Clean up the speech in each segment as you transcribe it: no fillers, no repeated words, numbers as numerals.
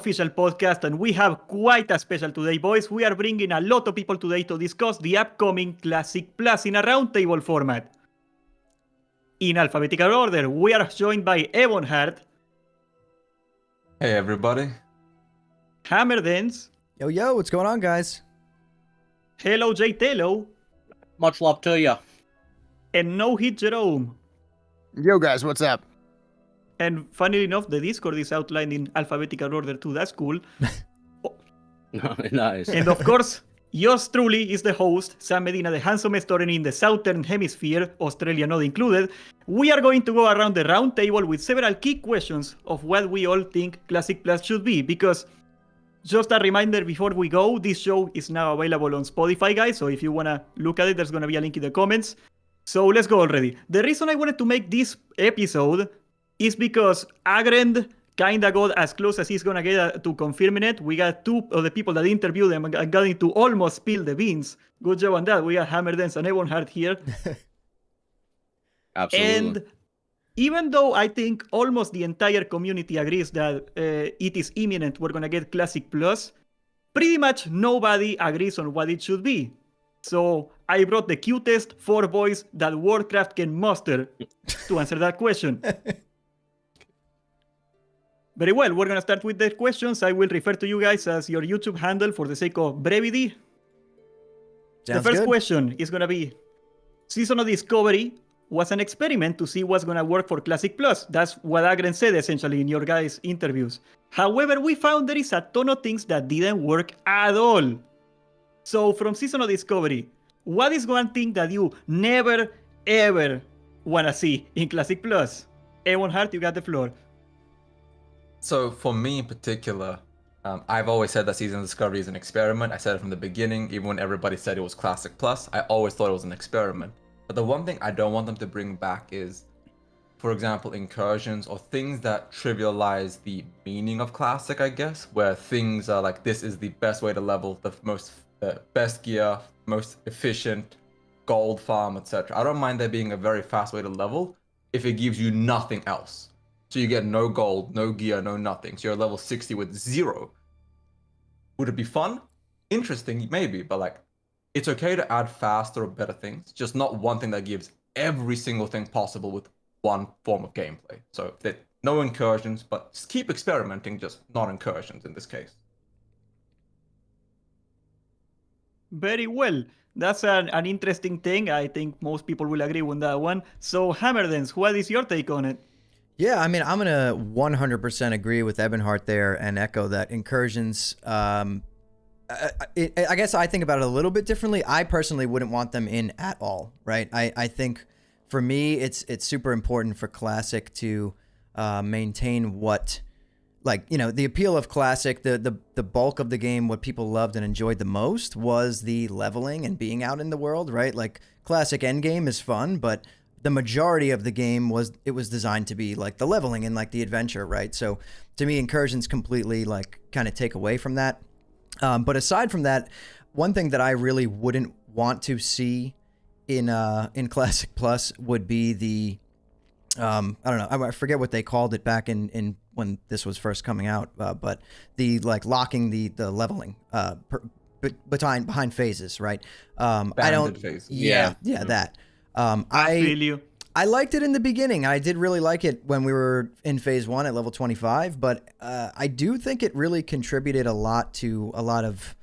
official podcast, and we have quite a special today, boys. We are bringing a lot of people today to discuss the upcoming Classic Plus in a roundtable format. In alphabetical order, we are joined by Ebonheart. Hey everybody. Hammerdance. Yo, what's going on, guys? Hello, J-Tello. Much love to you. And NOHITJEROME. Yo, guys, what's up? And funnily enough, the Discord is outlined in alphabetical order too. That's cool. Nice. And of course, yours truly is the host, Sanmedina, the handsomest historian in the Southern Hemisphere, Australia not included. We are going to go around the round table with several key questions of what we all think Classic Plus should be. Because, just a reminder before we go, this show is now available on Spotify, guys. So if you want to look at it, there's going to be a link in the comments. So let's go already. The reason I wanted to make this episode is because Agrend kinda got as close as he's gonna get to confirming it. We got two of the people that interviewed them and got to almost spill the beans. Good job on that. We got Hammerdance and Ebonheart here. Absolutely. And even though I think almost the entire community agrees that it is imminent we're gonna get Classic Plus, pretty much nobody agrees on what it should be. So I brought the cutest 4 boys that Warcraft can muster to answer that question. Very well, we're going to start with the questions. I will refer to you guys as your YouTube handle for the sake of brevity. Sounds the first good. question is going to be, Season of Discovery was an experiment to see what's going to work for Classic Plus. That's what Agren said essentially in your guys' interviews. However, we found there is a ton of things that didn't work at all. So from Season of Discovery, what is one thing that you never, ever want to see in Classic Plus? Ebonheart, you got the floor. So for me in particular, I've always said that Season of Discovery is an experiment. I said it from the beginning, even when everybody said it was Classic Plus. I always thought it was an experiment. But the one thing I don't want them to bring back is, for example, incursions or things that trivialize the meaning of Classic, I guess, where things are like, this is the best way to level, the most best gear, most efficient, gold farm, etc. I don't mind there being a very fast way to level if it gives you nothing else. So you get no gold, no gear, no nothing. So you're level 60 with 0. Would it be fun? Interesting, maybe, but like, it's okay to add faster or better things, just not one thing that gives every single thing possible with one form of gameplay. So no incursions, but just keep experimenting, just not incursions in this case. Very well. That's an interesting thing. I think most people will agree with that one. So Hammerdance, what is your take on it? Yeah, I mean, I'm going to 100% agree with Ebonheart there and echo that incursions, I guess I think about it a little bit differently. I personally wouldn't want them in at all, right? I think for me, it's super important for Classic to maintain what, like, you know, the appeal of Classic, the bulk of the game, what people loved and enjoyed the most was the leveling and being out in the world, right? Like, Classic Endgame is fun, but the majority of the game was designed to be like the leveling and like the adventure, right? So to me, incursions completely like kind of take away from that. But aside from that, one thing that I really wouldn't want to see in Classic Plus would be the I don't know, I forget what they called it back in when this was first coming out, but the like locking the leveling behind phases, right? Banded phases. Yeah, that. I feel you. I liked it in the beginning. I did really like it when we were in phase 1 at level 25, but I do think it really contributed a lot to a lot of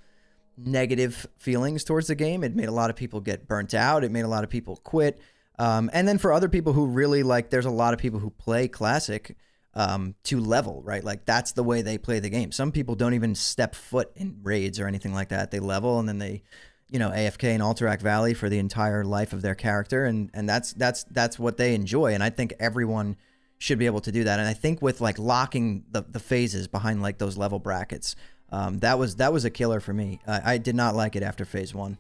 negative feelings towards the game. It made a lot of people get burnt out. It made a lot of people quit. And then for other people who really like, there's a lot of people who play Classic to level, right? Like that's the way they play the game. Some people don't even step foot in raids or anything like that. They level and then they, you know, AFK in Alterac Valley for the entire life of their character, and that's what they enjoy. And I think everyone should be able to do that. And I think with like locking the phases behind like those level brackets, that was a killer for me. I did not like it after phase 1.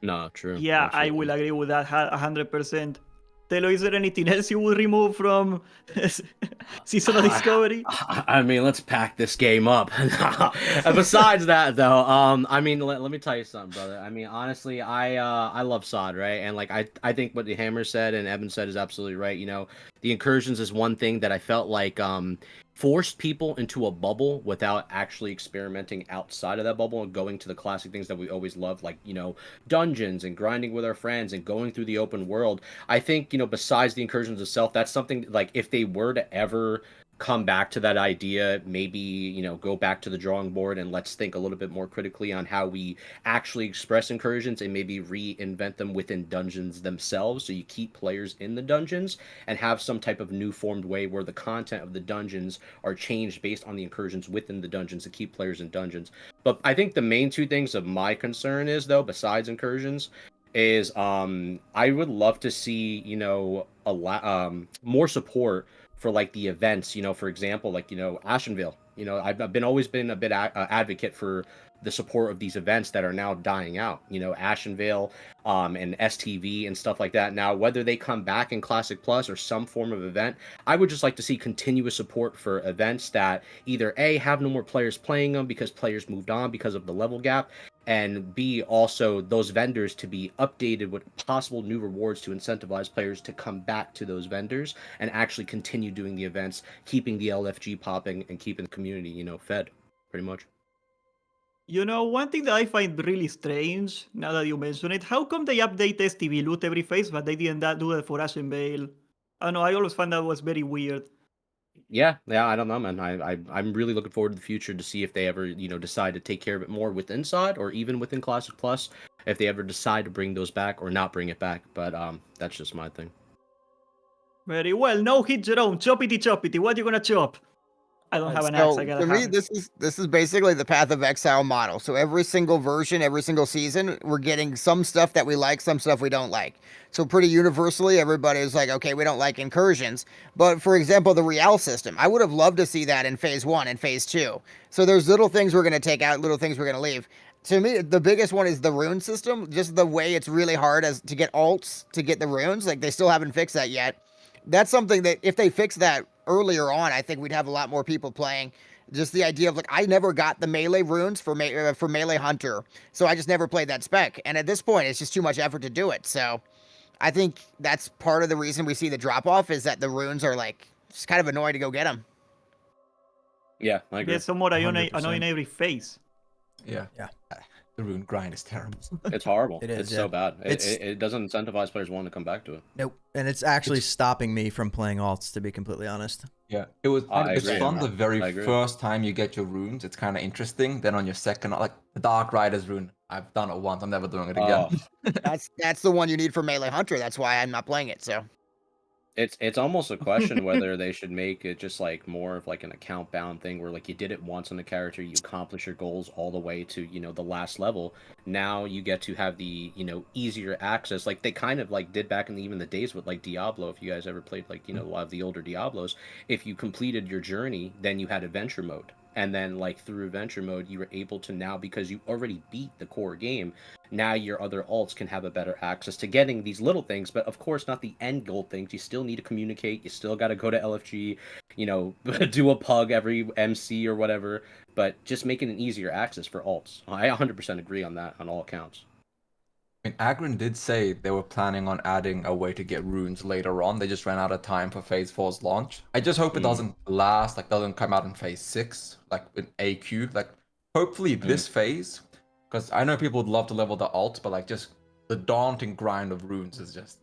No, true. Yeah, Absolutely. I will agree with that 100%. Telo, is there anything else you would remove from Season of Discovery? I mean, let's pack this game up. And besides that, though, I mean, let me tell you something, brother. I mean, honestly, I love SOD, right? And like, I think what the Hammer said and Evan said is absolutely right. You know, the incursions is one thing that I felt like forced people into a bubble without actually experimenting outside of that bubble and going to the classic things that we always loved, like, you know, dungeons and grinding with our friends and going through the open world. I think, you know, besides the incursions itself, that's something like if they were to ever come back to that idea, maybe, you know, go back to the drawing board and let's think a little bit more critically on how we actually express incursions and maybe reinvent them within dungeons themselves, so you keep players in the dungeons and have some type of new formed way where the content of the dungeons are changed based on the incursions within the dungeons to keep players in dungeons. But I think the main two things of my concern is, though, besides incursions, is I would love to see, you know, more support for like the events, you know, for example, like, you know, Ashenvale, you know, I've always been a bit advocate for the support of these events that are now dying out, you know, Ashenvale, and STV and stuff like that. Now, whether they come back in Classic Plus or some form of event, I would just like to see continuous support for events that either A, have no more players playing them because players moved on because of the level gap, and B, also those vendors to be updated with possible new rewards to incentivize players to come back to those vendors and actually continue doing the events, keeping the LFG popping and keeping the community, you know, fed, pretty much. You know, one thing that I find really strange, now that you mention it, how come they update STV loot every phase, but they didn't do that for Ashenvale? I don't know, I always found that was very weird. Yeah, I don't know, man. I'm really looking forward to the future to see if they ever, you know, decide to take care of it more with Inside or even within Classic Plus, if they ever decide to bring those back or not bring it back. But that's just my thing. Very well. No hit, Jerome. Choppity choppity. What you gonna chop? I don't have an axe. I gotta for me, this is basically the Path of Exile model. So every single version, every single season, we're getting some stuff that we like, some stuff we don't like. So pretty universally, everybody is like, okay, we don't like incursions. But for example, the Real system, I would have loved to see that in Phase 1 and Phase 2. So there's little things we're going to take out, little things we're going to leave. To me, the biggest one is the rune system. Just the way it's really hard to get alts to get the runes. Like, they still haven't fixed that yet. That's something that if they fix that earlier on, I think we'd have a lot more people playing. Just the idea of, like, I never got the melee runes for melee hunter, so I just never played that spec. And at this point, it's just too much effort to do it. So I think that's part of the reason we see the drop off, is that the runes are like just kind of annoying to go get them. Yeah, I agree. There's some more annoying 100%. every phase. Yeah. The rune grind is terrible. It's horrible. It is, it's yeah. so bad. It doesn't incentivize players wanting to come back to it. Nope. And it's actually stopping me from playing alts, to be completely honest. Yeah, it's agree. fun the I very agree. first time you get your runes. It's kind of interesting. Then on your second, like the Dark Rider's rune, I've done it once. I'm never doing it again. That's the one you need for melee hunter. That's why I'm not playing it. So It's almost a question whether they should make it just like more of like an account bound thing where like you did it once on the character, you accomplish your goals all the way to, you know, the last level. Now you get to have the, you know, easier access, like they kind of like did back in even the days with like Diablo. If you guys ever played like, you know, a lot of the older Diablos, if you completed your journey, then you had adventure mode. And then like through adventure mode, you were able to now, because you already beat the core game, now your other alts can have a better access to getting these little things, but of course not the end goal things. You still need to communicate. You still got to go to LFG, you know, do a pug every MC or whatever, but just making an easier access for alts. I 100% agree on that on all accounts. I mean, Agron did say they were planning on adding a way to get runes later on. They just ran out of time for Phase 4's launch. I just hope it doesn't last, like doesn't come out in Phase 6, like with AQ. Like, hopefully this phase, because I know people would love to level the alts, but like just the daunting grind of runes is just...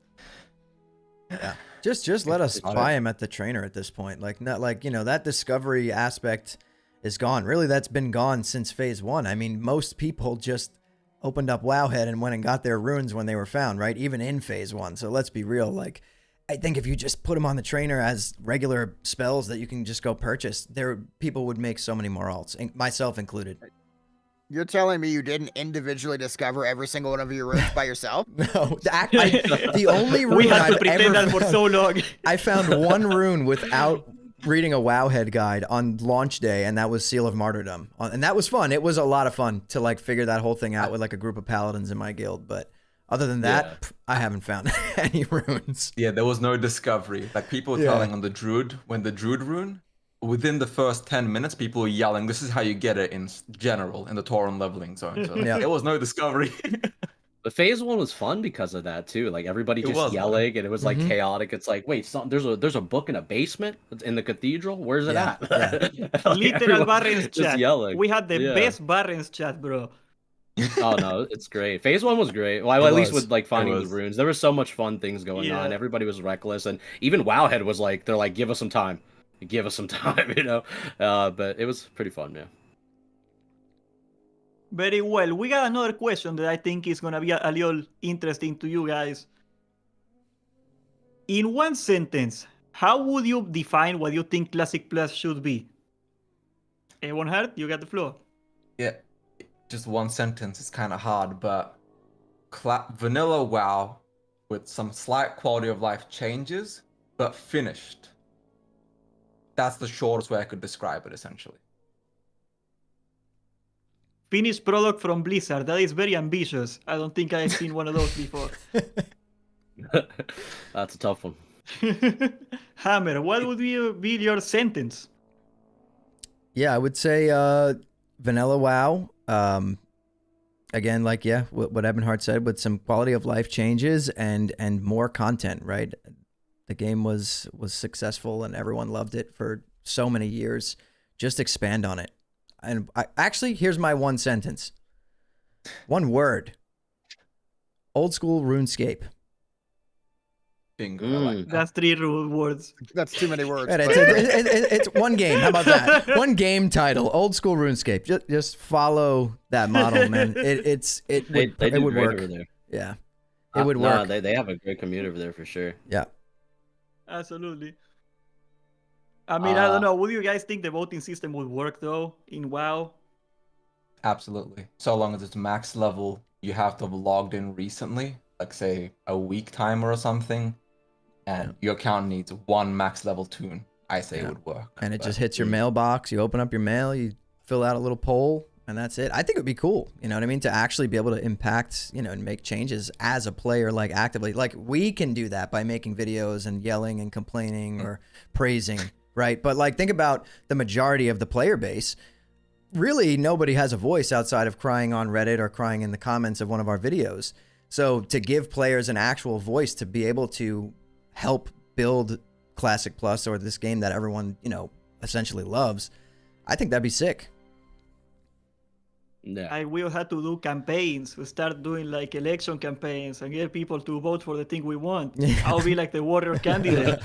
Yeah. Just let us It's buy him at the trainer at this point. Like, not like, you know, that discovery aspect is gone. Really, that's been gone since Phase 1. I mean, most people just opened up Wowhead and went and got their runes when they were found, right? Even in Phase 1. So let's be real. Like, I think if you just put them on the trainer as regular spells that you can just go purchase, people would make so many more alts, myself included. you're telling me you didn't individually discover every single one of your runes by yourself? No, the only rune We had to I've pretend ever that for so long. I found one rune without reading a Wowhead guide on launch day, and that was Seal of Martyrdom. And that was fun. It was a lot of fun to like figure that whole thing out with like a group of paladins in my guild. But other than that, I haven't found any runes. Yeah, there was no discovery. Like people were telling on the Druid, when the Druid rune, within the first 10 minutes, people were yelling, this is how you get it in general, in the Tauren leveling zone. So there was no discovery. But phase 1 was fun because of that too. Like everybody It just was, yelling, and it was like Mhm. chaotic. It's like, wait, there's a book in a basement in the cathedral. Where's it Yeah, at? yeah. Like, Literal everyone's Barrens just chat. yelling. We had the Yeah. best Barrens chat, bro. Oh no, it's great. Phase 1 was great. Well, It at least was. with like finding the was. runes, there was so much fun things going on. Yeah. Everybody was reckless, and even Wowhead was like, they're like, give us some time, give us some time, you know. But it was pretty fun, yeah. Very well. We got another question that I think is gonna be a little interesting to you guys. In one sentence, how would you define what you think Classic Plus should be? Everyone heard? You got the floor. Yeah, just one sentence is kind of hard, but vanilla WoW with some slight quality of life changes, but finished. That's the shortest way I could describe it, essentially. Finished product from Blizzard. That is very ambitious. I don't think I've seen one of those before. That's a tough one. Hammer, what would be your sentence? Yeah, I would say vanilla WoW. Again, like what Ebenhard said, with some quality of life changes and more content. Right, the game was successful and everyone loved it for so many years. Just expand on it. And actually, here's my one sentence, one word: old school RuneScape. Bingo. I like that. That's 3 words. That's too many words. And but- it's one game. How about that? One game title: old school RuneScape. Just follow that model, man. It They would do great work. over there. Yeah, it would No, work. they have a great community over there for sure. Yeah. Absolutely. I mean, I don't know. Would you guys think the voting system would work though in WoW? Absolutely. So long as it's max level, you have to have logged in recently, like say a week timer or something, and your account needs one max level tune. I say it would work. And it but- just hits your mailbox. You open up your mail, you fill out a little poll, and that's it. I think it would be cool, you know what I mean, to actually be able to impact, and make changes as a player, like actively. Like we can do that by making videos and yelling and complaining or praising, right? But like think about the majority of the player base. Really, nobody has a voice outside of crying on Reddit or crying in the comments of one of our videos. So to give players an actual voice to be able to help build Classic Plus or this game that everyone, essentially loves, I think that'd be sick. Yeah. I will have to do campaigns. We start doing like election campaigns and get people to vote for the thing we want. I'll be like the warrior candidate.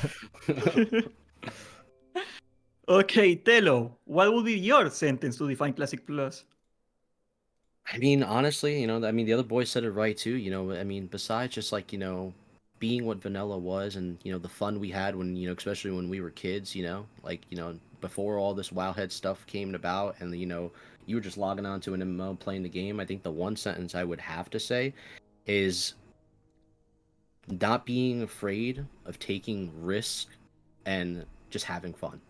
Okay, Telo, what would be your sentence to define Classic Plus? I mean, honestly, the other boys said it right too. Besides just like, being what vanilla was and, the fun we had when, especially when we were kids, before all this Wowhead stuff came about and, you were just logging on to an MMO playing the game. I think the one sentence I would have to say is not being afraid of taking risk and just having fun.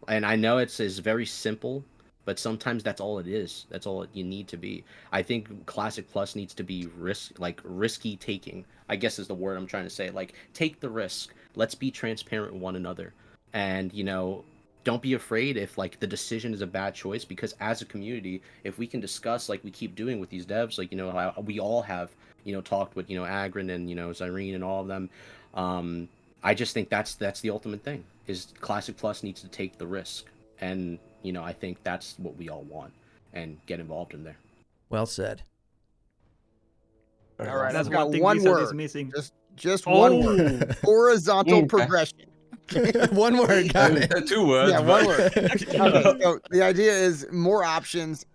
And I know it's very simple, but sometimes that's all it is. That's all you need to be. I think Classic Plus needs to be risky taking, I guess is the word I'm trying to say. Like, take the risk. Let's be transparent with one another. And, don't be afraid if, like, the decision is a bad choice, because as a community, if we can discuss, like we keep doing with these devs, like, how we all have, talked with, Agrin and, Zyrene and all of them, I just think that's the ultimate thing, is Classic Plus needs to take the risk. And, I think that's what we all want and get involved in there. Well said. All right, That's I've got one thing one Blizzard is word. missing. Just one word. Oh, Horizontal Okay. progression. One word, got it. 2 words. Yeah, but- one word. Okay, so the idea is more options.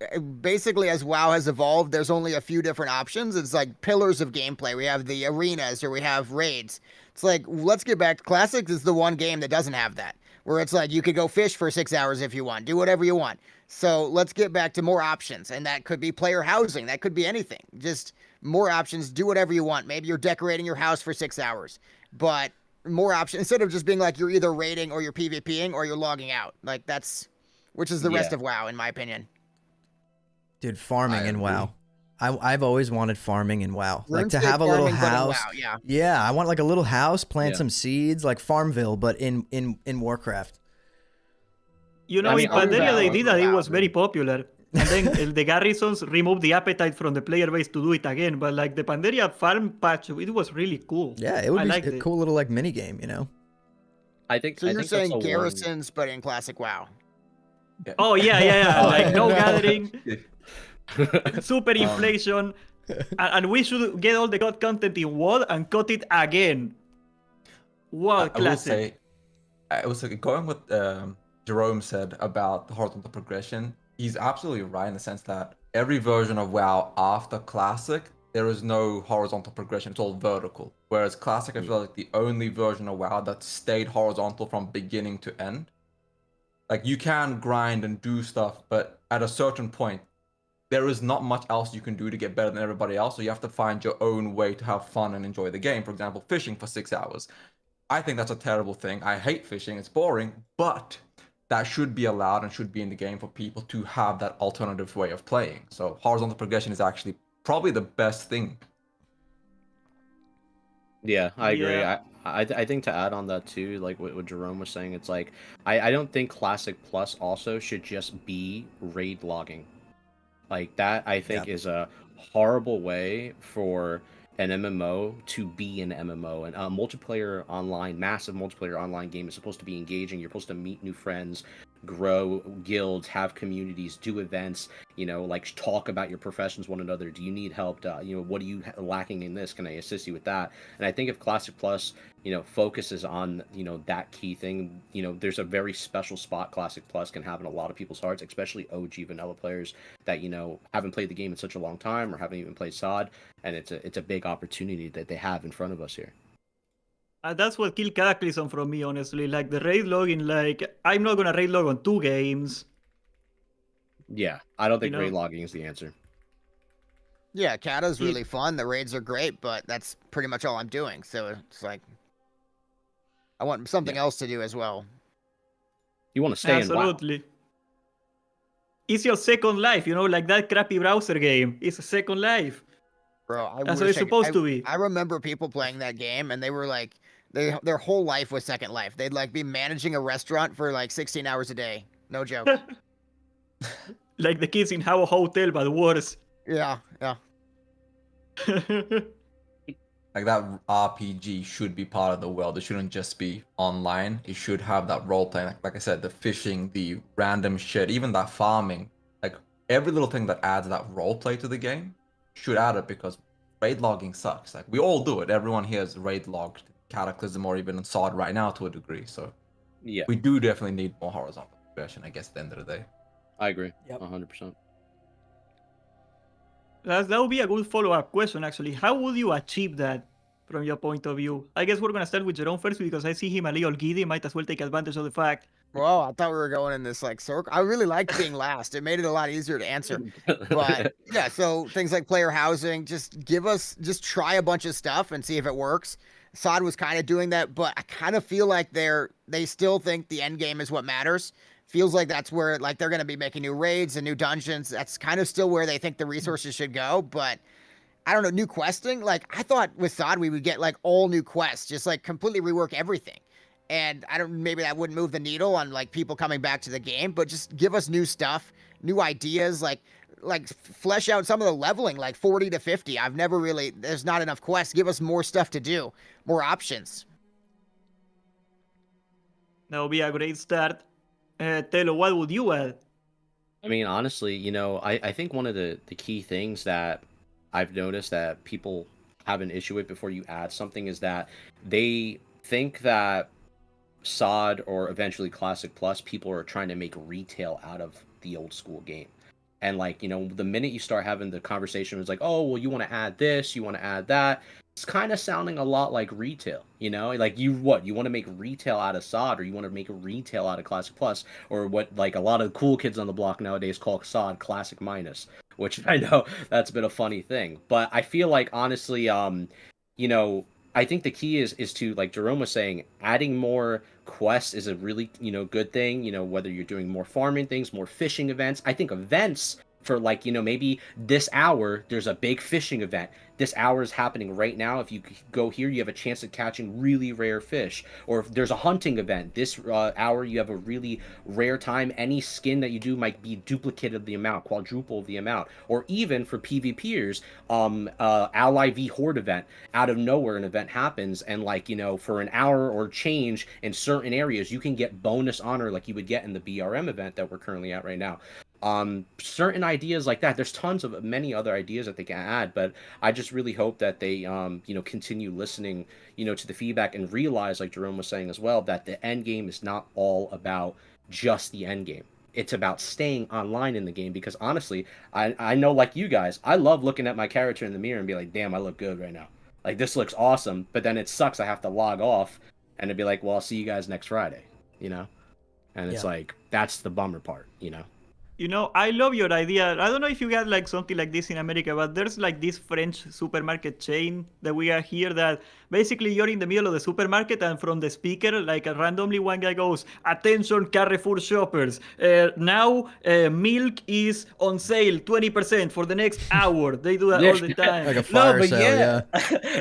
Basically, as WoW has evolved, there's only a few different options. It's like pillars of gameplay. We have the arenas or we have raids. It's like, let's get back. Classics is the one game that doesn't have that, where it's like you could go fish for 6 hours if you want, do whatever you want. So let's get back to more options. And that could be player housing. That could be anything. Just more options. Do whatever you want. Maybe you're decorating your house for 6 hours, but more options, instead of just being like you're either raiding or you're PvPing or you're logging out. Like which is the rest Yeah. of WoW in my opinion. Dude, farming I in agree. WoW. I've always wanted farming in WoW. Like to RuneScape have a little farming, but in house. WoW, yeah. Yeah, I want like a little house, plant Yeah. some seeds, like Farmville, but in Warcraft. you know, I mean, in Pandaria they I'll did that. It allow was very popular. And then the garrisons removed the appetite from the player base to do it again. But like the Pandaria farm patch, it was really cool. Yeah, it would I be liked a it. cool little like mini game, you know. I think So I you're think that's saying the garrisons, but in classic WoW. Yeah. Oh yeah. Oh, Like yeah. no gathering, one. super inflation, and we should get all the god content in WoD and cut it again. Wow, I will classic. say, I was going with Jerome said about the horizontal progression. He's absolutely right in the sense that every version of WoW after Classic, there is no horizontal progression. It's all vertical. Whereas Classic, I feel like the only version of WoW that stayed horizontal from beginning to end. Like you can grind and do stuff, but at a certain point, there is not much else you can do to get better than everybody else. So you have to find your own way to have fun and enjoy the game. For example, fishing for 6 hours. I think that's a terrible thing. I hate fishing. It's boring, but that should be allowed and should be in the game for people to have that alternative way of playing. So horizontal progression is actually probably the best thing. Yeah, I agree. Yeah. I think to add on that too, like what Jerome was saying, it's like I don't think Classic Plus also should just be raid logging. Like that, I think is a horrible way for an MMO to be an MMO. And a multiplayer online, massive multiplayer online game is supposed to be engaging. You're supposed to meet new friends, grow guilds, have communities, do events, like talk about your professions one another. Do you need help? What are you lacking in this? Can I assist you with that? And I think if Classic Plus, focuses on, that key thing, there's a very special spot Classic Plus can have in a lot of people's hearts, especially OG vanilla players that, haven't played the game in such a long time or haven't even played SOD. And it's a big opportunity that they have in front of us here. That's what killed Cataclysm from me, honestly. Like the raid logging, like I'm not gonna raid log on 2 games. Yeah, I don't think You know- raid logging is the answer. Yeah, Kata's really fun. The raids are great, but that's pretty much all I'm doing. So it's like I want something else to do as well. You want to stay in WoW. Absolutely. It's your second life, like that crappy browser game. It's a second life. Bro, I That's what wish it's supposed to be. I remember people playing that game and they were like their whole life was Second Life. They'd like be managing a restaurant for like 16 hours a day. No joke. Like the kids in How Hotel, but worse. Yeah. Like that RPG should be part of the world. It shouldn't just be online. It should have that role playing. Like I said, the fishing, the random shit, even that farming. Like every little thing that adds that role play to the game should add it, because raid logging sucks. Like we all do it. Everyone here is raid logged Cataclysm or even SOD right now to a degree. So Yeah, we do definitely need more horizontal progression, I guess, at the end of the day. I agree. Yep. 100%. That would be a good follow-up question, actually. How would you achieve that from your point of view? I guess we're going to start with Jerome first because I see him a little giddy. Might as well take advantage of the fact. Well, I thought we were going in this like circle. I really liked being last. It made it a lot easier to answer. But yeah, so things like player housing, just try a bunch of stuff and see if it works. SOD was kind of doing that, but I kind of feel like they still think the end game is what matters. Feels like that's where like they're going to be making new raids and new dungeons. That's kind of still where they think the resources should go. But I don't know, new questing. Like I thought with SOD we would get like all new quests, just like completely rework everything. And maybe that wouldn't move the needle on like people coming back to the game, but just give us new stuff, new ideas, like flesh out some of the leveling, like 40 to 50. There's not enough quests. Give us more stuff to do, more options. That would be a great start. Telo, what would you add? I mean, honestly, I think one of the key things that I've noticed that people have an issue with before you add something is that they think that SOD or eventually Classic Plus, people are trying to make retail out of the old school game. And like, the minute you start having the conversation, it's like, oh, well, you want to add this, you want to add that. It's kind of sounding a lot like retail, like you want to make retail out of SOD, or you want to make a retail out of Classic Plus, or what like a lot of cool kids on the block nowadays call SOD Classic Minus, which I know that's been a funny thing. But I feel like honestly, I think the key is to, like Jerome was saying, adding more quests is a really, good thing, whether you're doing more farming things, more fishing events. I think events for like, you know, maybe this hour there's a big fishing event. This hour is happening right now. If you go here, you have a chance of catching really rare fish. Or if there's a hunting event, this hour you have a really rare time. Any skin that you do might be duplicate of the amount, quadruple of the amount. Or even for PvPers, Ally v Horde event. Out of nowhere, an event happens, and like, you know, for an hour or change in certain areas, you can get bonus honor like you would get in the BRM event that we're currently at right now. Certain ideas like that. There's tons of many other ideas that they can add, but I just really hope that they you know, continue listening, you know, to the feedback and realize, like Jerome was saying as well, that the end game is not all about just the end game. It's about staying online in the game, because honestly, I know, like you guys, I love looking at my character in the mirror and be like, damn, I look good right now. Like, this looks awesome, but then it sucks I have to log off and it'd be like, well, I'll see you guys next Friday, you know? And it's like, that's the bummer part, you know? You know, I love your idea. I don't know if you got like something like this in America, but there's like this French supermarket chain that we got here that basically you're in the middle of the supermarket, and from the speaker, like randomly one guy goes, "Attention Carrefour shoppers, now milk is on sale 20% for the next hour." They do that all the time. Like a fire sale,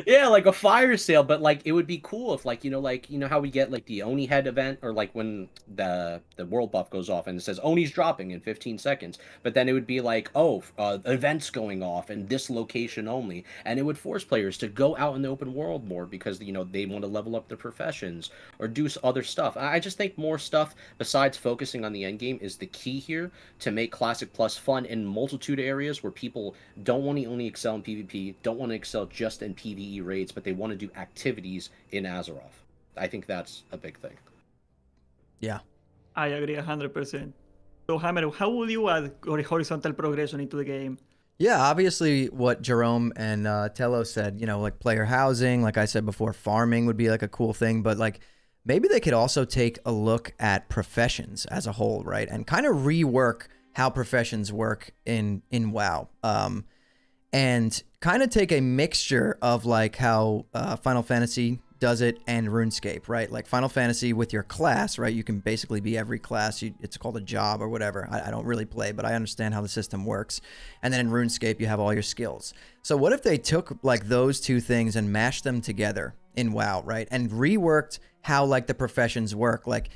yeah, like a fire sale. But like, it would be cool if, like, you know how we get like the Oni head event, or like when the world buff goes off and it says Oni's dropping in 15 seconds, but then it would be like, events going off in this location only, and it would force players to go out in the open world more, because, you know, they want to level up their professions or do other stuff. I just think more stuff besides focusing on the end game is the key here to make Classic Plus fun in multitude of areas where people don't want to only excel in PvP, don't want to excel just in PvE raids, but they want to do activities in Azeroth. I think that's a big thing. Yeah. I agree 100%. So, Hammer, how would you add horizontal progression into the game? Yeah, obviously what Jerome and Tello said, you know, like player housing, like I said before, farming would be like a cool thing, but like maybe they could also take a look at professions as a whole, right? And kind of rework how professions work in WoW. And kind of take a mixture of like how Final Fantasy does it and RuneScape, right? Like Final Fantasy with your class, right? You can basically be every class. It's called a job or whatever. I don't really play, but I understand how the system works. And then in RuneScape, you have all your skills. So what if they took like those two things and mashed them together in WoW, right? And reworked how like the professions work, like,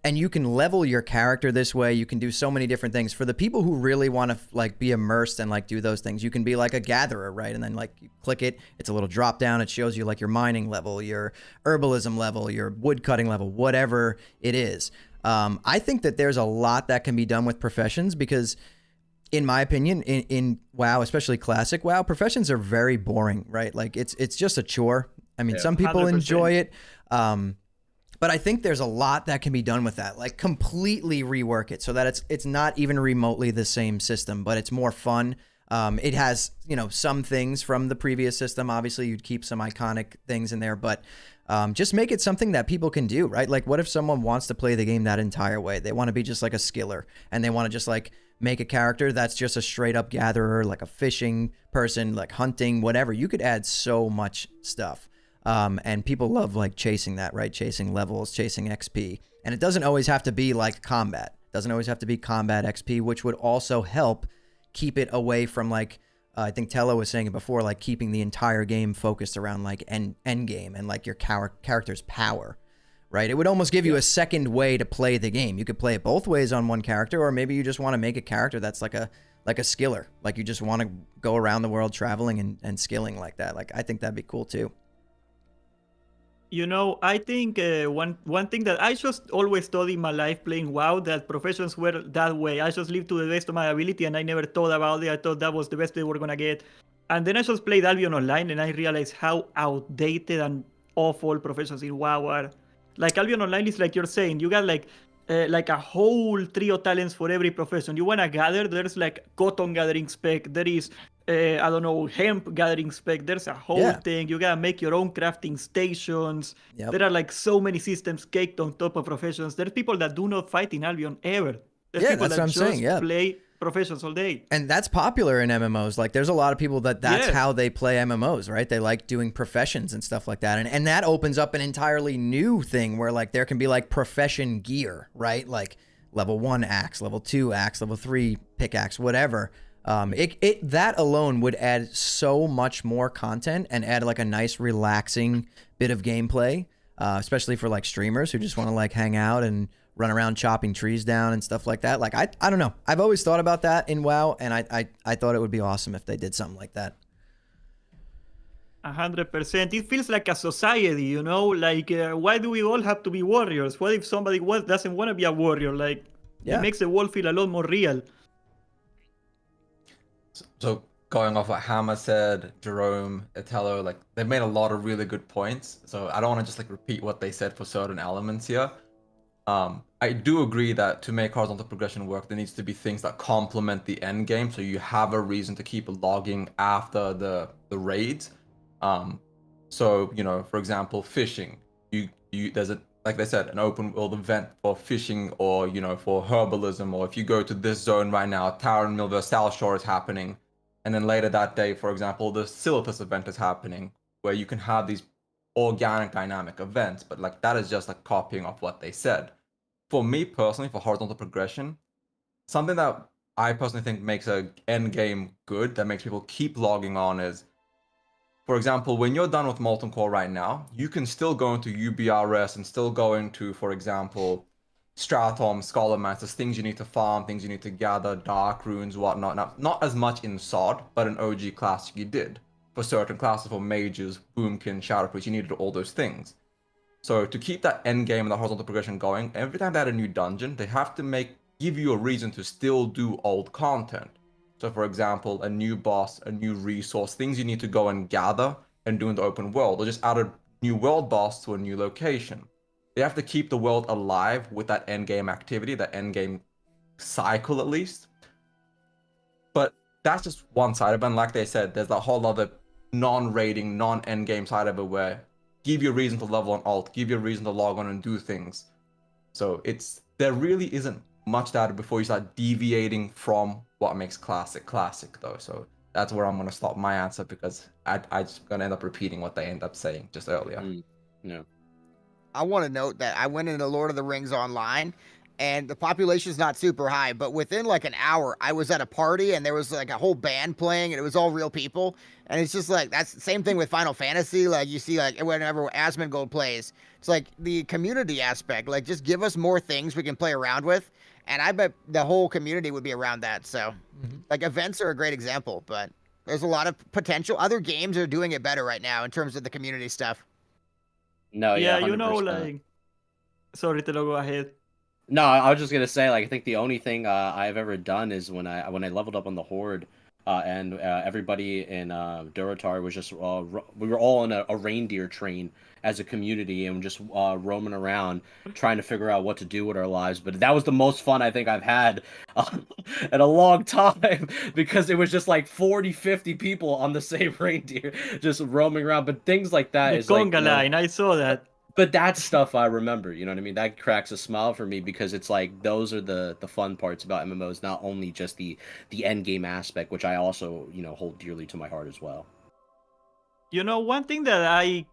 and you can level your character this way. You can do so many different things. For the people who really want to like be immersed and like do those things, you can be like a gatherer, right? And then like you click it, it's a little drop down. It shows you like your mining level, your herbalism level, your wood cutting level, whatever it is. I think that there's a lot that can be done with professions, because in my opinion, in WoW, especially classic WoW, professions are very boring, right? Like it's just a chore. I mean, some people 100%. enjoy it. But I think there's a lot that can be done with that, like completely rework it so that it's not even remotely the same system, but it's more fun. It has, you know, some things from the previous system. Obviously, you'd keep some iconic things in there, but just make it something that people can do, right? Like, what if someone wants to play the game that entire way? They want to be just like a skiller, and they want to just like make a character that's just a straight up gatherer, like a fishing person, like hunting, whatever. You could add so much stuff. And people love like chasing that, right? Chasing levels, chasing XP. And it doesn't always have to be like combat. It doesn't always have to be combat XP, which would also help keep it away from like, I think Tello was saying it before, like keeping the entire game focused around like end game and like your character's power, right? It would almost give you a second way to play the game. You could play it both ways on one character, or maybe you just want to make a character that's like a skiller. Like you just want to go around the world traveling and skilling like that. Like I think that'd be cool too. You know, I think one thing that I just always thought in my life playing WoW, that professions were that way. I just lived to the best of my ability, and I never thought about it. I thought that was the best they were going to get. And then I just played Albion Online, and I realized how outdated and awful professions in WoW are. Like Albion Online is like you're saying, you got like a whole trio of talents for every profession. You want to gather, there's like cotton gathering spec, there is I don't know, hemp gathering spec, there's a whole thing. You gotta make your own crafting stations. There are like so many systems caked on top of professions. There's people that do not fight in Albion ever. There's people that's that what I'm just saying. play professions all day. And that's popular in MMOs. Like there's a lot of people that's how they play MMOs, right? They like doing professions and stuff like that. And that opens up an entirely new thing where like there can be like profession gear, right? Like level 1 axe, level 2 axe, level 3 pickaxe, whatever. That alone would add so much more content and add like a nice relaxing bit of gameplay, especially for like streamers who just want to like hang out and run around chopping trees down and stuff like that. Like I don't know. I've always thought about that in WoW, and I thought it would be awesome if they did something like that. 100%. It feels like a society, you know? Like, why do we all have to be warriors? What if somebody doesn't want to be a warrior? Like, Yeah. it makes the world feel a lot more real. So going off what Hammer said, Jerome, Itello, like they've made a lot of really good points. So I don't want to just like repeat what they said for certain elements here. I do agree that to make horizontal progression work, there needs to be things that complement the end game, so you have a reason to keep logging after the raids. So you know, for example, fishing. There's a, like they said, an open world event for fishing, or you know, for herbalism, or if you go to this zone right now, Tower and Milver South Shore is happening, and then later that day, for example, the Silithus event is happening, where you can have these organic dynamic events, but like that is just like copying off what they said. For me personally, for horizontal progression, something that I personally think makes a end game good, that makes people keep logging on, is, for example, when you're done with Molten Core right now, you can still go into UBRS and still go into, for example, Stratom, Scholar Masters, things you need to farm, things you need to gather, Dark Runes, whatnot. Now, not as much in SOD, but in OG Classic you did. For certain classes, for mages, Boomkin, Shadow Priest, you needed all those things. So to keep that end game and the horizontal progression going, every time they add a new dungeon, they have to give you a reason to still do old content. So for example, a new boss, a new resource, things you need to go and gather and do in the open world, or just add a new world boss to a new location. They have to keep the world alive with that end game activity, that end game cycle at least. But that's just one side of it, and like they said, there's that whole other non-raiding, non-end game side of it where give you a reason to level on alt, give you a reason to log on and do things. So there really isn't much data before you start deviating from what makes classic though. So that's where I'm gonna stop my answer, because I just gonna end up repeating what they end up saying just earlier. No. I want to note that I went into Lord of the Rings Online, and the population is not super high, but within like an hour, I was at a party and there was like a whole band playing, and it was all real people. And it's just like, that's the same thing with Final Fantasy. Like you see, like whenever Asmongold plays, it's like the community aspect. Like just give us more things we can play around with, and I bet the whole community would be around that. So, like events are a great example, but there's a lot of potential. Other games are doing it better right now in terms of the community stuff. No, Yeah, yeah, you know, 100%. like... Sorry, Telo, go ahead. No, I was just gonna say, like, I think the only thing I've ever done is when I leveled up on the Horde, and everybody in Durotar was just we were all on a reindeer train as a community and just roaming around trying to figure out what to do with our lives. But that was the most fun I think I've had in a long time, because it was just like 40, 50 people on the same reindeer just roaming around. But things like that The is like, conga line, I saw that. but that stuff I remember, you know what I mean? That cracks a smile for me, because it's like those are the fun parts about MMOs, not only just the end game aspect, which I also, you know, hold dearly to my heart as well. You know, one thing that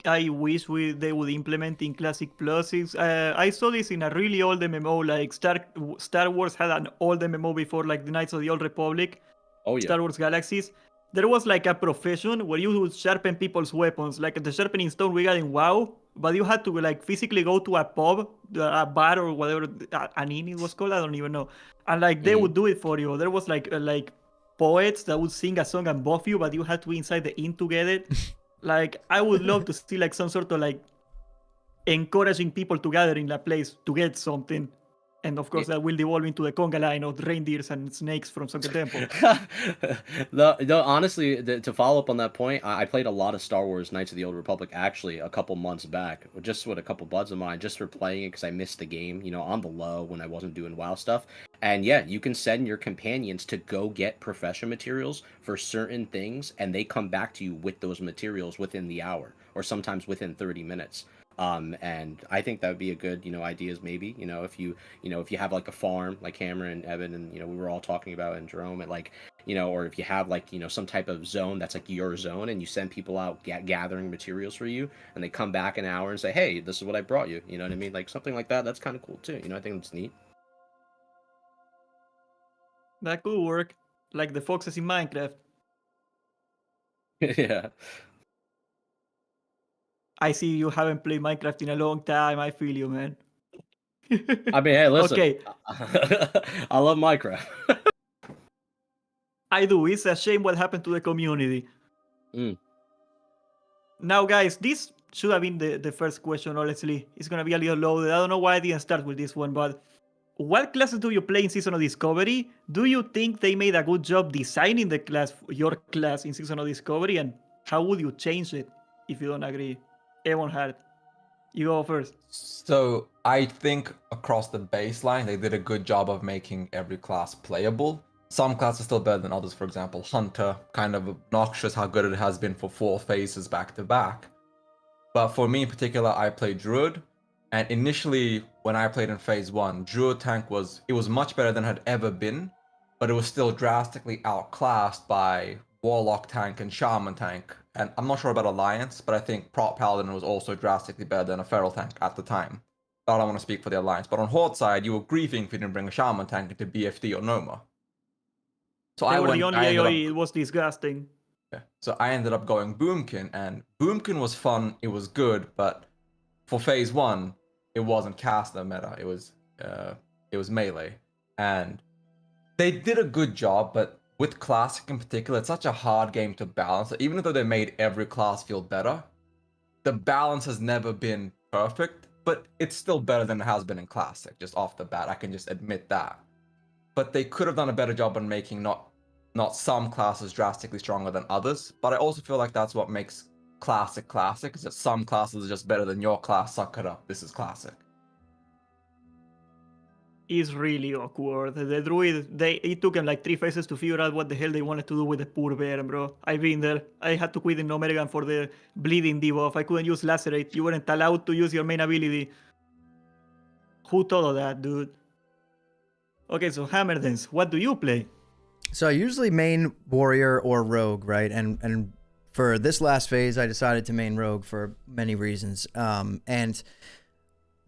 I wish they would implement in Classic Plus is, I saw this in a really old MMO, like Star Wars had an old MMO before, like the Knights of the Old Republic, Oh yeah. Star Wars Galaxies. There was like a profession where you would sharpen people's weapons, like the sharpening stone we got in WoW, but you had to like physically go to a pub, a bar or whatever, an inn it was called, I don't even know. And like they would do it for you. There was like poets that would sing a song and buff you, but you had to be inside the inn to get it. Like I would love to see like some sort of like encouraging people to gather in that place to get something. And of course, that will devolve into the conga line of reindeers and snakes from Sunken Temple. No, honestly, to follow up on that point, I played a lot of Star Wars Knights of the Old Republic actually a couple months back, just with a couple buds of mine, just for playing it because I missed the game, you know, on the low when I wasn't doing WoW stuff. And yeah, you can send your companions to go get profession materials for certain things, and they come back to you with those materials within the hour, or sometimes within 30 minutes. And I think that would be a good, you know, ideas maybe, you know, if you have like a farm like Hammer and Evan and, you know, we were all talking about in Jerome, and like, you know, or if you have like, you know, some type of zone that's like your zone, and you send people out gathering materials for you, and they come back an hour and say, hey, this is what I brought you. You know what I mean? Like something like that. That's kind of cool too. You know, I think it's neat. That could work. Like the foxes in Minecraft. Yeah. I see you haven't played Minecraft in a long time. I feel you, man. I mean, hey, listen. Okay, I love Minecraft. I do. It's a shame what happened to the community. Mm. Now, guys, this should have been the first question, honestly. It's going to be a little loaded. I don't know why I didn't start with this one, but what classes do you play in Season of Discovery? Do you think they made a good job designing the class, your class in Season of Discovery? And how would you change it if you don't agree? Ebonheart, you go first. So I think across the baseline, they did a good job of making every class playable. Some classes still better than others. For example, Hunter, kind of obnoxious how good it has been for 4 phases back to back. But for me in particular, I played Druid. And initially, when I played in Phase 1, Druid tank was much better than it had ever been, but it was still drastically outclassed by Warlock tank and Shaman tank. And I'm not sure about Alliance, but I think Prot Paladin was also drastically better than a Feral tank at the time. I don't want to speak for the Alliance, but on Horde side, you were grieving if you didn't bring a Shaman tank into BFD or Noma. So They were the only AoE. It was disgusting. Yeah. So I ended up going Boomkin, and Boomkin was fun. It was good, but for Phase 1, it wasn't caster meta. It was melee, and they did a good job. But with Classic in particular, it's such a hard game to balance. Even though they made every class feel better, the balance has never been perfect. But it's still better than it has been in Classic. Just off the bat, I can just admit that. But they could have done a better job on making not some classes drastically stronger than others. But I also feel like that's what makes Classic, is that some classes are just better than your class. Suck it up. This is Classic. It's really awkward. The Druid, it took them like 3 phases to figure out what the hell they wanted to do with the poor bear, bro. I've been there. I had to quit in Omegan for the bleeding debuff. I couldn't use Lacerate. You weren't allowed to use your main ability. Who thought of that, dude? Okay, so Hammerdance, what do you play? So I usually main warrior or rogue, right? And for this last phase, I decided to main rogue for many reasons. And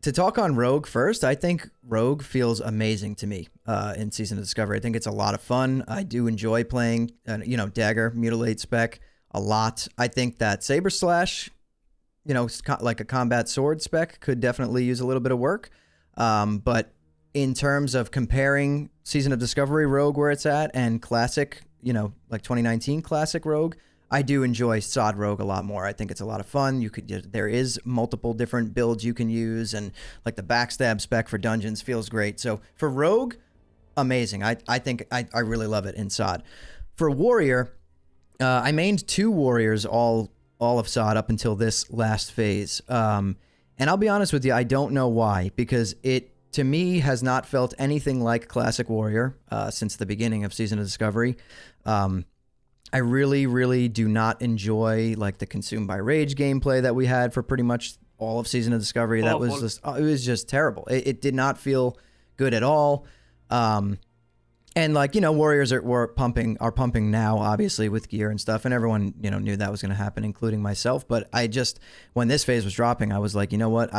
to talk on rogue first, I think rogue feels amazing to me in Season of Discovery. I think it's a lot of fun. I do enjoy playing, dagger, mutilate spec a lot. I think that saber slash, like a combat sword spec could definitely use a little bit of work. But in terms of comparing Season of Discovery Rogue where it's at and Classic, like 2019 Classic Rogue, I do enjoy Sod Rogue a lot more. I think it's a lot of fun. There is multiple different builds you can use, and like the backstab spec for dungeons feels great. So for Rogue, amazing. I think I really love it in Sod. For Warrior, I mained 2 Warriors all of Sod up until this last phase. And I'll be honest with you, I don't know why, because it, to me, has not felt anything like Classic Warrior since the beginning of Season of Discovery. I really, really do not enjoy like the Consumed by Rage gameplay that we had for pretty much all of Season of Discovery. That was just, it was just terrible. It did not feel good at all. And like, Warriors are pumping now, obviously, with gear and stuff, and everyone, knew that was going to happen, including myself. But when this phase was dropping, I was like, you know what?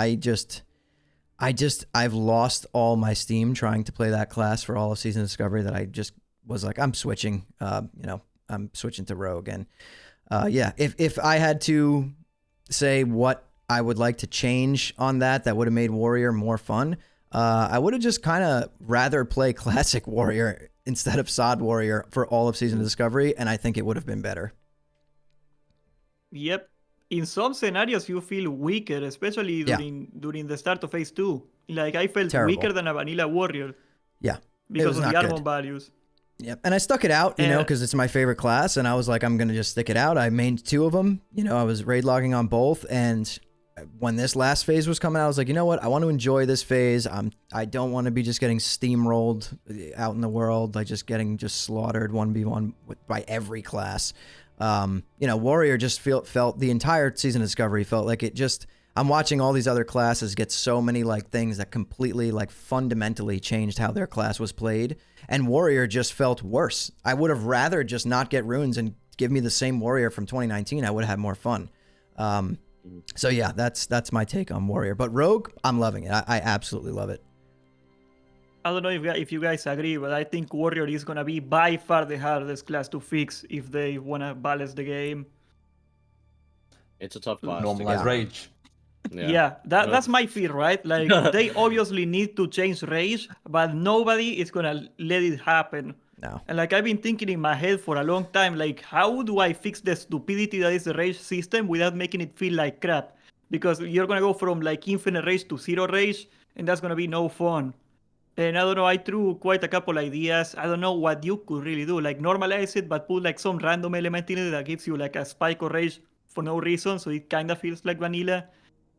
I've lost all my steam trying to play that class for all of Season of Discovery, that I just was like, I'm switching, I'm switching to Rogue. And if I had to say what I would like to change on that would have made Warrior more fun, I would have just kind of rather play Classic Warrior instead of Sod Warrior for all of Season of Discovery, and I think it would have been better. Yep. In some scenarios, you feel weaker, especially during the start of Phase 2. Like, I felt weaker than a vanilla Warrior. Yeah. Because of the Arbon values. Yep. And I stuck it out, because it's my favorite class, and I was like, I'm going to just stick it out. I mained 2 of them. I was raid logging on both, and when this last phase was coming out, I was like, you know what? I want to enjoy this phase. I don't want to be just getting steamrolled out in the world, like just getting slaughtered 1v1 by every class. Warrior just felt the entire Season of Discovery felt like it just, I'm watching all these other classes get so many like things that completely like fundamentally changed how their class was played, and Warrior just felt worse. I would have rather just not get runes and give me the same Warrior from 2019. I would have had more fun. So yeah, that's my take on Warrior. But Rogue, I'm loving it. I absolutely love it. I don't know if you guys agree, but I think Warrior is gonna be by far the hardest class to fix if they wanna balance the game. It's a tough class. to Normalize get. rage. Yeah, that's my fear, right? Like they obviously need to change rage, but nobody is gonna let it happen. No. And like I've been thinking in my head for a long time, like how do I fix the stupidity that is the rage system without making it feel like crap? Because you're gonna go from like infinite rage to zero rage, and that's gonna be no fun. And I don't know, I threw quite a couple ideas. I don't know what you could really do. Like normalize it, but put like some random element in it that gives you like a spike or rage for no reason, so it kind of feels like vanilla.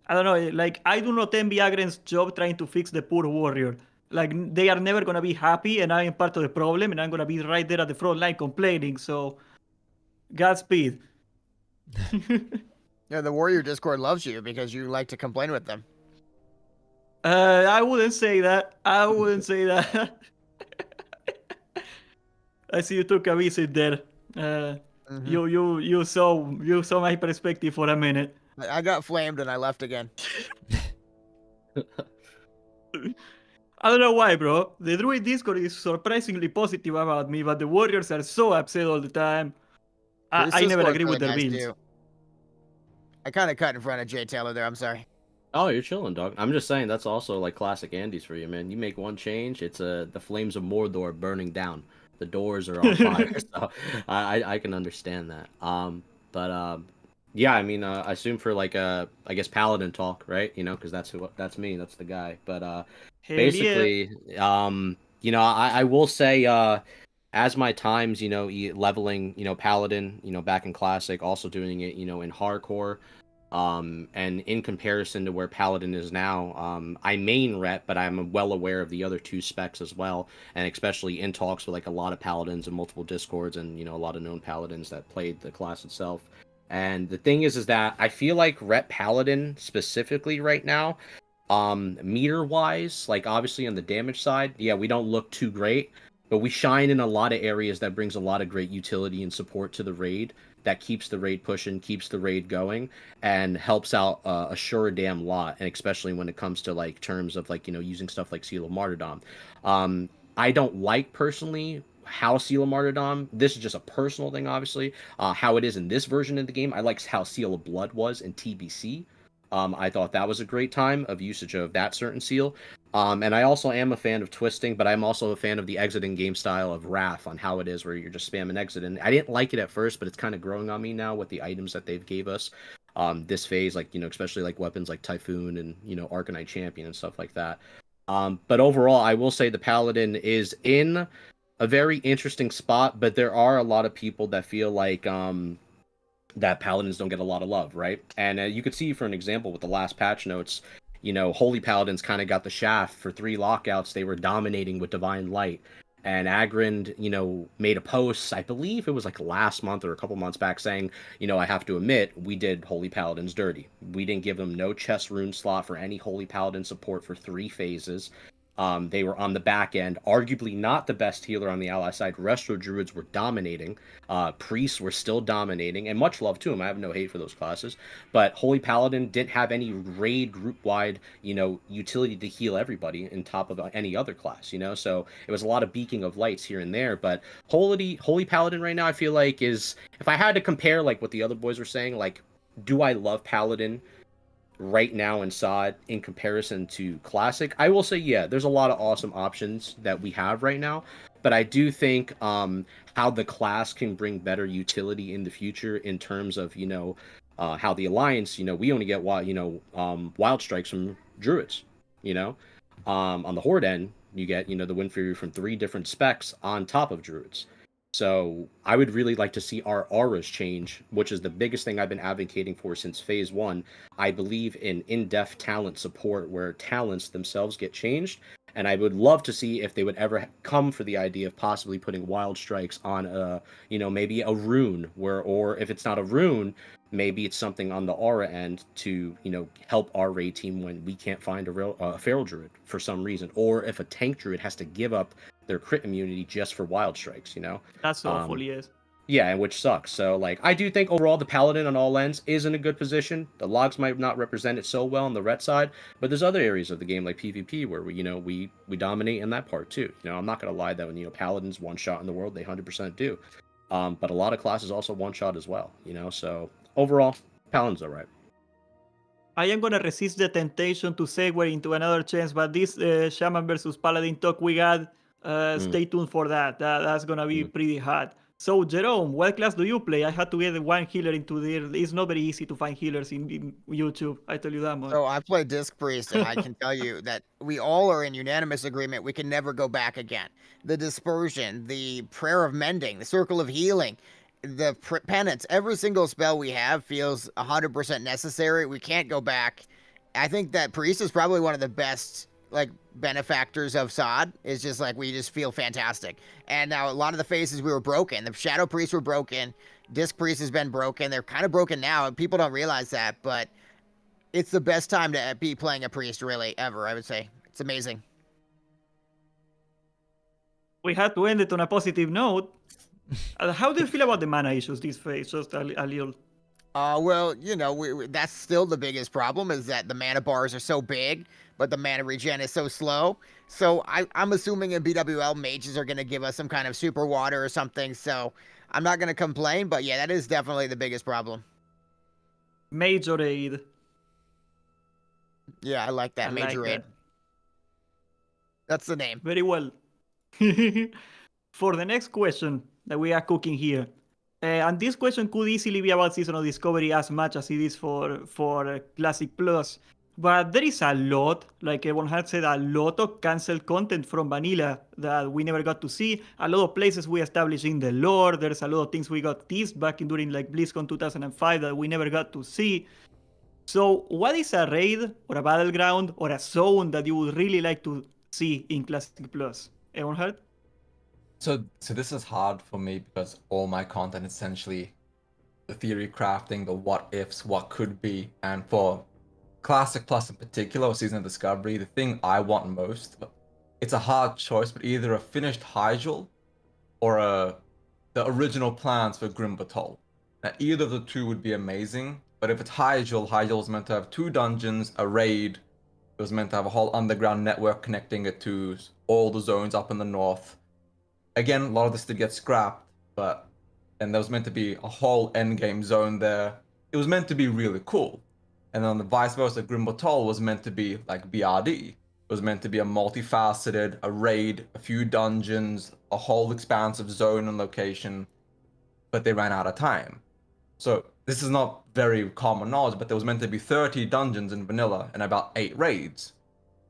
I don't know, like I do not envy Agren's job trying to fix the poor warrior. Like they are never gonna be happy, and I am part of the problem, and I'm gonna be right there at the front line complaining. So, Godspeed. Yeah, the Warrior Discord loves you because you like to complain with them. I wouldn't say that. I wouldn't say that. I see you took a visit there. You saw my perspective for a minute. I got flamed and I left again. I don't know why, bro. The Druid Discord is surprisingly positive about me, but the Warriors are so upset all the time. I This never Discord's agree with really their nice, builds. too. I kind of cut in front of Jay Taylor there. I'm sorry. Oh, you're chilling, dog. I'm just saying that's also like classic Andes for you, man. You make one change, it's the flames of Mordor burning down. The doors are on fire. So I can understand that. Yeah, I mean, I assume for like I guess Paladin talk, right? You know, because that's me, that's the guy. But Hell basically, you know, I will say, as my times, you know, leveling, you know, Paladin, you know, back in Classic, also doing it, you know, in Hardcore, and in comparison to where Paladin is now, I main rep, but I'm well aware of the other two specs as well, and especially in talks with like a lot of Paladins and multiple Discords, and you know, a lot of known Paladins that played the class itself. And the thing is that I feel like rep Paladin specifically right now, meter wise, like obviously on the damage side, yeah, we don't look too great, but we shine in a lot of areas that brings a lot of great utility and support to the raid, that keeps the raid pushing, keeps the raid going, and helps out a sure damn lot, and especially when it comes to like terms of like, you know, using stuff like Seal of Martyrdom. I don't like personally how Seal of Martyrdom, this is just a personal thing obviously, how it is in this version of the game. I like how Seal of Blood was in TBC. I thought that was a great time of usage of that certain seal. And I also am a fan of twisting, but I'm also a fan of the exiting game style of Wrath on how it is where you're just spamming exit. And I didn't like it at first, but it's kind of growing on me now with the items that they've gave us this phase, like, you know, especially like weapons like Typhoon and, you know, Arcanite Champion and stuff like that. But overall, I will say the Paladin is in a very interesting spot, but there are a lot of people that feel like that Paladins don't get a lot of love, right? And you could see, for an example, with the last patch notes, you know, Holy Paladins kind of got the shaft for 3 lockouts. They were dominating with Divine Light. And Agrind, you know, made a post, I believe it was like last month or a couple months back, saying, you know, I have to admit, we did Holy Paladins dirty. We didn't give them no chest rune slot for any Holy Paladin support for 3 phases. They were on the back end, arguably not the best healer on the ally side. Resto Druids were dominating. Priests were still dominating, and much love to them. I have no hate for those classes. But Holy Paladin didn't have any raid group-wide, you know, utility to heal everybody in top of any other class, you know? So it was a lot of beaking of lights here and there. But Holy Paladin right now, I feel like is, if I had to compare like what the other boys were saying, like, do I love Paladin right now in SOD in comparison to Classic? I will say, yeah, there's a lot of awesome options that we have right now, but I do think how the class can bring better utility in the future in terms of, you know, how the Alliance, you know, we only get wild strikes from Druids, you know. On the Horde end, you get, you know, the Wind Fury from 3 different specs on top of Druids. So I would really like to see our auras change, which is the biggest thing I've been advocating for since phase 1. I believe in-depth talent support where talents themselves get changed. And I would love to see if they would ever come for the idea of possibly putting wild strikes on a, you know, maybe a rune where, or if it's not a rune, maybe it's something on the aura end to, you know, help our raid team when we can't find a feral druid for some reason, or if a tank druid has to give up their crit immunity just for wild strikes, you know. That's awful, yes. Yeah, and which sucks. So like I do think overall the Paladin on all ends is in a good position. The logs might not represent it so well on the ret side, but there's other areas of the game like PvP where we dominate in that part too. I'm not gonna lie though, and Paladins one shot in the world, they 100% do. But a lot of classes also one shot as well. So overall, Paladin's alright. I am gonna resist the temptation to segue into another chance, but this Shaman versus Paladin talk we got, stay tuned for that. That's gonna be pretty hot. So Jerome, what class do you play? I had to get one healer into there. It's not very easy to find healers in YouTube. I tell you that much. So I play Disc Priest, and I can tell you that we all are in unanimous agreement we can never go back again. The Dispersion, the Prayer of Mending, the Circle of Healing, the Penance, every single spell we have feels 100% necessary. We can't go back. I think that Priest is probably one of the best benefactors of SOD. It's just we just feel fantastic. And now a lot of the phases we were broken. The Shadow Priests were broken. Disc Priest has been broken. They're kind of broken now, and people don't realize that, but it's the best time to be playing a priest, really, ever, I would say. It's amazing. We had to end it on a positive note. How do you feel about the mana issues this phase? Just a little. Well, that's still the biggest problem, is that the mana bars are so big, but the mana regen is so slow. So I'm assuming in BWL, mages are going to give us some kind of super water or something, so I'm not going to complain, but yeah, that is definitely the biggest problem. Major aid. Yeah, I like that. Major aid. That's the name. Very well. For the next question that we are cooking here, and this question could easily be about Season of Discovery as much as it is for Classic Plus, but there is a lot, like everyone had said, a lot of cancelled content from Vanilla that we never got to see. A lot of places we established in the lore. There's a lot of things we got teased back during BlizzCon 2005 that we never got to see. So what is a raid or a battleground or a zone that you would really like to see in Classic Plus? Everyone heard? So this is hard for me because all my content is essentially the theory crafting, the what ifs, what could be, and for Classic Plus in particular, or Season of Discovery, the thing I want most, it's a hard choice, but either a finished Hyjal or the original plans for Grim Batol. Now, either of the two would be amazing, but if it's Hyjal was meant to have 2 dungeons, a raid. It was meant to have a whole underground network connecting it to all the zones up in the north. Again, a lot of this did get scrapped, and there was meant to be a whole endgame zone there. It was meant to be really cool. And then the vice versa, Grim Batol was meant to be like BRD. It was meant to be a multifaceted, a raid, a few dungeons, a whole expansive zone and location, but they ran out of time. So this is not very common knowledge, but there was meant to be 30 dungeons in vanilla and about 8 raids.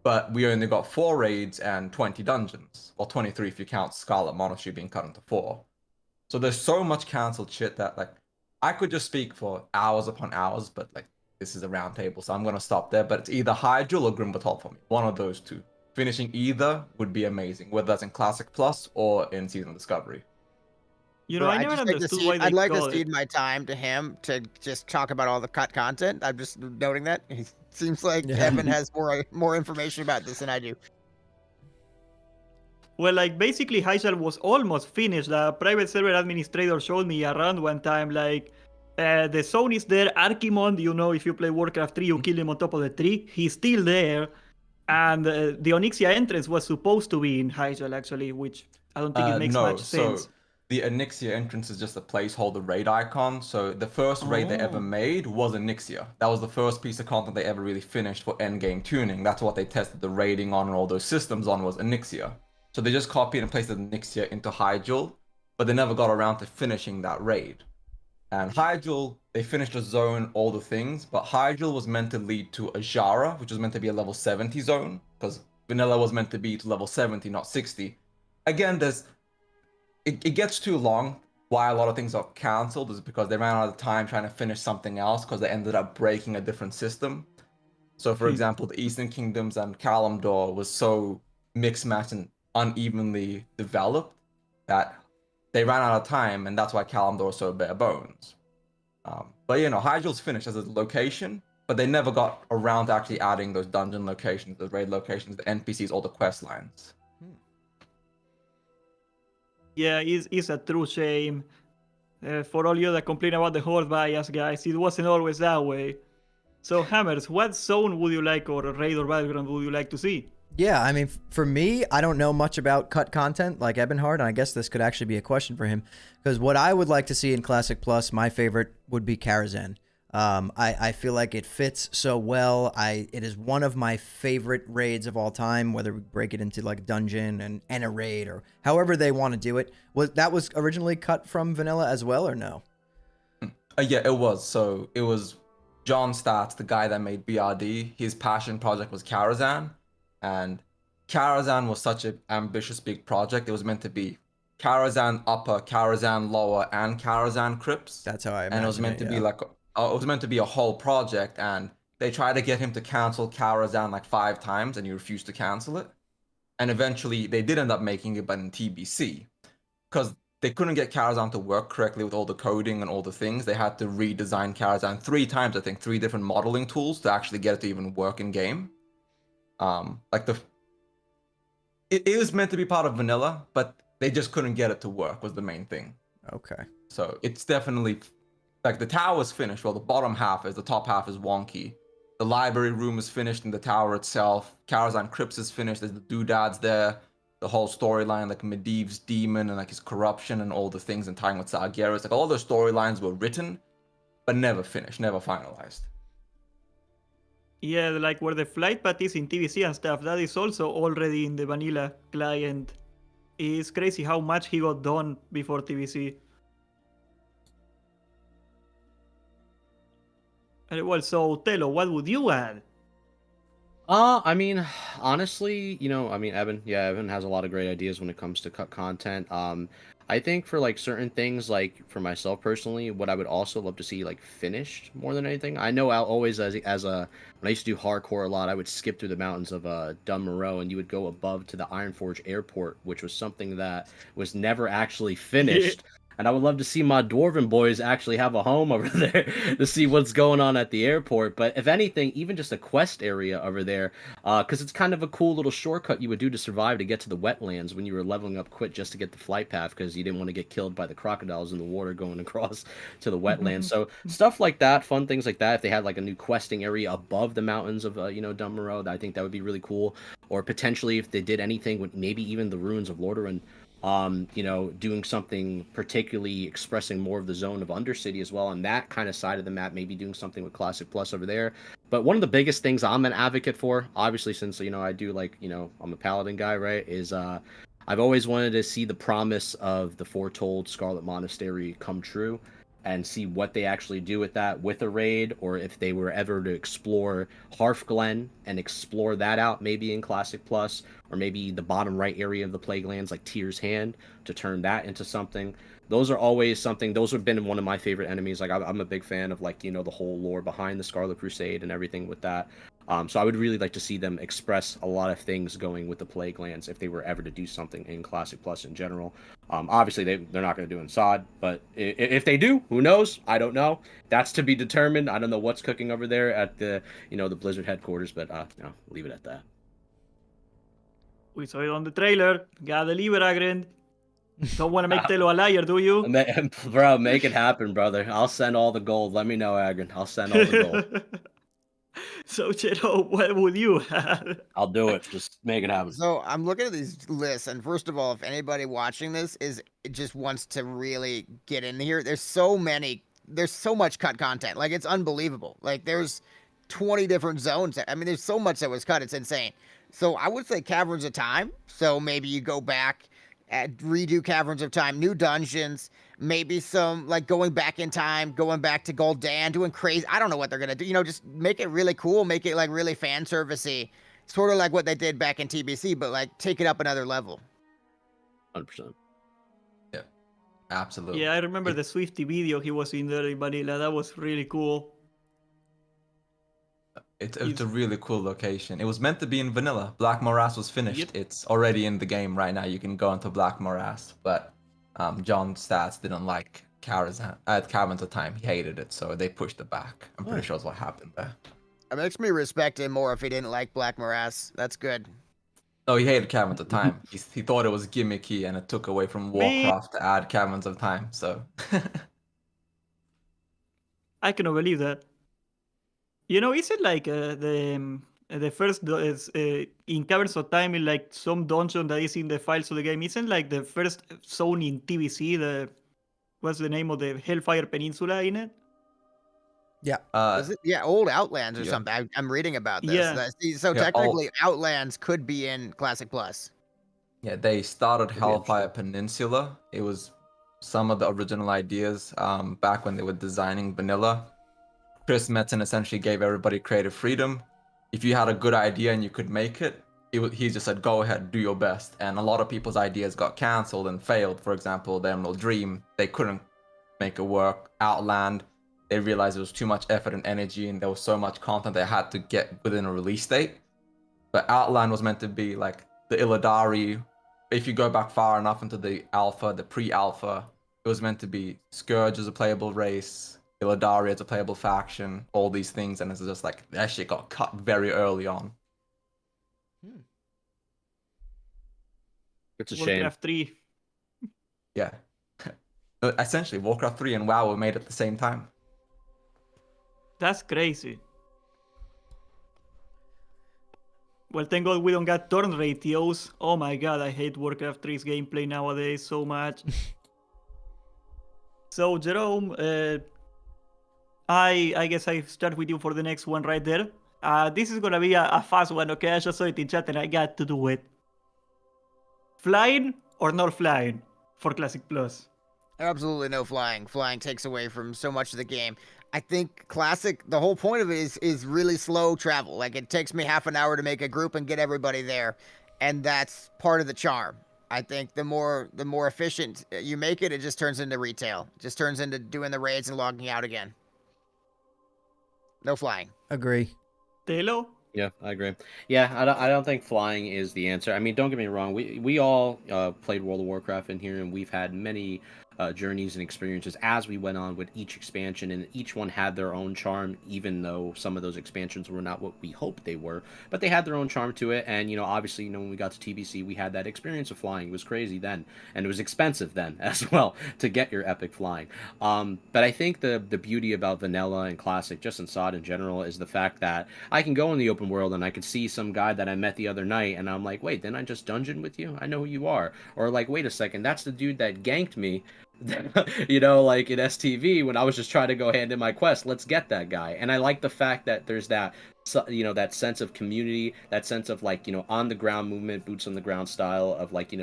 But we only got 4 raids and 20 dungeons, or 23 if you count Scarlet Monastery being cut into 4. So there's so much cancelled shit that I could just speak for hours upon hours, but this is a round table, so I'm gonna stop there. But it's either Hyjal or Grim Batol for me. One of those two. Finishing either would be amazing, whether that's in Classic Plus or in Season of Discovery. I never understood why they I'd like to call cede my time to him to just talk about all the cut content. I'm just noting that. He seems like Evan has more information about this than I do. Well, basically, Hyjal was almost finished. The private server administrator showed me around one time, the zone is there. Archimond, if you play Warcraft 3, you kill him on top of the tree. He's still there. And the Onyxia entrance was supposed to be in Hyjal, actually, which I don't think it makes much sense. So the Onyxia entrance is just a placeholder raid icon. So the first raid they ever made was Onyxia. That was the first piece of content they ever really finished for endgame tuning. That's what they tested the raiding on and all those systems on, was Onyxia. So they just copied and pasted Onyxia into Hyjal, but they never got around to finishing that raid. And Hyjal, they finished the zone, all the things, but Hyjal was meant to lead to Ajara, which was meant to be a level 70 zone, because Vanilla was meant to be to level 70, not 60. Again, it gets too long. Why a lot of things are cancelled is because they ran out of time trying to finish something else, because they ended up breaking a different system. So, for example, the Eastern Kingdoms and Kalimdor was so mixed-matched and unevenly developed that they ran out of time, and that's why Kalimdor is so bare bones. But Hyjal's finished as a location, but they never got around to actually adding those dungeon locations, the raid locations, the NPCs, all the quest lines. Yeah, it's a true shame. For all you that complain about the horde bias, guys, it wasn't always that way. So, Hammers, what zone would you like, or raid or battleground would you like to see? Yeah, I mean, for me, I don't know much about cut content like Ebonheart, and I guess this could actually be a question for him. Because what I would like to see in Classic Plus, my favorite would be Karazhan. I feel like it fits so well. It is one of my favorite raids of all time, whether we break it into like dungeon and a raid or however they want to do it. That was originally cut from vanilla as well, or no? Yeah, it was. So it was John Stats, the guy that made BRD. His passion project was Karazhan. And Karazhan was such an ambitious big project. It was meant to be Karazhan Upper, Karazhan Lower, and Karazhan Crypts. That's how I imagine and it was meant to be like it was meant to be a whole project. And they tried to get him to cancel Karazhan like 5 times, and he refused to cancel it. And eventually, they did end up making it, but in TBC, because they couldn't get Karazhan to work correctly with all the coding and all the things. They had to redesign Karazhan 3 times, I think, 3 different modeling tools to actually get it to even work in game. It was meant to be part of vanilla, but they just couldn't get it to work was the main thing. Okay. So it's definitely like the tower is finished. Well, the bottom half is, the top half is wonky. The library room is finished in the tower itself. Karazhan Crypts is finished. There's the doodads there. The whole storyline, like Medivh's demon and like his corruption and all the things and tying with Sargeras. Like all those storylines were written, but never finished, never finalized. Yeah, like where the flight path is in TBC and stuff, that is also already in the vanilla client. It's crazy how much he got done before TBC. Well, so Telo, what would you add? I mean, honestly, Evan has a lot of great ideas when it comes to cut content. I think for like certain things, like for myself personally, what I would also love to see like finished more than anything. I know I'll always when I used to do hardcore a lot, I would skip through the mountains of Dunmoreau, and you would go above to the Ironforge Airport, which was something that was never actually finished. And I would love to see my dwarven boys actually have a home over there to see what's going on at the airport. But if anything, even just a quest area over there, because it's kind of a cool little shortcut you would do to survive to get to the wetlands when you were leveling up quick just to get the flight path, because you didn't want to get killed by the crocodiles in the water going across to the wetlands. So stuff like that, fun things like that. If they had like a new questing area above the mountains of Dunmoreau, I think that would be really cool. Or potentially if they did anything with maybe even the ruins of Lordaeron. Doing something particularly expressing more of the zone of Undercity as well on that kind of side of the map, maybe doing something with Classic Plus over there. But one of the biggest things I'm an advocate for, obviously, since, I do like, I'm a Paladin guy, right, is I've always wanted to see the promise of the foretold Scarlet Monastery come true and see what they actually do with that with a raid, or if they were ever to explore Hearthglen and explore that out, maybe in Classic Plus, or maybe the bottom right area of the Plaguelands, like Tyr's Hand, to turn that into something. Those are always something. Those have been one of my favorite enemies. Like I'm a big fan of like the whole lore behind the Scarlet Crusade and everything with that. So I would really like to see them express a lot of things going with the Plaguelands if they were ever to do something in Classic Plus in general. Obviously, they're not going to do in SOD, but if they do, who knows? I don't know. That's to be determined. I don't know what's cooking over there at the the Blizzard headquarters, but leave it at that. We saw it on the trailer. Gotta deliver, Agren. Don't want to make Telo a liar, do you? Bro, make it happen, brother. I'll send all the gold. Let me know, Agren. I'll send all the gold. So, Chero, what would you have? I'll do it. Just make it happen. So I'm looking at these lists, and first of all, if anybody watching this just wants to really get in here, there's so much cut content. Like, it's unbelievable. Like, there's 20 different zones. I mean, there's so much that was cut. It's insane. So I would say Caverns of Time. So maybe you go back and redo Caverns of Time, new dungeons, maybe some like going back in time, going back to Gul'dan, doing crazy. I don't know what they're gonna do. Just make it really cool, make it like really fan servicey, sort of like what they did back in TBC, but like take it up another level. 100%. Yeah, absolutely. Yeah, I remember the Swifty video he was in there in Vanilla. That was really cool. It's a really cool location. It was meant to be in vanilla. Black Morass was finished. Yep. It's already in the game right now. You can go into Black Morass, but John Stats didn't like Karazhan at Caverns of Time. He hated it, so they pushed it back. I'm pretty sure that's what happened there. It makes me respect him more if he didn't like Black Morass. That's good. No, he hated caverns of time. He thought it was gimmicky and it took away from Me, Warcraft to add caverns of time. So I cannot believe that. You know, is it like the first in Caverns of Time in like some dungeon that is in the files of the game? Isn't like the first zone in TBC? What's the name of the Hellfire Peninsula in it? Yeah. Is it? Yeah, old Outlands or yeah. something. I'm reading about this. Yeah. So Yeah, technically, Outlands could be in Classic Plus. Yeah, they started be Hellfire Peninsula. It was some of the original ideas back when they were designing vanilla. Chris Metzen essentially gave everybody creative freedom. If you had a good idea and you could make it, he just said, go ahead, do your best. And a lot of people's ideas got cancelled and failed. For example, the Emerald Dream, they couldn't make it work. Outland, they realized it was too much effort and energy and there was so much content they had to get within a release date. But Outland was meant to be like the Illidari. If you go back far enough into the alpha, the pre-alpha, it was meant to be Scourge as a playable race, Illidari as a playable faction, all these things, and it's just like that shit got cut very early on. It's a shame. Warcraft 3. Yeah. Essentially, Warcraft 3 and WoW were made at the same time. That's crazy. Well, thank God we don't got turn ratios. Oh my God, I hate Warcraft 3's gameplay nowadays so much. So, Jerome, I guess I start with you for the next one right there. This is gonna be a fast one, okay? I just saw it in chat and I got to do it. Flying or not flying for Classic Plus? Absolutely no flying. Flying takes away from so much of the game. I think Classic, the whole point of it is really slow travel. Like, it takes me half an hour to make a group and get everybody there, and that's part of the charm. I think the more efficient you make it, it just turns into retail. It just turns into doing the raids and logging out again. No flying. Agree. Telo? Yeah, I agree. Yeah, I don't think flying is the answer. I mean, don't get me wrong. We all played World of Warcraft in here, and we've had many journeys and experiences as we went on with each expansion, and each one had their own charm, even though some of those expansions were not what we hoped they were, but they had their own charm to it. And obviously, when we got to TBC, we had that experience of flying. It was crazy then, and it was expensive then as well to get your epic flying. But I think the beauty about vanilla and classic, just in SOD in general, is the fact that I can go in the open world and I could see some guy that I met the other night, and I'm like, wait, didn't I just dungeon with you? I know who you are. Or like, wait a second, that's the dude that ganked me like in STV when I was just trying to go hand in my quest. Let's get that guy. And I like the fact that there's that that sense of community, that sense of like on the ground movement, boots on the ground style of like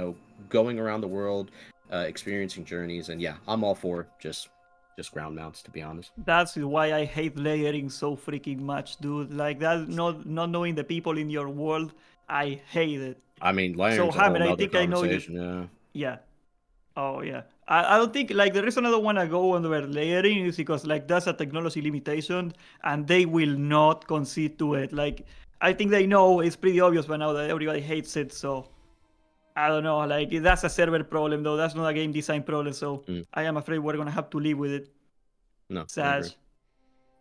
going around the world, experiencing journeys. And yeah, I'm all for just ground mounts, to be honest. That's why I hate layering so freaking much, dude. Like that, not knowing the people in your world, I hate it. I mean, layering. So Hammer, I think I know you. Yeah. Yeah. Oh yeah. I don't think like the reason I don't want to go under layering is because like that's a technology limitation and they will not concede to it. Like I think they know it's pretty obvious by now that everybody hates it. So I don't know. Like that's a server problem though. That's not a game design problem. So I am afraid we're gonna have to live with it. No. Sad.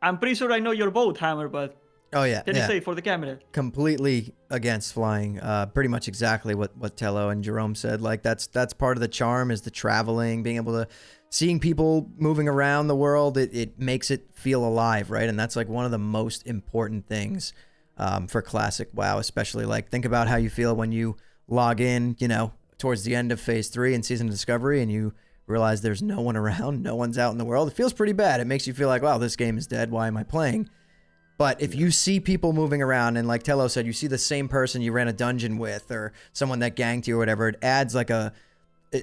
I'm pretty sure I know your boat, Hammer, but Oh yeah. can you say for the camera? Completely against flying. Pretty much exactly what Tello and Jerome said. Like that's part of the charm is the traveling, being able to seeing people moving around the world. It makes it feel alive, right? And that's like one of the most important things for classic WoW, especially like think about how you feel when you log in, towards the end of phase 3 in Season of Discovery and you realize there's no one around, no one's out in the world. It feels pretty bad. It makes you feel like, wow, this game is dead. Why am I playing? But if you see people moving around and like Tello said, you see the same person you ran a dungeon with or someone that ganked you or whatever, it adds like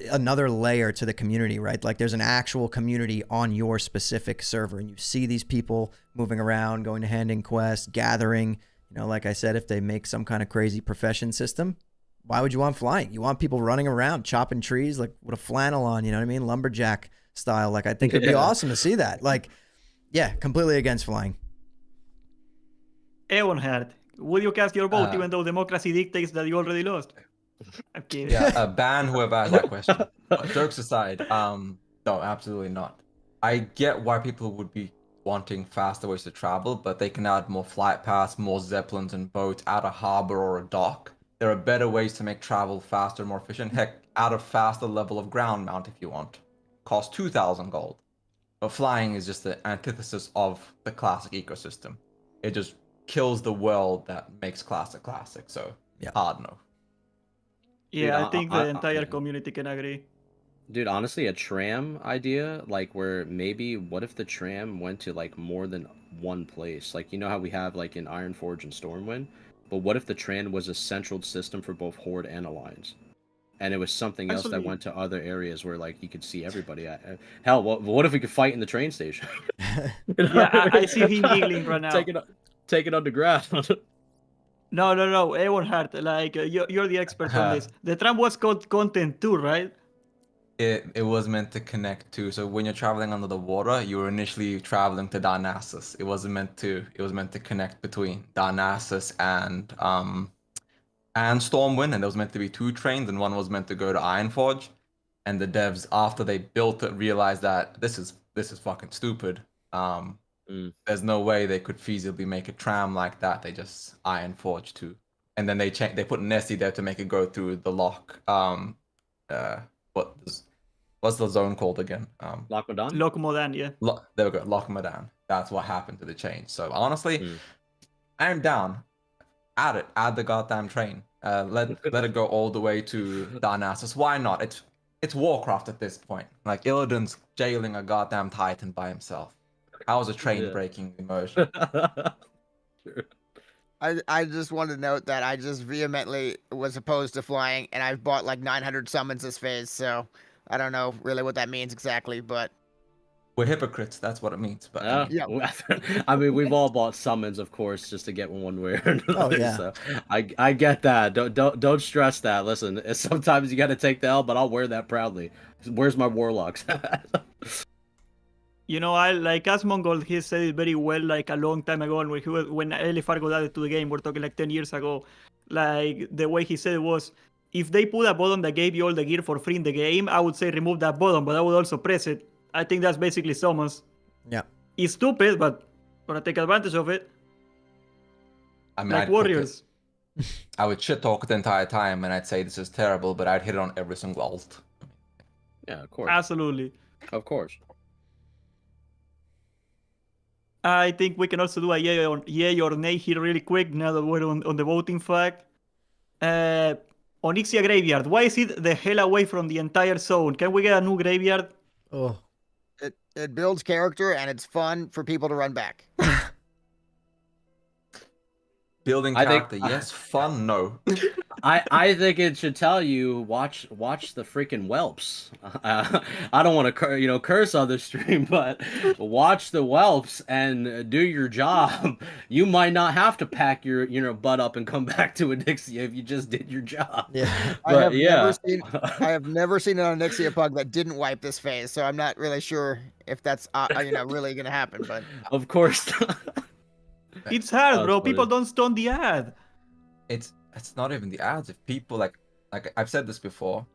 another layer to the community, right? Like there's an actual community on your specific server and you see these people moving around, going to hand in quests, gathering, like I said, if they make some kind of crazy profession system, why would you want flying? You want people running around, chopping trees, like with a flannel on, you know what I mean? Lumberjack style. Like I think it'd be awesome to see that. Like, yeah, completely against flying. Eonhard, would you cast your boat even though democracy dictates that you already lost? I'm kidding. Yeah, ban whoever asked that question. Jokes aside, no, absolutely not. I get why people would be wanting faster ways to travel, but they can add more flight paths, more zeppelins and boats, add a harbor or a dock. there are better ways to make travel faster, more efficient. Heck, add a faster level of ground mount if you want. Cost 2,000 gold. But flying is just the antithesis of the classic ecosystem. It just kills the world that makes classic. So Yeah. hard no. Yeah, Dude, I think the entire yeah. community can agree. Dude, honestly, a tram idea, like where maybe what if the tram went to like more than one place? Like, you know how we have like in Ironforge and Stormwind, but what if the tram was a central system for both Horde and Alliance? And it was something else that Actually- went to other areas where like you could see everybody at. Hell, what if we could fight in the train station? Yeah, I see him giggling right now. Take it underground. No, Eberhard, like you're the expert on this. The tram was called content too, right? It was meant to connect to. So when you're traveling under the water, you were initially traveling to Darnassus. It was meant to connect between Darnassus and Stormwind, and there was meant to be 2 trains, and one was meant to go to Ironforge. And the devs, after they built it, realized that this is fucking stupid. There's no way they could feasibly make a tram like that. They just Ironforge 2, and then they put Nessie there to make it go through the lock. What's the zone called again? Lockmadon? Lokmodan, yeah. There we go, Lockmadan. That's what happened to the change. So honestly, I'm down. Add the goddamn train. Let it go all the way to Darnassus. Why not? It's Warcraft at this point. Like Illidan's jailing a goddamn Titan by himself. How is a train breaking immersion? I just want to note that I just vehemently was opposed to flying, and I've bought like 900 summons this phase, so I don't know really what that means exactly, but We're hypocrites. That's what it means. But Yeah. I mean, we've all bought summons, of course, just to get one way or another. Oh, yeah. So I get that. Don't stress that. Listen, sometimes you got to take the L, but I'll wear that proudly. Where's my warlocks? You know, I like Asmongold, he said it very well like a long time ago when Elifar got added to the game, we're talking like 10 years ago. Like the way he said it was, if they put a button that gave you all the gear for free in the game, I would say remove that button, but I would also press it. I think that's basically summons. Yeah. It's stupid, but gonna take advantage of it. I mean, Like I'd cook warriors. it. I would shit talk the entire time, and I'd say this is terrible, but I'd hit it on every single ult. Yeah, of course. Absolutely. Of course. I think we can also do a yay or nay here really quick now that we're on the voting flag. Onyxia Graveyard. Why is it the hell away from the entire zone? Can we get a new graveyard? Oh. it builds character and it's fun for people to run back. Building I think- character, yes. Fun, no. I think it should tell you watch the freaking whelps. I don't want to curse on the stream, but watch the whelps and do your job. You might not have to pack your butt up and come back to Onyxia if you just did your job. Yeah. But I have never seen an Onyxia pug that didn't wipe this phase, so I'm not really sure if that's really gonna happen. But Of course. It's hard, That's bro. funny. People don't stun the ad. It's not even the ads. If people like I've said this before,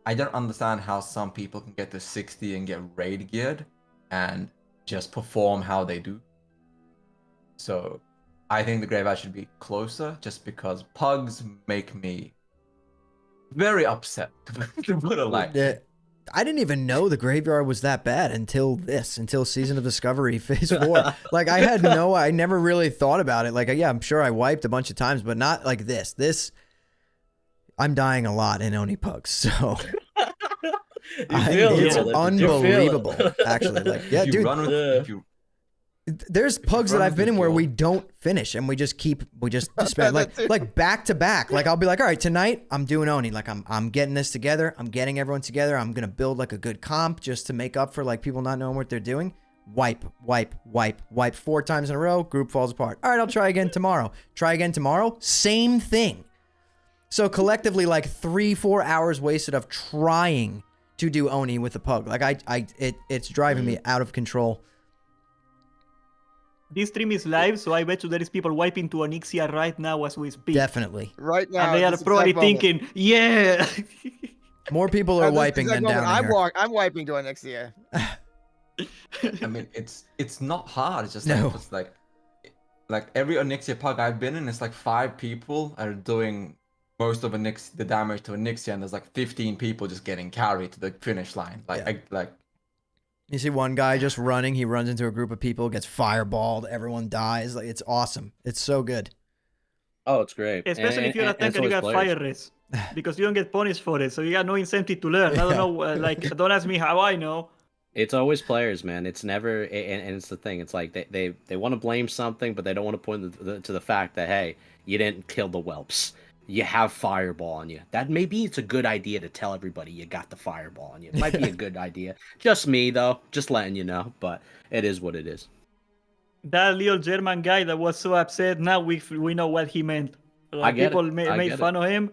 I don't understand how some people can get to 60 and get raid geared and just perform how they do. So I think the graveyard should be closer just because pugs make me very upset, to put it like. I didn't even know the graveyard was that bad until Season of Discovery Phase 4. Like I never really thought about it. Like, yeah, I'm sure I wiped a bunch of times, but not like this. I'm dying a lot in Oni Pugs, so it's unbelievable. Actually, like, yeah, If you dude. run with, if you There's pugs that run I've been with in where your- we don't finish and we just spend like back to back. Like I'll be like, all right, tonight I'm doing Oni. Like I'm getting this together. I'm getting everyone together. I'm gonna build like a good comp just to make up for like people not knowing what they're doing. Wipe 4 times in a row. Group falls apart. All right, I'll try again tomorrow. Try again tomorrow. Same thing. So collectively, like 3-4 hours wasted of trying to do Oni with a pug. Like it's driving me out of control. This stream is live, so I bet you there is people wiping to Onyxia right now as we speak. Definitely. right now, And they are this probably exact moment, thinking, yeah. More people are at this wiping exact than moment, down here. I'm wiping to Onyxia. I mean, it's not hard. It's just No. like every Onyxia pug I've been in, it's like 5 people are doing most of the damage to a Nixie, and there's like 15 people just getting carried to the finish line. You see one guy just running, he runs into a group of people, gets fireballed, everyone dies. Like, it's awesome. It's so good. Oh, it's great. Especially if you're a and it's tanker, you always got players. fire res. Because you don't get punished for it, so you got no incentive to learn. I don't know, don't ask me how I know. It's always players, man. It's never, and it's the thing. It's like they want to blame something, but they don't want to point to the fact that, hey, you didn't kill the whelps. You have fireball on you. That maybe it's a good idea to tell everybody you got the fireball on you. It might be a good idea. Just me though, just letting you know. But it is what it is. That little German guy that was so upset. Now we know what he meant. I get people it. made fun of him.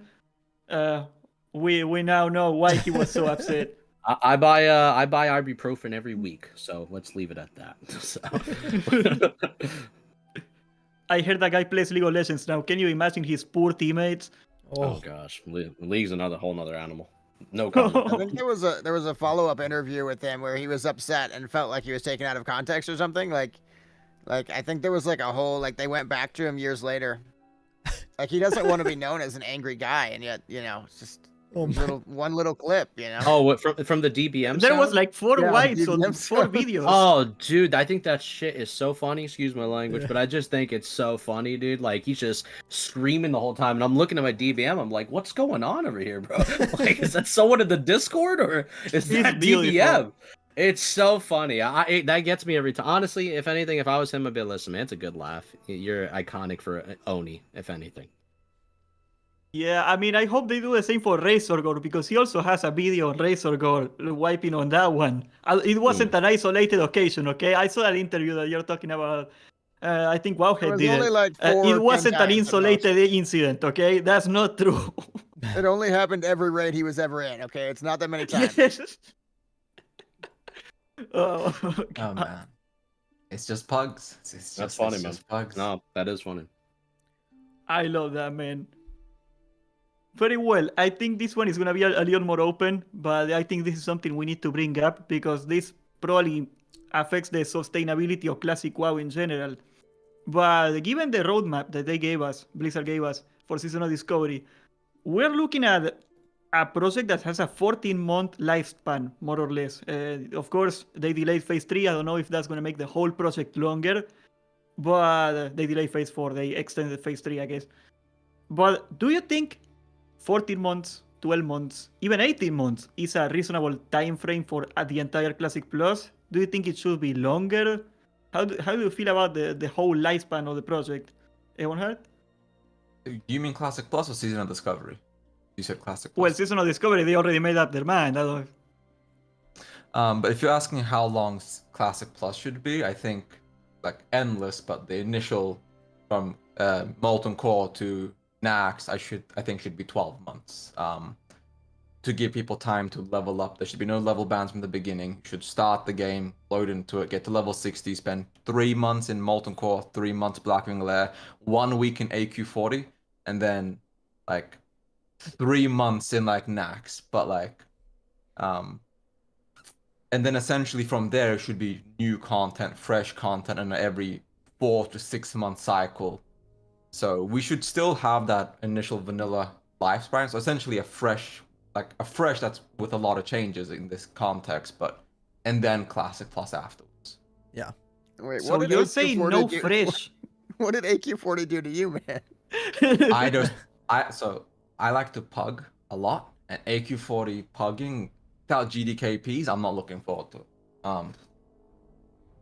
We now know why he was so upset. I buy ibuprofen every week, so let's leave it at that. So. I heard that guy plays League of Legends now. Can you imagine his poor teammates? Oh gosh, League's whole nother animal. No comment. I think there was a follow-up interview with him where he was upset and felt like he was taken out of context or something. Like I think there was like a whole they went back to him years later. Like he doesn't want to be known as an angry guy, and yet it's just one little clip, Oh, what, from the DBM? There was sound? like 4 wipes on DBM 4 sound. videos. Oh, dude, I think that shit is so funny. Excuse my language, but I just think it's so funny, dude. Like he's just screaming the whole time, and I'm looking at my DBM. I'm like, what's going on over here, bro? Like, is that someone in the Discord or is that DBM? It's so funny. That gets me every time. Honestly, if anything, if I was him, I'd be listen, man, it's a good laugh. You're iconic for Oni, if anything. Yeah, I mean, I hope they do the same for Razorgore, because he also has a video on Razorgore wiping on that one. It wasn't an isolated occasion, okay? I saw that interview that you're talking about. I think Wowhead did only it. like 4 it or wasn't 10 an times at insulated incident, okay? That's not true. It only happened every raid he was ever in. Okay, it's not that many times. Yes. Oh, Oh man, it's just pugs. That's funny, it's man. just pugs. No, that is funny. I love that, man. Very well. I think this one is going to be a little more open, but I think this is something we need to bring up because this probably affects the sustainability of Classic WoW in general. But given the roadmap that Blizzard gave us for Season of Discovery, we're looking at a project that has a 14-month lifespan, more or less. Of course, they delayed Phase 3. I don't know if that's going to make the whole project longer, but they delayed Phase 4. They extended Phase 3, I guess. But do you think 14 months, 12 months, even 18 months is a reasonable time frame for the entire Classic Plus? Do you think it should be longer? How do you feel about the whole lifespan of the project? Evanhard? You mean Classic Plus or Season of Discovery? You said Classic Plus. Well, Season of Discovery, they already made up their mind. But if you're asking how long Classic Plus should be, I think like endless. But the initial from Molten Core to Nax, I think should be 12 months. To give people time to level up. There should be no level bans from the beginning. You should start the game, load into it, get to level 60, spend 3 months in Molten Core, 3 months Blackwing Lair, 1 week in AQ40, and then like 3 months in like Nax. But like and then essentially from there it should be new content, fresh content in every 4 to 6 month cycle. So we should still have that initial vanilla lifespan. So essentially a fresh that's with a lot of changes in this context, and then Classic Plus afterwards. Yeah. Wait, So you're saying no fresh? What did AQ40 do to you, man? I like to pug a lot, and AQ40 pugging without GDKPs, I'm not looking forward to.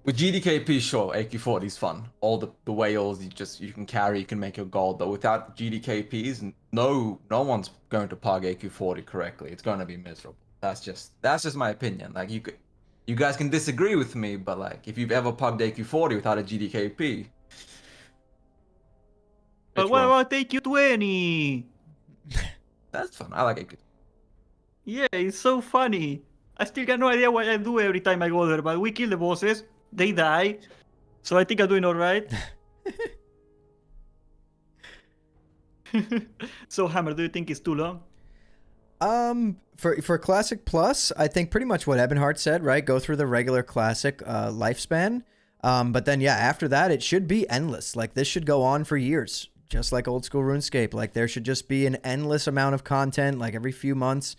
With GDKP, sure, AQ40 is fun. All the whales you can carry, you can make your gold. But without GDKPs, no one's going to pug AQ40 correctly. It's going to be miserable. That's just my opinion. Like you guys can disagree with me, but like if you've ever pugged AQ40 without a GDKP, But what about AQ20? that's fun. I like AQ. Yeah, it's so funny. I still got no idea what I do every time I go there, but we kill the bosses, they die, so I think I'm doing alright. So Hammer, do you think it's too long? For Classic Plus, I think pretty much what Ebonheart said, right? Go through the regular Classic lifespan. But then, yeah, after that, it should be endless. Like, this should go on for years. just like old school RuneScape. Like there should just be an endless amount of content, like every few months,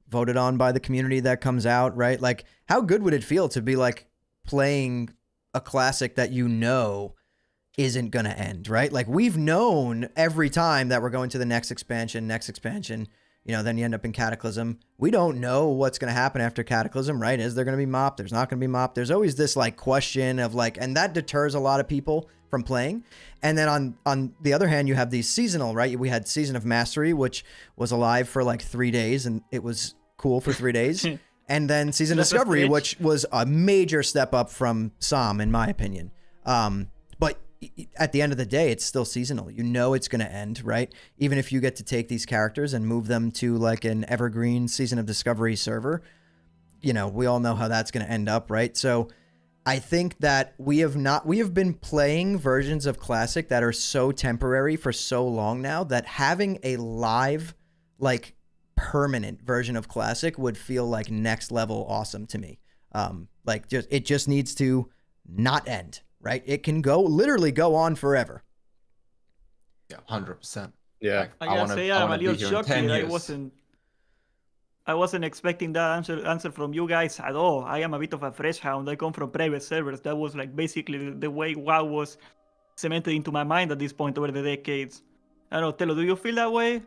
voted on by the community that comes out, right? Like how good would it feel to be like playing a classic that you know isn't going to end, right? Like we've known every time that we're going to the next expansion, you know, then you end up in Cataclysm. We don't know what's going to happen after Cataclysm, right? Is there going to be MOP? There's not going to be MOP. There's always this like question of like, and that deters a lot of people from playing. And then on the other hand, you have these seasonal, right? We had Season of Mastery, which was alive for like 3 days and it was cool for 3 days. And then Season of Discovery, which was a major step up from Som, in my opinion. But at the end of the day, it's still seasonal. You know it's going to end, right? Even if you get to take these characters and move them to like an evergreen Season of Discovery server, you know, we all know how that's going to end up, right? So I think that we have been playing versions of Classic that are so temporary for so long now that having a live, like permanent version of Classic would feel like next level awesome to me. Like it just needs to not end. Right? It can literally go on forever. Yeah, 100%. Yeah. I gotta say, I'm a little shocked here. I wasn't expecting that answer from you guys at all. I am a bit of a fresh hound. I come from private servers. That was like basically the way WoW was cemented into my mind at this point over the decades. I don't know, Telo, do you feel that way?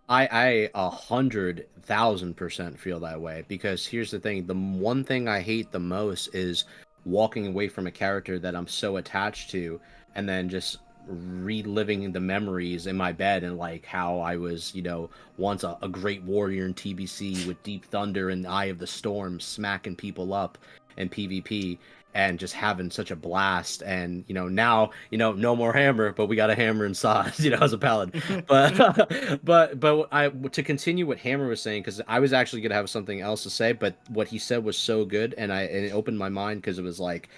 I 100,000% feel that way, because here's the thing. The one thing I hate the most is walking away from a character that I'm so attached to and then just reliving the memories in my bed and like how I was, you know, once a great warrior in TBC with Deep Thunder and Eye of the Storm, smacking people up in PvP and just having such a blast. And, you know, now, you know, no more hammer, but we got a hammer inside, you know, as a paladin. but to continue what Hammer was saying, because I was actually going to have something else to say, but what he said was so good. And it opened my mind, because it was like,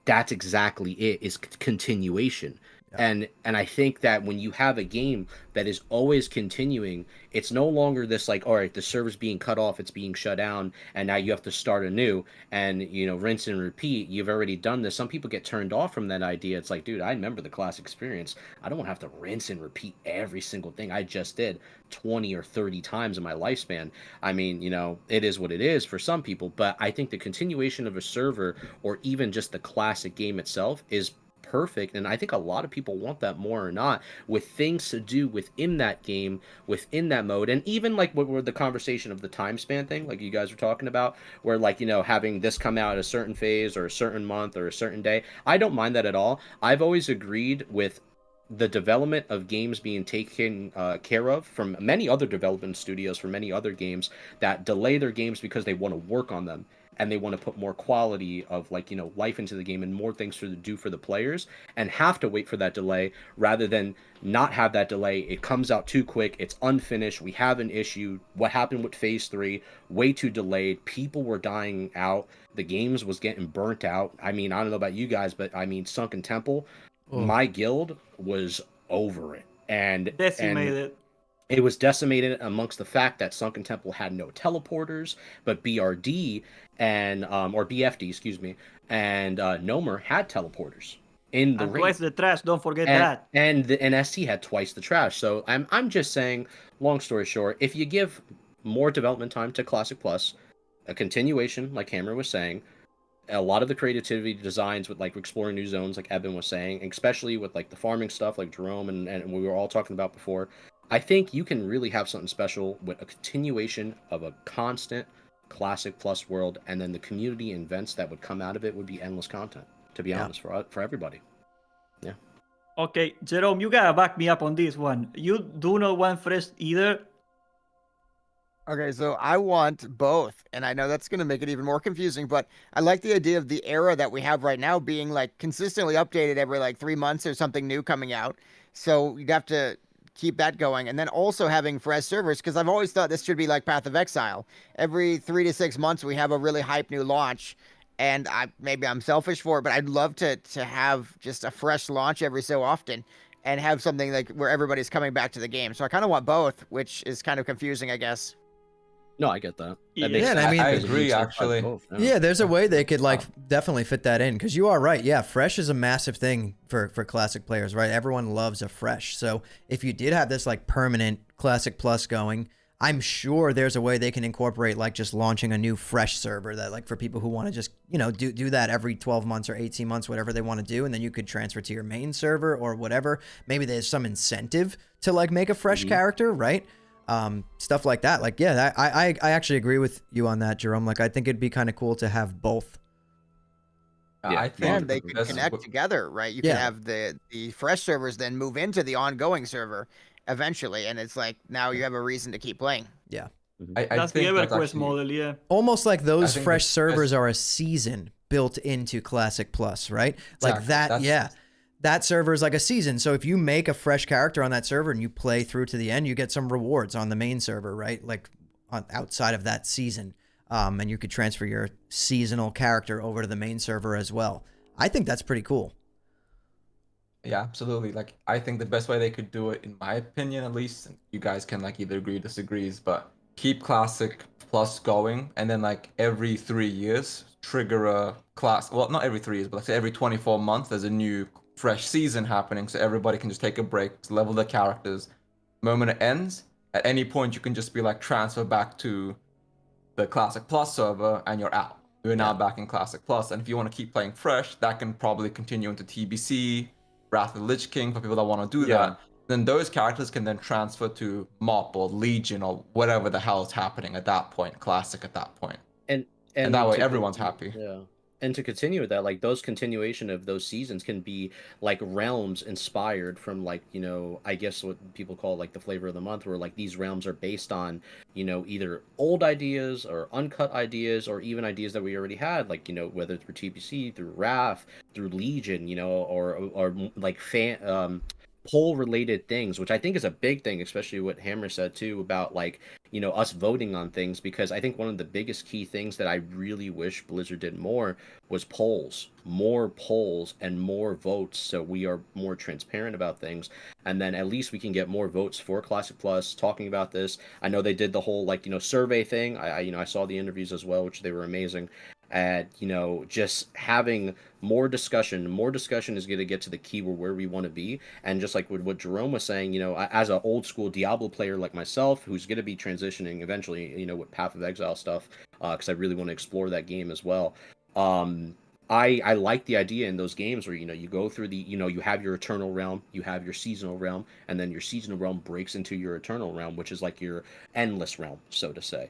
that's exactly it, is continuation. Yeah. And I think that when you have a game that is always continuing, it's no longer this like, all right, the server's being cut off, it's being shut down, and now you have to start anew and, you know, rinse and repeat. You've already done this. Some people get turned off from that idea. It's like, dude, I remember the Classic experience. I don't want to have to rinse and repeat every single thing I just did 20 or 30 times in my lifespan. I mean, you know, it is what it is for some people, but I think the continuation of a server or even just the Classic game itself is perfect, and I think a lot of people want that more or not, with things to do within that game, within that mode. And even like what were the conversation of the time span thing, like you guys were talking about, where like, you know, having this come out at a certain phase or a certain month or a certain day, I don't mind that at all. I've always agreed with the development of games being taken care of from many other development studios for many other games that delay their games because they want to work on them and they want to put more quality of, like, you know, life into the game and more things to do for the players, and have to wait for that delay rather than not have that delay. It comes out too quick, it's unfinished, we have an issue. What happened with Phase 3? Way too delayed. People were dying out. The games was getting burnt out. I mean, I don't know about you guys, but I mean, Sunken Temple, my guild was over it. And decimated. It was decimated amongst the fact that Sunken Temple had no teleporters, but BRD and or BFD, excuse me, and Nomer had teleporters in the raid. Twice the trash. Don't forget that. And ST had twice the trash. So I'm just saying. Long story short, if you give more development time to Classic Plus, a continuation, like Hammer was saying, a lot of the creativity designs with like exploring new zones, like Eben was saying, especially with like the farming stuff, like Jerome and we were all talking about before. I think you can really have something special with a continuation of a constant Classic Plus world, and then the community and events that would come out of it would be endless content, to be honest, for everybody. Yeah. Okay, Jerome, you gotta back me up on this one. You do not want fresh either. Okay, so I want both, and I know that's going to make it even more confusing, but I like the idea of the era that we have right now being like consistently updated every like 3 months or something new coming out. So you'd have to keep that going, and then also having fresh servers, because I've always thought this should be like Path of Exile. Every 3 to 6 months we have a really hype new launch, and maybe I'm selfish for it, but I'd love to have just a fresh launch every so often and have something like where everybody's coming back to the game. So I kind of want both, which is kind of confusing, I guess. No, I get that. Yeah. That makes Yeah, and sense. I mean- I It agree, makes sense by actually. both, Yeah, there's a way they could like definitely fit that in because you are right. Yeah, fresh is a massive thing for classic players, right? Everyone loves a fresh. So if you did have this like permanent classic plus going, I'm sure there's a way they can incorporate like just launching a new fresh server that like for people who want to just, you know, do that every 12 months or 18 months, whatever they want to do. And then you could transfer to your main server or whatever. Maybe there's some incentive to like make a fresh character, right? Stuff like that. Like, yeah, I actually agree with you on that, Jerome. Like, I think it'd be kind of cool to have both. Yeah. I think And they could that's connect what- together, right? You Yeah. can have the fresh servers then move into the ongoing server eventually, and it's like now you have a reason to keep playing. Yeah. I That's the think that's EverQuest actually- model, yeah. Almost like those think fresh the servers best- are a season built into Classic Plus, right? Like Exactly. that, That's- yeah. That server is like a season. So if you make a fresh character on that server and you play through to the end, you get some rewards on the main server, right? Like outside of that season. And you could transfer your seasonal character over to the main server as well. I think that's pretty cool. Yeah, absolutely. Like, I think the best way they could do it, in my opinion at least, and you guys can like either agree or disagrees, but keep Classic Plus going, and then like every 3 years trigger a class. Well, not every 3 years, but like say every 24 months there's a new fresh season happening, so everybody can just take a break, level their characters. Moment it ends, at any point you can just be like transfer back to the Classic Plus server, and you're out. You're now back in Classic Plus, and if you want to keep playing fresh, that can probably continue into TBC. Wrath of the Lich King for people that want to do that. Then those characters can then transfer to MOP or Legion or whatever the hell is happening at that point, Classic at that point. And that way to everyone's continue- happy. Yeah. And to continue with that, like those continuation of those seasons can be like realms inspired from like, you know, I guess what people call like the flavor of the month, where like these realms are based on, you know, either old ideas or uncut ideas or even ideas that we already had, like, you know, whether through TPC, through Wrath, through Legion, you know, or like poll related things, which I think is a big thing, especially what Hammer said too about like, you know, us voting on things, because I think one of the biggest key things that I really wish Blizzard did more was more polls and more votes, so we are more transparent about things, and then at least we can get more votes for Classic Plus talking about this. I know they did the whole like, you know, survey thing. I saw the interviews as well, which they were amazing. And, you know, just having more discussion is going to get to the key where we want to be. And just like what Jerome was saying, you know, as an old school Diablo player like myself, who's going to be transitioning eventually, you know, with Path of Exile stuff, because I really want to explore that game as well. I like the idea in those games where, you know, you go through the, you know, you have your eternal realm, you have your seasonal realm, and then your seasonal realm breaks into your eternal realm, which is like your endless realm, so to say.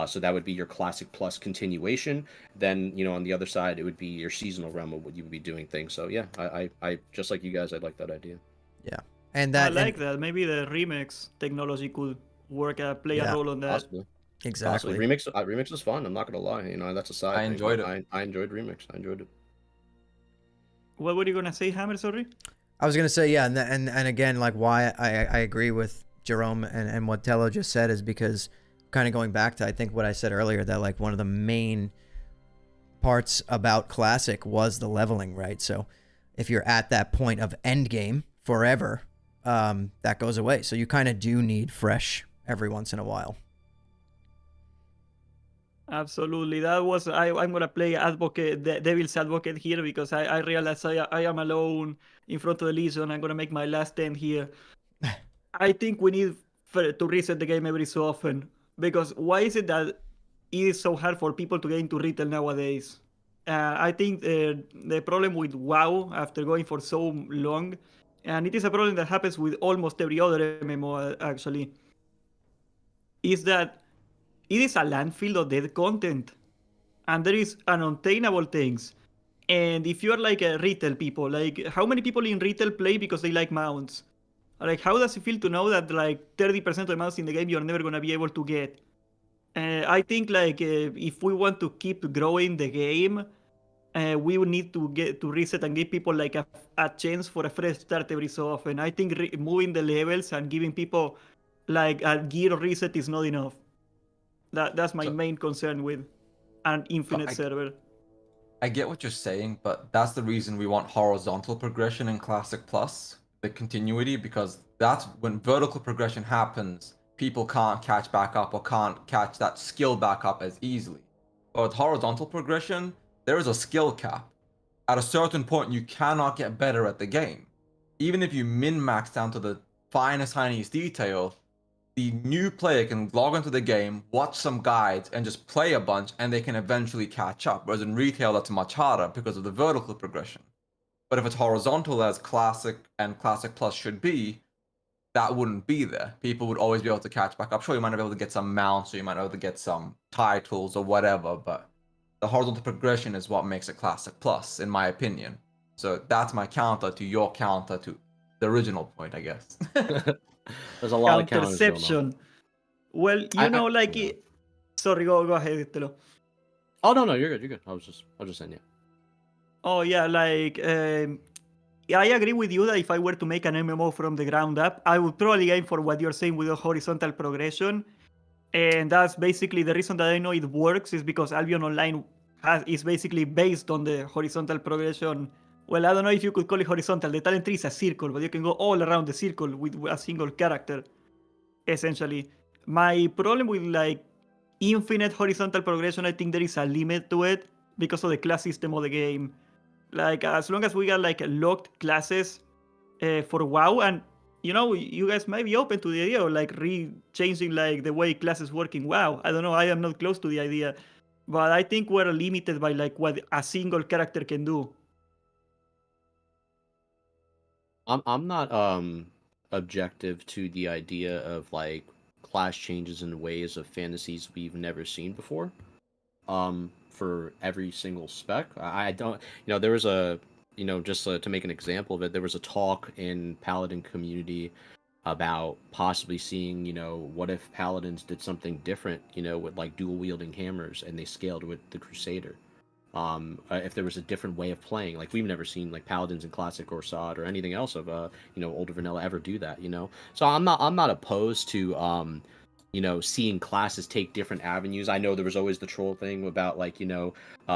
So that would be your Classic Plus continuation. Then, you know, on the other side, it would be your seasonal realm of what you would be doing things. So yeah, I just like you guys, I like that idea. Yeah. And I that, like that. Maybe the remix technology could work, play Yeah. a role on that. Possibly. exactly. Remix was fun. I'm not gonna lie. You know, that's a side. I thing, enjoyed but it. I enjoyed Remix. I enjoyed it. What were you gonna say, Hammer? Sorry. I was gonna say, yeah, and again, like why I agree with Jerome and what Tello just said is because kind of going back to I think what I said earlier, that like one of the main parts about Classic was the leveling, right? So if you're at that point of end game forever, that goes away. So you kind of do need fresh every once in a while. Absolutely. That was I'm gonna play advocate, the devil's advocate here, because I realize I am alone in front of the Legion. I'm gonna make my last stand here. I think we need to reset the game every so often, because why is it that it is so hard for people to get into retail nowadays? I think the problem with WoW, after going for so long, and it is a problem that happens with almost every other MMO actually, is that it is a landfill of dead content, and there is unobtainable things. And if you are like a retail people, like how many people in retail play because they like mounts? Like how does it feel to know that like 30% of the mounts in the game you're never gonna be able to get? I think like if we want to keep growing the game, we would need to get to reset and give people like a chance for a fresh start every so often. I think moving the levels and giving people like a gear reset is not enough. That's my main concern with an infinite server. I get what you're saying, but that's the reason we want horizontal progression in Classic Plus, the continuity, because that's when vertical progression happens, people can't catch back up or can't catch that skill back up as easily. But with horizontal progression, there is a skill cap. At a certain point, you cannot get better at the game. Even if you min-max down to the finest, tiniest detail, the new player can log into the game, watch some guides, and just play a bunch, and they can eventually catch up. Whereas in retail, that's much harder because of the vertical progression. But if it's horizontal, as Classic and Classic Plus should be, that wouldn't be there. People would always be able to catch back up. Sure, you might not be able to get some mounts, or you might not be able to get some titles or whatever, but the horizontal progression is what makes it Classic Plus, in my opinion. So that's my counter to your counter to the original point, I guess. There's a lot of counters going on. Counterception. Well, sorry, go ahead, Telo. Oh no, you're good. You're good. I was just saying, yeah. Oh yeah, like I agree with you that if I were to make an MMO from the ground up, I would probably aim for what you're saying with the horizontal progression. And that's basically the reason that I know it works is because Albion Online is basically based on the horizontal progression. Well, I don't know if you could call it horizontal. The talent tree is a circle, but you can go all around the circle with a single character, essentially. My problem with like infinite horizontal progression, I think there is a limit to it because of the class system of the game. Like, as long as we got like locked classes for WoW, and you guys might be open to the idea of like changing like the way classes work in WoW. I don't know, I am not close to the idea, but I think we're limited by like what a single character can do. I'm not objective to the idea of like class changes in ways of fantasies we've never seen before. For every single spec, I don't. There was a just to make an example of it, there was a talk in Paladin community about possibly seeing what if Paladins did something different with like dual wielding hammers and they scaled with the Crusader. If there was a different way of playing, like we've never seen like Paladins in Classic or SOD or anything else of older vanilla ever do that. So I'm not opposed to seeing classes take different avenues. I know there was always the troll thing about like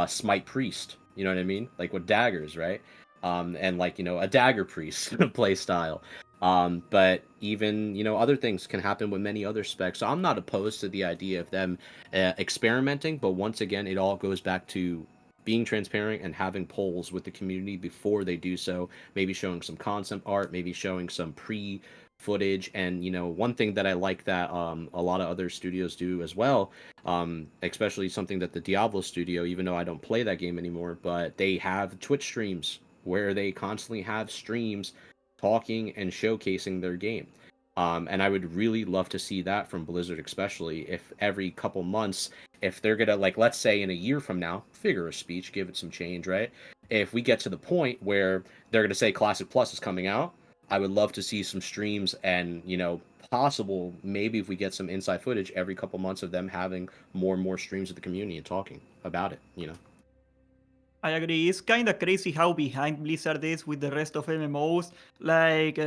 Smite Priest, you know what I mean, like with daggers, right? And like a dagger priest play style. But even other things can happen with many other specs. So I'm not opposed to the idea of them experimenting, but once again, it all goes back to being transparent and having polls with the community before they do so. Maybe showing some concept art, maybe showing some footage. And one thing that I like that a lot of other studios do as well, especially something that the Diablo studio, even though I don't play that game anymore, but they have Twitch streams where they constantly have streams talking and showcasing their game. And I would really love to see that from Blizzard, especially if every couple months, if they're gonna, like, let's say in a year from now, figure of speech, give it some change, right? If we get to the point where they're gonna say Classic Plus is coming out, I would love to see some streams and, possible, maybe if we get some inside footage every couple months of them having more and more streams of the community and talking about it, I agree. It's kind of crazy how behind Blizzard is with the rest of MMOs. Like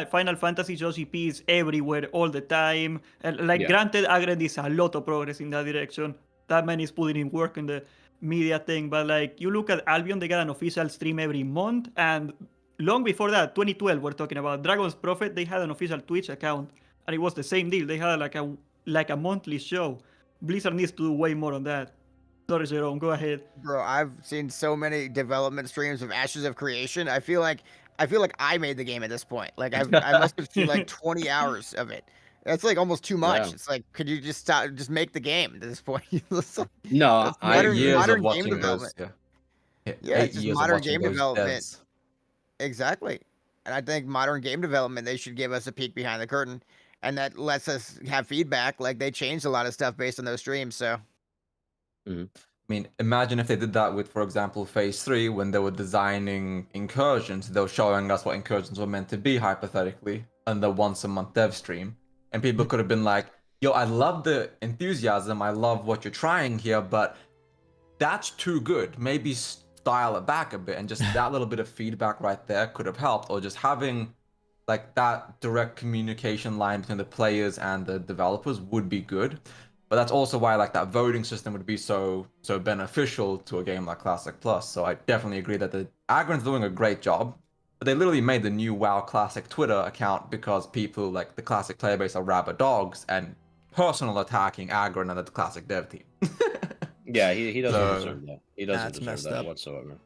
Final Fantasy GP is everywhere all the time. Granted, Agred is a lot of progress in that direction. That man is putting in work in the media thing. But like you look at Albion, they got an official stream every month. And long before that, 2012, we're talking about Dragon's Prophet, they had an official Twitch account. And it was the same deal. They had like a monthly show. Blizzard needs to do way more on that. Sorry, Jerome, go ahead. Bro, I've seen so many development streams of Ashes of Creation. I feel like I made the game at this point. Like I must have seen like 20 hours of it. That's like almost too much. Yeah. It's like, could you just make the game at this point? No, modern game development. Yeah, it's just modern game development. Exactly. And I think modern game development, they should give us a peek behind the curtain, and that lets us have feedback. Like they changed a lot of stuff based on those streams. So. Mm-hmm. I mean, imagine if they did that with, for example, Phase 3, when they were designing incursions. They were showing us what incursions were meant to be, hypothetically, on the once-a-month dev stream. And people could have been like, yo, I love the enthusiasm, I love what you're trying here, but that's too good. Maybe dial it back a bit, and just that little bit of feedback right there could have helped. Or just having like that direct communication line between the players and the developers would be good. But that's also why like that voting system would be so beneficial to a game like Classic Plus. So I definitely agree that the Agron's doing a great job. But they literally made the new WoW Classic Twitter account because people like the Classic player base are rabid dogs and personal attacking aggro on the Classic dev team. Yeah, he doesn't So- deserve that. He doesn't That's deserve messed that up. whatsoever.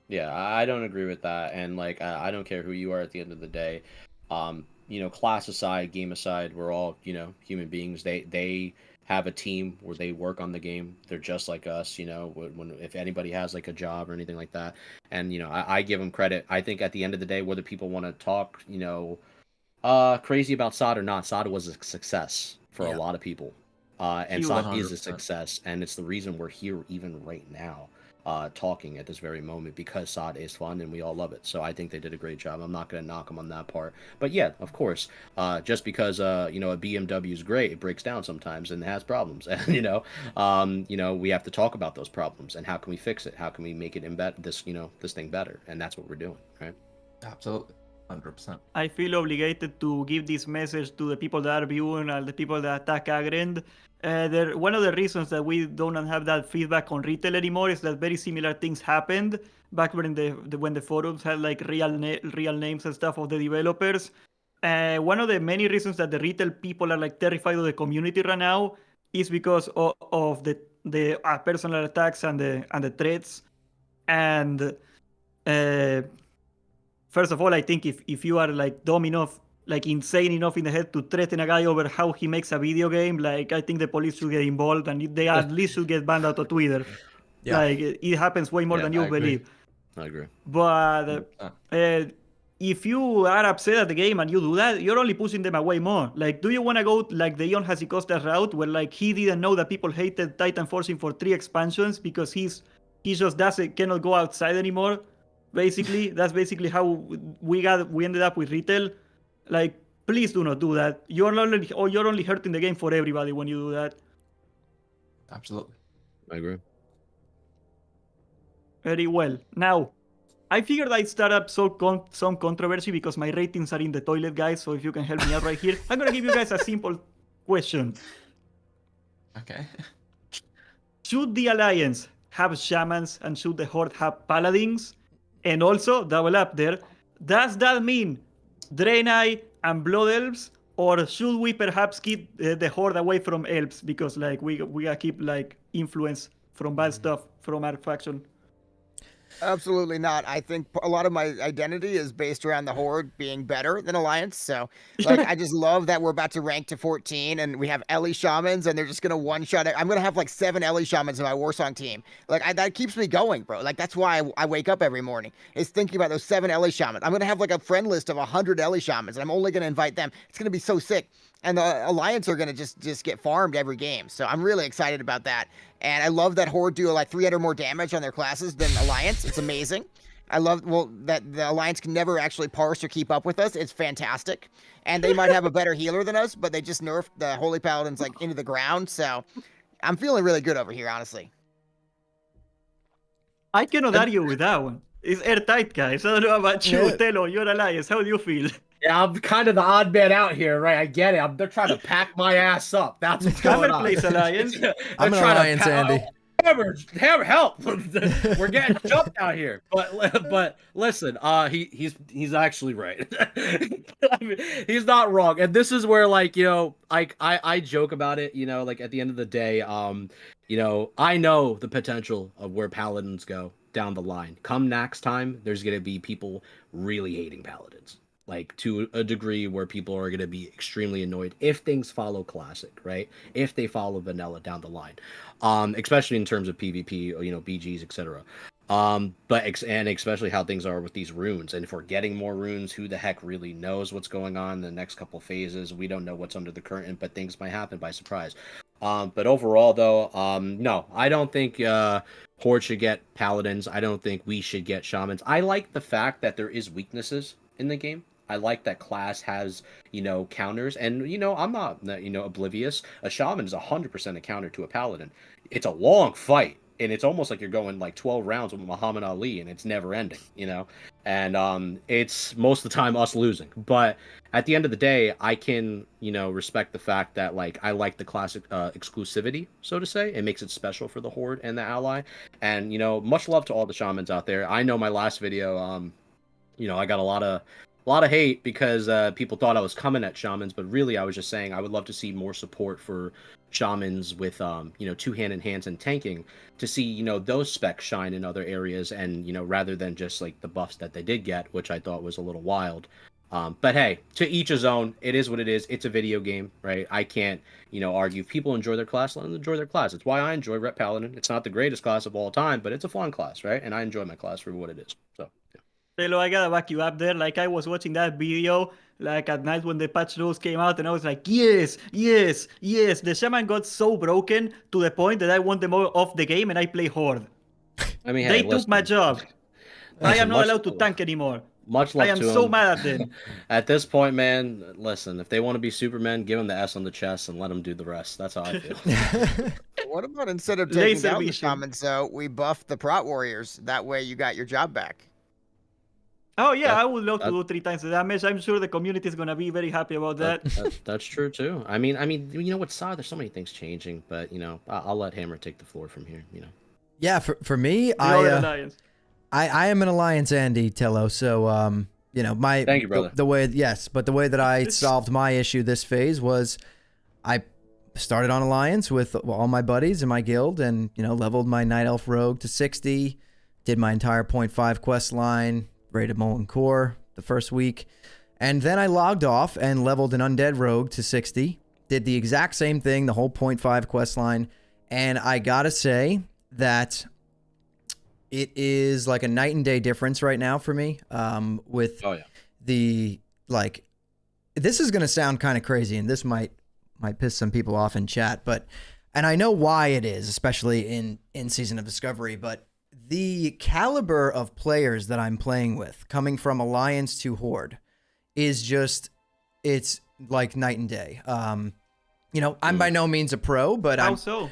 Yeah, I don't agree with that, and like I don't care who you are at the end of the day. You know, class aside, game aside, we're all, you know, human beings. They have a team where they work on the game. They're just like us, you know. When if anybody has like a job or anything like that, and you know, I give them credit. I think at the end of the day, whether people want to talk, you know, crazy about SOD or not, SOD was a success for a Yeah. lot of people. And Huge. SOD is a 100%. success, and it's the reason we're here even right now, talking at this very moment, because SOD is fun and we all love it. So I think they did a great job. I'm not going to knock them on that part. But yeah, of course, just because you know, a BMW is great, it breaks down sometimes and has problems, and you know, we have to talk about those problems and how can we fix it? How can we make it this thing better? And that's what we're doing, right? Absolutely. 100%. I feel obligated to give this message to the people that are viewing and the people that attack Agrend. One of the reasons that we don't have that feedback on retail anymore is that very similar things happened back when when the forums had like real names and stuff of the developers. One of the many reasons that the retail people are like terrified of the community right now is because of the personal attacks and the threats. And first of all, I think if you are like dumb enough, like insane enough in the head to threaten a guy over how he makes a video game, like I think the police should get involved and they at least should get banned out of Twitter. Yeah. Like it happens way more Yeah, than you I agree. believe. I agree. But if you are upset at the game and you do that, you're only pushing them away more. Like, do you want to go like the Ion Hasikosta route, where like he didn't know that people hated Titan Forcing for 3 expansions because he just cannot go outside anymore? Basically, that's basically how we ended up with retail. Like, please do not do that. You're only hurting the game for everybody when you do that. Absolutely. I agree. Very well. Now, I figured I'd start up some controversy because my ratings are in the toilet, guys. So if you can help me out right here, I'm gonna give you guys a simple question. Okay. Should the Alliance have shamans and should the Horde have paladins? And also, double up there, does that mean Draenei and Blood Elves? Or should we perhaps keep the Horde away from Elves? Because like we gotta keep like influence from bad stuff from our faction. Absolutely not. I think a lot of my identity is based around the Horde being better than Alliance. So, like, I just love that we're about to rank to 14 and we have Ellie Shamans and they're just going to one-shot it. I'm going to have like 7 Ellie Shamans in my Warsong team. Like, that keeps me going, bro. Like, that's why I wake up every morning, is thinking about those 7 Ellie Shamans. I'm going to have like a friend list of 100 Ellie Shamans and I'm only going to invite them. It's going to be so sick. And the Alliance are going to just get farmed every game. So I'm really excited about that. And I love that Horde do like 300 more damage on their classes than Alliance. It's amazing. I love, that the Alliance can never actually parse or keep up with us. It's fantastic. And they might have a better healer than us, but they just nerfed the Holy Paladins like into the ground. So I'm feeling really good over here, honestly. I cannot argue with that one. It's airtight, guys. I don't know about you. Yeah. Telo, you're Alliance. How do you feel? Yeah, I'm kind of the odd man out here, right? I get it. They're trying to pack my ass up. That's what's going Hammer on. Place Alliance. I'm an Alliance, Andy. Hammer, help! We're getting jumped out here. But listen, he's actually right. I mean, he's not wrong, and this is where, like, you know, I joke about it. You know, like at the end of the day, you know, I know the potential of where paladins go down the line. Come next time, there's gonna be people really hating paladins, like to a degree where people are going to be extremely annoyed if things follow classic, right? If they follow vanilla down the line, especially in terms of PvP, or, you know, BGs, etc. And especially how things are with these runes. And if we're getting more runes, who the heck really knows what's going on in the next couple phases? We don't know what's under the curtain, but things might happen by surprise. But overall, though, no, I don't think Horde should get paladins. I don't think we should get shamans. I like the fact that there is weaknesses in the game. I like that class has, you know, counters, and, you know, I'm not, you know, oblivious. A shaman is 100% a counter to a paladin. It's a long fight, and it's almost like you're going like 12 rounds with Muhammad Ali, and it's never ending, you know? And it's most of the time us losing. But at the end of the day, I can, you know, respect the fact that, like, I like the classic exclusivity, so to say. It makes it special for the Horde and the Ally. And, you know, much love to all the shamans out there. I know my last video, I got a lot of hate because people thought I was coming at shamans, but really I was just saying I would love to see more support for shamans with two-handed hands and tanking to see those specs shine in other areas, and rather than just like the buffs that they did get, which I thought was a little wild. But hey, to each his own. It is what it is. It's a video game, right? I can't argue. If people enjoy their class, let them enjoy their class. It's why I enjoy Rep Paladin. It's not the greatest class of all time, but it's a fun class, right? And I enjoy my class for what it is. So yeah. Telo, I gotta back you up there. Like, I was watching that video, like, at night when the patch notes came out, and I was like, yes, yes, yes. The shaman got so broken to the point that I want them all off the game and I play Horde. I mean, They hey, took my job. I am not allowed to tank anymore. Much I love am to so them. mad at them. At this point, man, listen, if they want to be Supermen, give them the S on the chest and let them do the rest. That's how I feel. What about instead of taking Laser down the vision. shamans, though, we buff the prot warriors? That way you got your job back. Oh yeah, That- I would love to that- do 3 times the damage. I'm sure the community is gonna be very happy about that. That's true too. I mean, what side? There's so many things changing, but I'll let Hammer take the floor from here. Yeah, for me, The other I alliance. am an Alliance Andy Tello, so my Thank you, brother. the way that I solved my issue this phase was I started on Alliance with all my buddies in my guild, and leveled my Night Elf Rogue to 60, did my entire 0.5 quest line, raided Molten Core the first week, and then I logged off and leveled an Undead Rogue to 60, did the exact same thing, the whole 0.5 quest line, and I gotta say that it is like a night and day difference right now for me. With Oh yeah. the this is gonna sound kind of crazy, and this might piss some people off in chat, and I know why it is, especially in Season of Discovery, but the caliber of players that I'm playing with, coming from Alliance to Horde, is just, it's like night and day. I'm by no means a pro, but How so?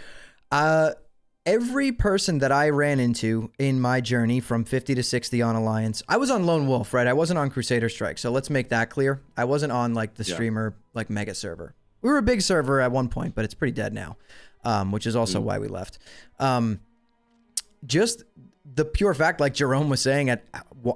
every person that I ran into in my journey from 50 to 60 on Alliance, I was on Lone Wolf, right? I wasn't on Crusader Strike, so let's make that clear. I wasn't on like the streamer, like mega server. We were a big server at one point, but it's pretty dead now, which is also why we left. Just the pure fact, like Jerome was saying, at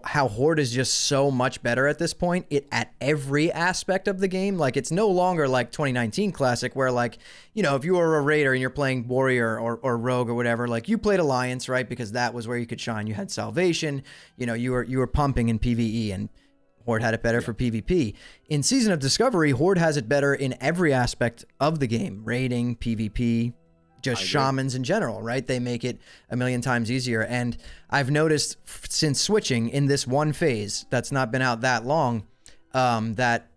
how Horde is just so much better at this point, at every aspect of the game. Like, it's no longer like 2019 Classic, where like, if you were a raider and you're playing warrior or rogue or whatever, like you played Alliance, right? Because that was where you could shine. You had salvation, you were pumping in PvE, and Horde had it better for PvP. In Season of Discovery, Horde has it better in every aspect of the game: raiding, PvP, just shamans in general, right? They make it a million times easier. And I've noticed since switching in this one phase that's not been out that long, that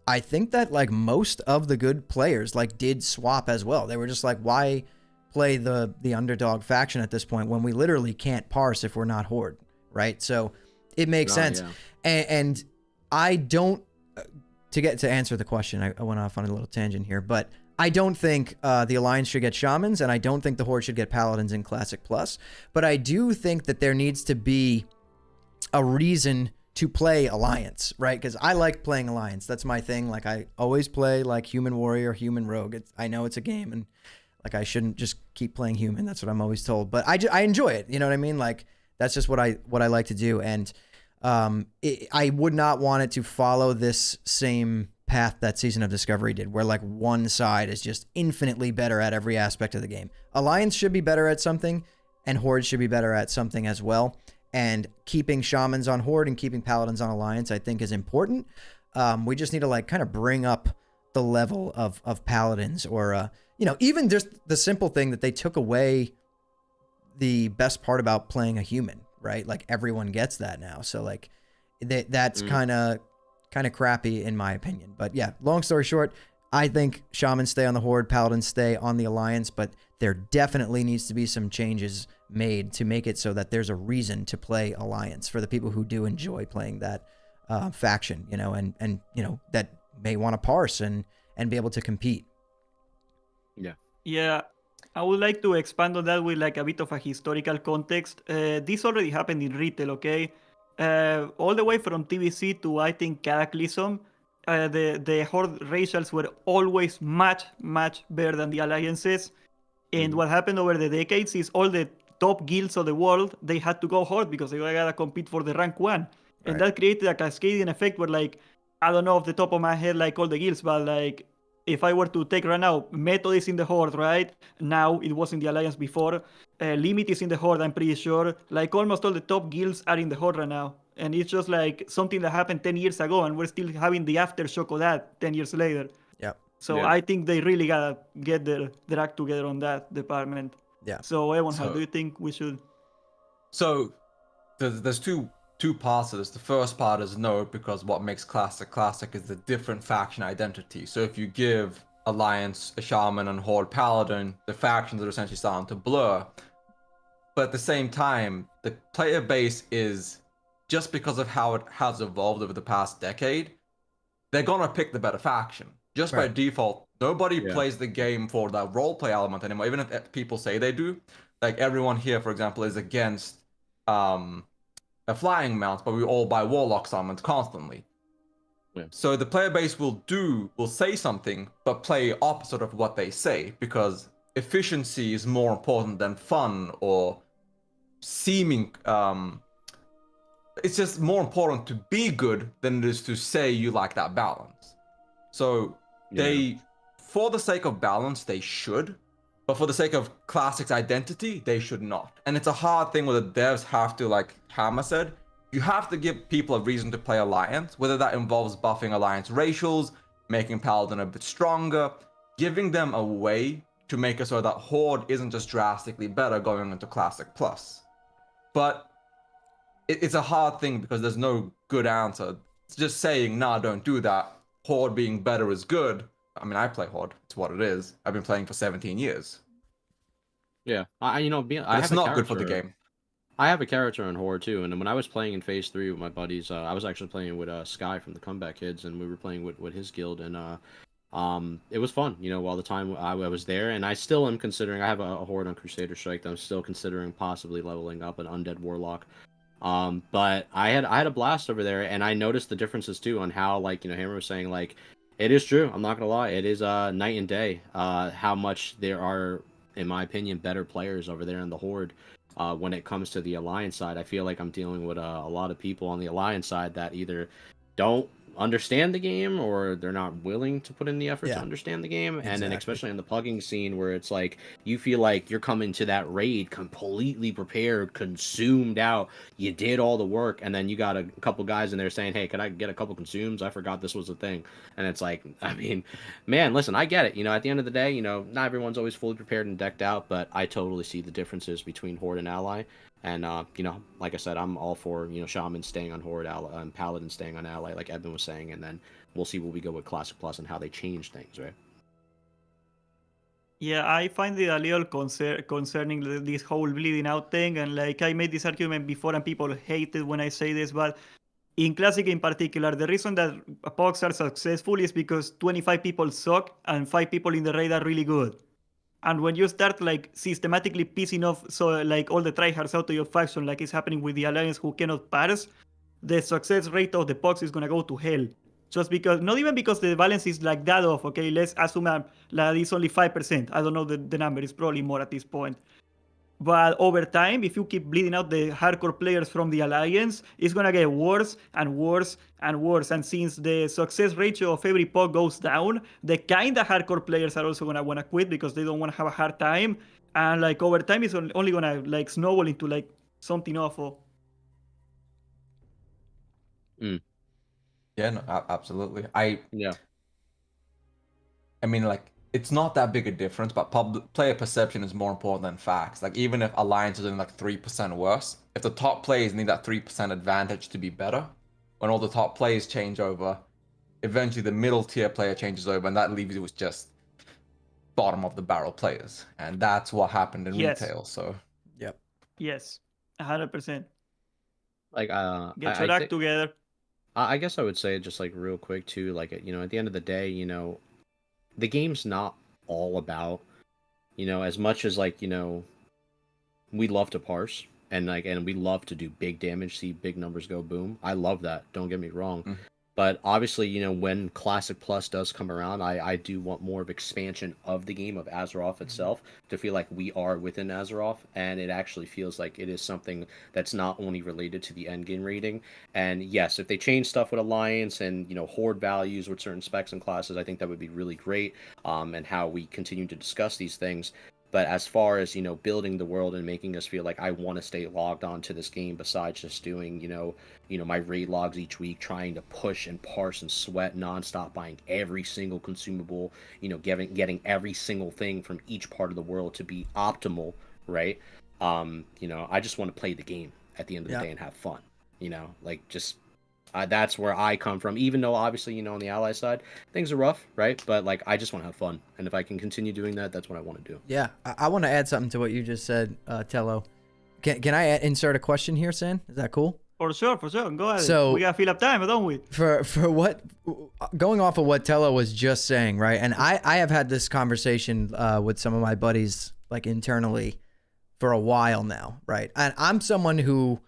I think that like most of the good players like did swap as well. They were just like, why play the underdog faction at this point when we literally can't parse if we're not Horde, right? So it makes sense. Yeah. And I don't, to answer the question, I went off on a little tangent here, but I don't think the Alliance should get Shamans, and I don't think the Horde should get Paladins in Classic Plus. But I do think that there needs to be a reason to play Alliance, right? Because I like playing Alliance. That's my thing. Like, I always play like Human Warrior, Human Rogue. I know it's a game, and like I shouldn't just keep playing Human. That's what I'm always told. But I enjoy it. You know what I mean? Like, that's just what I like to do. And I would not want it to follow this same path that Season of Discovery did, where like one side is just infinitely better at every aspect of the game. Alliance should be better at something, and Horde should be better at something as well. And keeping Shamans on Horde and keeping Paladins on Alliance, I think, is important. We just need to like kind of bring up the level of Paladins, or even just the simple thing that they took away the best part about playing a human, right? Like, everyone gets that now. So like that's kind of crappy in my opinion. But yeah, long story short, I think Shamans stay on the Horde, Paladins stay on the Alliance, but there definitely needs to be some changes made to make it so that there's a reason to play Alliance for the people who do enjoy playing that faction, and that may want to parse and be able to compete. Yeah, I would like to expand on that with like a bit of a historical context. This already happened in retail, okay? All the way from TBC to, I think, Cataclysm, the Horde racials were always much better than the alliances. And what happened over the decades is all the top guilds of the world, they had to go Horde because they gotta compete for the rank 1. And Right. that created a cascading effect where, like, I don't know off the top of my head, like, all the guilds, but, like, if I were to take right now, Method is in the Horde, right? Now, it was in the Alliance before. Limit is in the Horde, I'm pretty sure. Like, almost all the top guilds are in the Horde right now. And it's just, like, something that happened 10 years ago, and we're still having the aftershock of that 10 years later. Yep. So Yeah. I think they really gotta get their act together on that department. Yeah. So, Evan, how So- do you think we should? So there's two parts of this. The first part is no, because what makes classic is the different faction identity. So if you give Alliance a Shaman and Horde Paladin, the factions are essentially starting to blur. But at the same time, the player base is, just because of how it has evolved over the past decade, they're gonna pick the better faction. Just by Right. default, nobody Yeah. plays the game for that roleplay element anymore, even if people say they do. Like, everyone here, for example, is against a flying mount, but we all buy warlock summons constantly. Yeah. So the player base will say something, but play opposite of what they say, because efficiency is more important than fun or seeming. It's just more important to be good than it is to say you like that balance. So they, for the sake of balance, they should, but for the sake of Classic's identity, they should not. And it's a hard thing where the devs have to, like Hammer said, you have to give people a reason to play Alliance, whether that involves buffing Alliance racials, making Paladin a bit stronger, giving them a way to make it so that Horde isn't just drastically better going into Classic Plus. But it's a hard thing because there's no good answer. It's just saying, nah, don't do that. Horde being better is good. I mean, I play Horde. It's what it is. I've been playing for 17 years. Yeah, But I it's have not a good for the character- game. I have a character in Horde too, and when I was playing in Phase 3 with my buddies, I was actually playing with Sky from the Comeback Kids, and we were playing with his guild, and it was fun, while the time I was there, and I still am considering, I have a Horde on Crusader Strike that I'm still considering possibly leveling up an Undead Warlock. But I had a blast over there, and I noticed the differences too on how, like, Hammer was saying, like, it is true, I'm not gonna lie, it is night and day how much there are, in my opinion, better players over there in the Horde. When it comes to the Alliance side, I feel like I'm dealing with a lot of people on the Alliance side that either don't understand the game or they're not willing to put in the effort to Yeah. understand the game. And then Exactly. especially in the plugging scene where it's like you feel like you're coming to that raid completely prepared, consumed out, you did all the work, and then you got a couple guys in there saying, hey, could I get a couple consumes? I forgot this was a thing. And it's like, I mean, man, listen, I get it. At the end of the day, not everyone's always fully prepared and decked out, but I totally see the differences between Horde and Ally. And, like I said, I'm all for, Shaman staying on Horde, and Paladin staying on Ally, like Eben was saying, and then we'll see where we go with Classic Plus and how they change things, right? Yeah, I find it a little concerning this whole bleeding out thing, and like I made this argument before, and people hate it when I say this, but in Classic in particular, the reason that POCs are successful is because 25 people suck and 5 people in the raid are really good. And when you start like systematically piecing off like all the tryhards out of your faction, like it's happening with the Alliance who cannot parse, the success rate of the POCs is gonna go to hell. Just because, not even because the balance is like that off, okay? Let's assume that it's only 5%. I don't know the number, it's probably more at this point. But over time, if you keep bleeding out the hardcore players from the Alliance, it's gonna get worse and worse and worse. And since the success ratio of every POC goes down, the kinda hardcore players are also gonna wanna quit because they don't wanna have a hard time. And like over time, it's only gonna like snowball into like something awful. Yeah, no, absolutely. Yeah. I mean, like, it's not that big a difference, but player perception is more important than facts. Like, even if Alliance is doing like 3% worse, if the top players need that 3% advantage to be better, when all the top players change over, eventually the middle tier player changes over, and that leaves you with just bottom of the barrel players. And that's what happened in Yes. retail. So Yep. Yes, 100%. Like, Get your act together. I guess I would say just like real quick too, like, at the end of the day, the game's not all about, as much as like, we love to parse and we love to do big damage, see big numbers go boom. I love that. Don't get me wrong. But obviously, when Classic Plus does come around, I do want more of expansion of the game of Azeroth itself to feel like we are within Azeroth, and it actually feels like it is something that's not only related to the end game rating. And yes, if they change stuff with Alliance and Horde values with certain specs and classes, I think that would be really great. And how we continue to discuss these things. But as far as building the world and making us feel like I want to stay logged on to this game, besides just doing my raid logs each week, trying to push and parse and sweat nonstop, buying every single consumable, getting every single thing from each part of the world to be optimal, right? I just want to play the game at the end of the day and have fun. That's where I come from. Even though obviously on the ally side things are rough, right? But I just want to have fun, and if I can continue doing that, that's what I want to do. Yeah, I want to add something to what you just said, Tello. Can I insert a question here, San? Is that cool? For sure. Go ahead. So we gotta fill up time, don't we? For what, going off of what Tello was just saying, right? And I have had this conversation with some of my buddies internally for a while now, right? And I'm someone who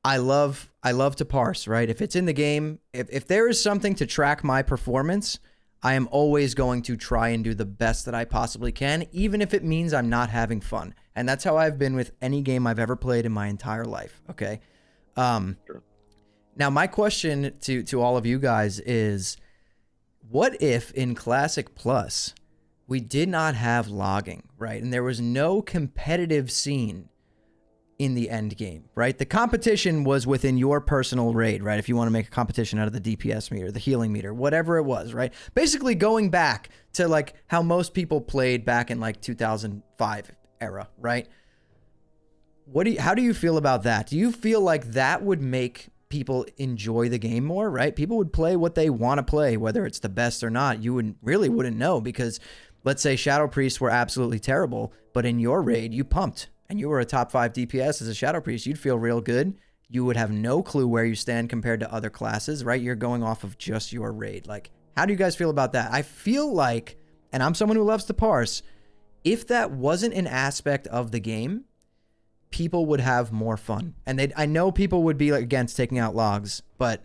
I love to parse, right? If it's in the game, if there is something to track my performance, I am always going to try and do the best that I possibly can, even if it means I'm not having fun. And that's how I've been with any game I've ever played in my entire life, okay? Sure. Now, my question to all of you guys is, what if in Classic Plus we did not have logging, right? And there was no competitive scene in the end game, right? The competition was within your personal raid, right? If you want to make a competition out of the DPS meter, the healing meter, whatever it was, right? Basically going back to how most people played back in 2005 era, right? How do you feel about that? Do you feel like that would make people enjoy the game more, right? People would play what they want to play, whether it's the best or not. You wouldn't know, because let's say Shadow Priests were absolutely terrible, but in your raid you pumped and you were a top 5 DPS as a Shadow Priest, you'd feel real good. You would have no clue where you stand compared to other classes, right? You're going off of just your raid. How do you guys feel about that? I feel like, and I'm someone who loves to parse, if that wasn't an aspect of the game, people would have more fun. And I know people would be against taking out logs, but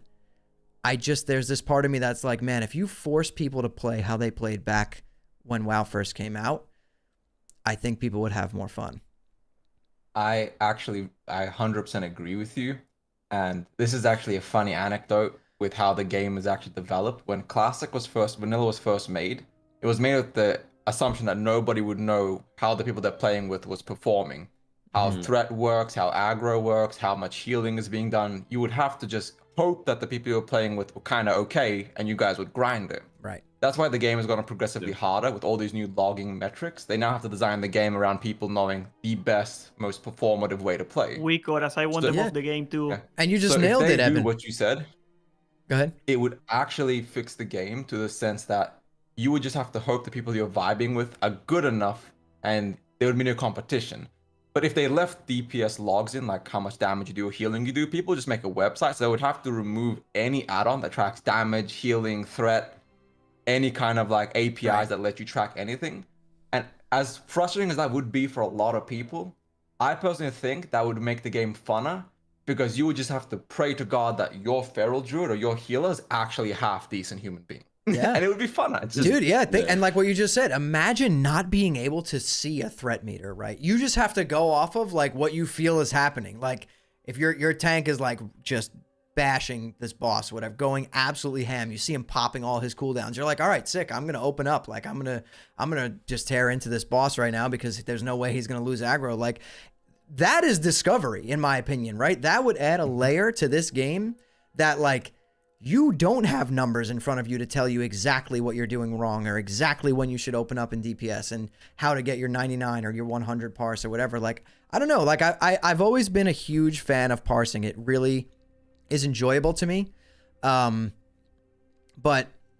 there's this part of me that's like, man, if you force people to play how they played back when WoW first came out, I think people would have more fun. I 100% agree with you. And this is actually a funny anecdote with how the game is actually developed. When Vanilla was first made, it was made with the assumption that nobody would know how the people they're playing with was performing, how threat works, how aggro works, how much healing is being done. You would have to just hope that the people you're playing with were kind of okay, and you guys would grind it. Right. That's why the game has gotten progressively harder with all these new logging metrics. They now have to design the game around people knowing the best, most performative way to play. We could, as I want to move the game too. Yeah. And you just So nailed if they it, do Evan. what you said, Go ahead. it would actually fix the game to the sense that you would just have to hope the people you're vibing with are good enough, and there would be no competition. But if they left DPS logs in, like how much damage you do or healing you do, people just make a website, so they would have to remove any add-on that tracks damage, healing, threat, any kind of APIs that let you track anything. And as frustrating as that would be for a lot of people, I personally think that would make the game funner, because you would just have to pray to God that your feral druid or your healer is actually a half decent human being. Yeah. And it would be funner. Dude, yeah. And like what you just said, imagine not being able to see a threat meter, right? You just have to go off of what you feel is happening. If your tank is just bashing this boss, whatever, going absolutely ham, you see him popping all his cooldowns, you're like, all right, sick, I'm gonna open up, I'm gonna just tear into this boss right now, because there's no way he's gonna lose aggro. That is discovery, in my opinion, right? That would add a layer to this game that you don't have numbers in front of you to tell you exactly what you're doing wrong, or exactly when you should open up in DPS, and how to get your 99 or your 100 parse or whatever. I don't know, I've always been a huge fan of parsing. It really is enjoyable to me. But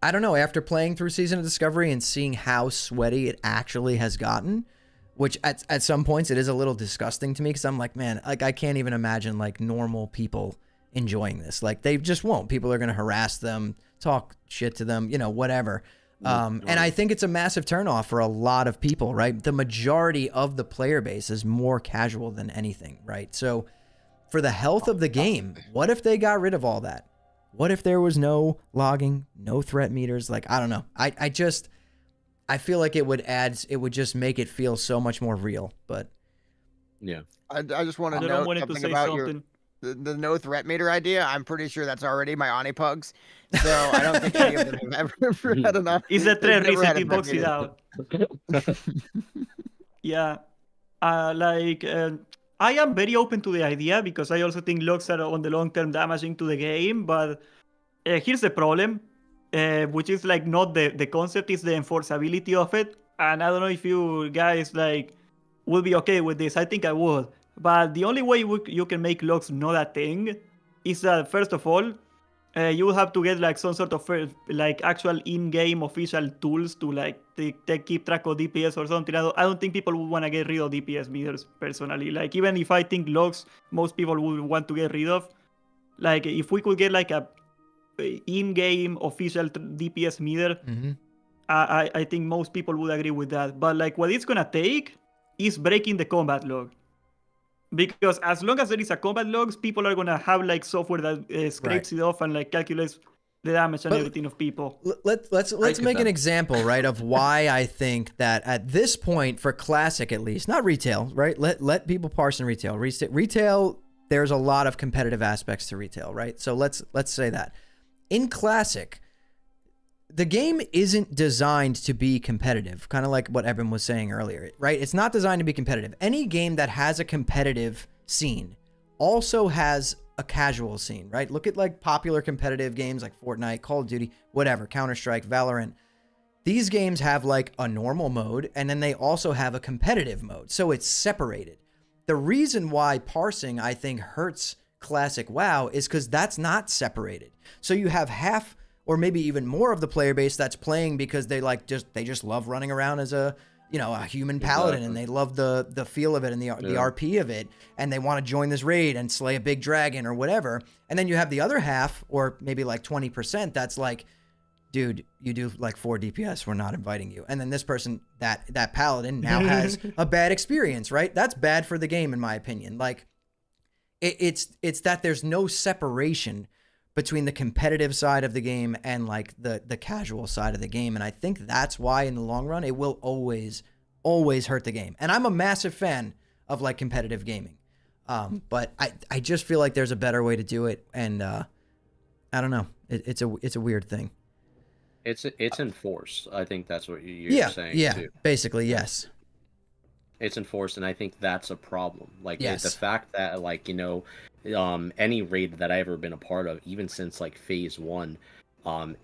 I don't know, after playing through Season of Discovery and seeing how sweaty it actually has gotten, which at some points it is a little disgusting to me, because I'm like, man, I can't even imagine normal people enjoying this. They just won't. People are going to harass them, talk shit to them, whatever. And I think it's a massive turnoff for a lot of people, right? The majority of the player base is more casual than anything, right? So for the health of the game, what if they got rid of all that? What if there was no logging, no threat meters? Like, I don't know. I feel like it would just make it feel so much more real. But Yeah. I just want to I don't note want to something say about something. the no threat meter idea. I'm pretty sure that's already my Onipugs. So I don't think any of them have ever had enough. It's a they've threat never had reset, a it box it meter. out. Yeah. I am very open to the idea because I also think logs are on the long term damaging to the game. But here's the problem, which is like not the concept, is the enforceability of it. And I don't know if you guys like will be okay with this. I think I would. But the only way you can make logs not a thing is that, first of all, you will have to get like some sort of like actual in-game official tools to like keep track of DPS or something. I don't think people would want to get rid of DPS meters personally. Like, even if I think logs most people would want to get rid of, like if we could get like a in-game official DPS meter, I think most people would agree with that. But like what it's gonna take is breaking the combat log. Because as long as there is a combat logs, people are gonna have like software that scrapes it off and like calculates the damage and everything of people. Let's make an example, right, of why I think that at this point for Classic, at least, not retail, right? Let people parse in retail. Retail, there's a lot of competitive aspects to retail, right? So let's say that in Classic, the game isn't designed to be competitive, kind of like what Eben was saying earlier, right? It's not designed to be competitive. Any game that has a competitive scene also has a casual scene, right? Look at like popular competitive games like Fortnite, Call of Duty, whatever, Counter-Strike, Valorant. These games have like a normal mode, and then they also have a competitive mode. So it's separated. The reason why parsing, I think, hurts Classic WoW is because that's not separated. So you have half or maybe even more of the player base that's playing because they just love running around as a human paladin, and they love the feel of it and the RP of it, and they want to join this raid and slay a big dragon or whatever. And then you have the other half, or maybe like 20%, that's like, dude, you do like 4 DPS, we're not inviting you. And then this person, that paladin now has a bad experience, right? That's bad for the game, in my opinion. Like, it's that there's no separation between the competitive side of the game and like the casual side of the game. And I think that's why in the long run, it will always hurt the game. And I'm a massive fan of like competitive gaming. But I just feel like there's a better way to do it. And I don't know. It's a weird thing. It's enforced. I think that's what you're saying. Yeah, too. Basically, yes. It's enforced, and I think that's a problem. Like, yes. The fact that, like, any raid that I've ever been a part of, even since like phase 1,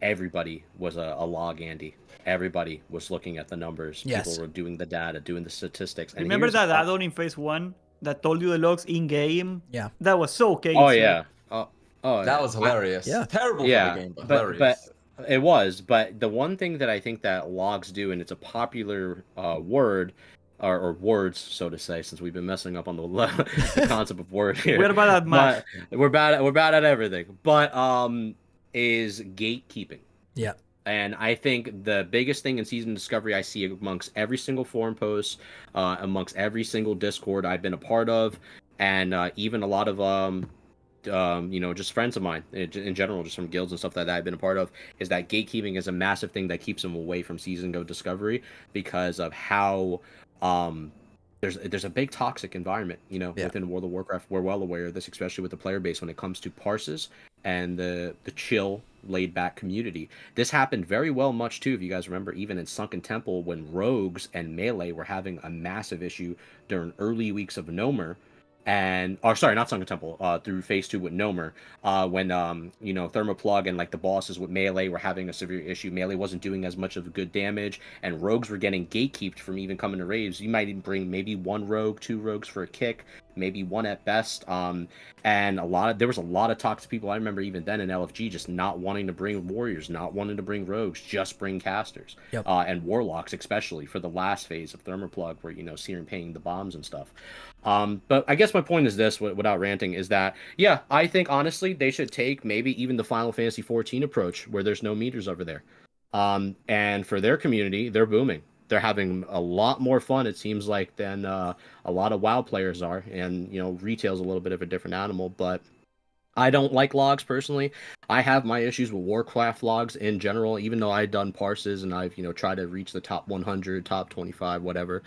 everybody was a log Andy. Everybody was looking at the numbers. Yes. People were doing the data, doing the statistics. And remember that add-on in phase 1 that told you the logs in game? Yeah. That was so crazy. Oh yeah. That was hilarious. Terrible for the game, but hilarious. But it was. But the one thing that I think that logs do, and it's a popular word, or words, so to say, since we've been messing up on the concept of word here. We're bad at math. We're bad at everything. But is gatekeeping. Yeah. And I think the biggest thing in Season Discovery I see amongst every single forum post, amongst every single Discord I've been a part of, and even a lot of just friends of mine in general, just from guilds and stuff that I've been a part of, is that gatekeeping is a massive thing that keeps them away from Season Go Discovery because of how there's a big toxic environment, within World of Warcraft. We're well aware of this, especially with the player base when it comes to parses and the chill, laid back community. This happened very well much too, if you guys remember, even in Sunken Temple when rogues and melee were having a massive issue during early weeks of Nomer. Not Sunken Temple, through phase 2 with Nomer, when Thermoplug and like the bosses with melee were having a severe issue. Melee wasn't doing as much of good damage, and rogues were getting gatekeeped from even coming to raids. You might even bring maybe 1 rogue, 2 rogues for a kick, maybe 1 at best. And there was a lot of toxic people. I remember even then in LFG just not wanting to bring warriors, not wanting to bring rogues, just bring casters. Yep. And warlocks, especially for the last phase of Thermoplug, where Searing paying the bombs and stuff. But I guess my point is this, without ranting, is that, yeah, I think honestly they should take maybe even the Final Fantasy 14 approach where there's no meters over there. And for their community, they're booming. They're having a lot more fun, it seems like, than a lot of WoW players are. And, retail's a little bit of a different animal, but I don't like logs personally. I have my issues with Warcraft logs in general, even though I've done parses and I've, tried to reach the top 100, top 25, whatever,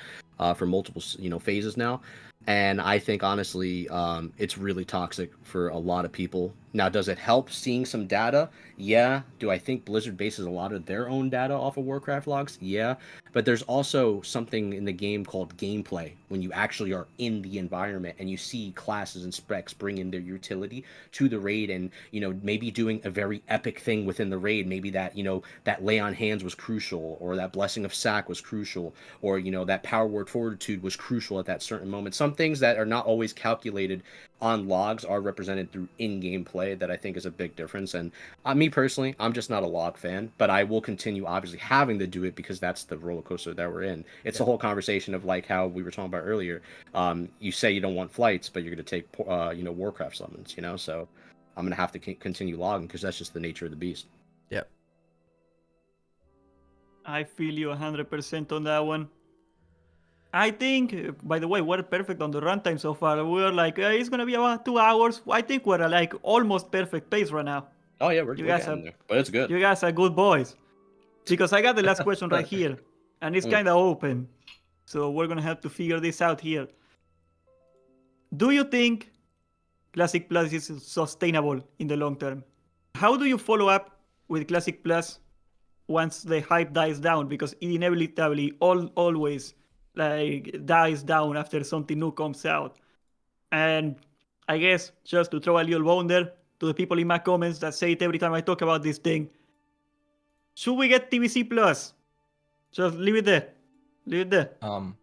for multiple, phases now. And I think honestly, it's really toxic for a lot of people. Now, does it help seeing some data? Yeah. Do I think Blizzard bases a lot of their own data off of Warcraft logs? Yeah. But there's also something in the game called gameplay, when you actually are in the environment and you see classes and specs bring in their utility to the raid, and maybe doing a very epic thing within the raid. Maybe that that lay on hands was crucial, or that blessing of sack was crucial, or that power word fortitude was crucial at that certain moment. Some things that are not always calculated on logs are represented through in-game play, that I think is a big difference. And me personally, I'm just not a log fan, but I will continue obviously having to do it because that's the roller coaster that we're in. It's the whole conversation of like how we were talking about earlier. You say you don't want flights, but you're going to take Warcraft summons, so I'm going to have to continue logging because that's just the nature of the beast. Yep. I feel you 100% on that one. I think, by the way, we're perfect on the runtime so far. We're like, it's going to be about 2 hours. I think we're like almost perfect pace right now. Oh, yeah, we're getting there, but it's good. You guys are good boys. Because I got the last question right here, and it's kind of open. So we're going to have to figure this out here. Do you think Classic Plus is sustainable in the long term? How do you follow up with Classic Plus once the hype dies down? Because it inevitably always dies down after something new comes out. And I guess just to throw a little bone there to the people in my comments that say it every time I talk about this thing, should we get TVC Plus? Just leave it there.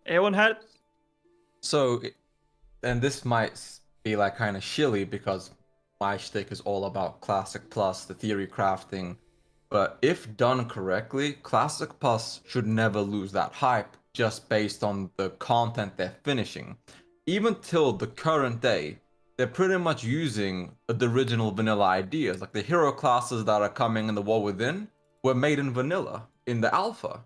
Everyone had. So, and this might be like kind of shilly because my shtick is all about Classic Plus, the theory crafting. But if done correctly, Classic Plus should never lose that hype just based on the content they're finishing. Even till the current day, they're pretty much using the original vanilla ideas. Like the hero classes that are coming in the War Within were made in vanilla in the alpha.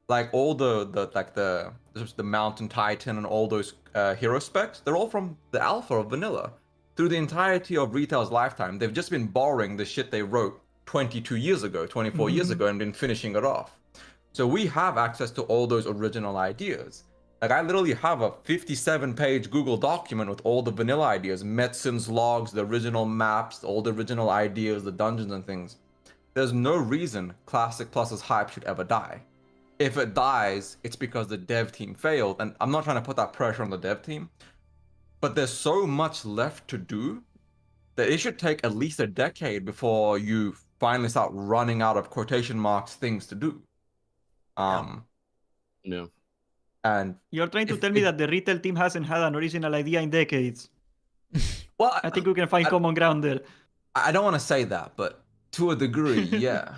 Like all the Mountain Titan and all those hero specs, they're all from the alpha of vanilla. Through the entirety of retail's lifetime, they've just been borrowing the shit they wrote 22 years ago, 24 years ago, and been finishing it off. So we have access to all those original ideas. Like I literally have a 57-page Google document with all the vanilla ideas, Metzin's logs, the original maps, all the original ideas, the dungeons and things. There's no reason Classic Plus's hype should ever die. If it dies, it's because the dev team failed, and I'm not trying to put that pressure on the dev team, but there's so much left to do that it should take at least a decade before you finally start running out of quotation marks things to do. No. And you're trying to tell me that the retail team hasn't had an original idea in decades. Well, I think we can find common ground there. I don't want to say that, but to a degree, yeah.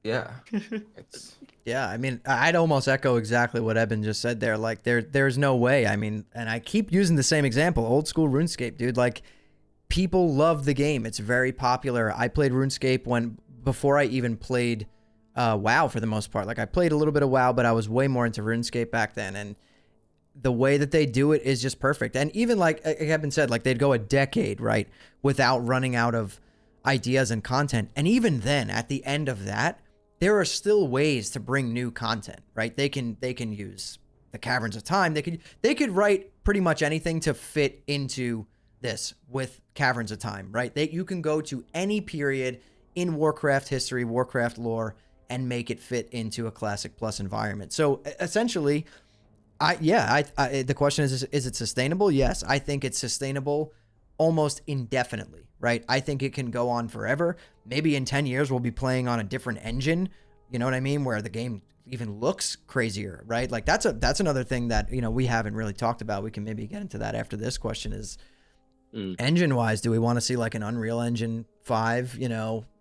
It's... Yeah, I mean, I'd almost echo exactly what Eben just said there. Like, there's no way. I mean, and I keep using the same example, old school RuneScape, dude. Like, people love the game. It's very popular. I played RuneScape before I even played WoW for the most part. Like I played a little bit of WoW, but I was way more into RuneScape back then. And the way that they do it is just perfect. And even like Eben said, like they'd go a decade, right, without running out of ideas and content. And even then, at the end of that, there are still ways to bring new content, right? They can use the Caverns of Time. They could write pretty much anything to fit into this with Caverns of Time, right? You can go to any period in Warcraft history, Warcraft lore, and make it fit into a Classic Plus environment. So essentially, the question is it sustainable? Yes, I think it's sustainable almost indefinitely, right? I think it can go on forever. Maybe in 10 years, we'll be playing on a different engine, you know what I mean? Where the game even looks crazier, right? Like that's another thing that, we haven't really talked about. We can maybe get into that after this question is engine-wise, do we want to see like an Unreal Engine 5,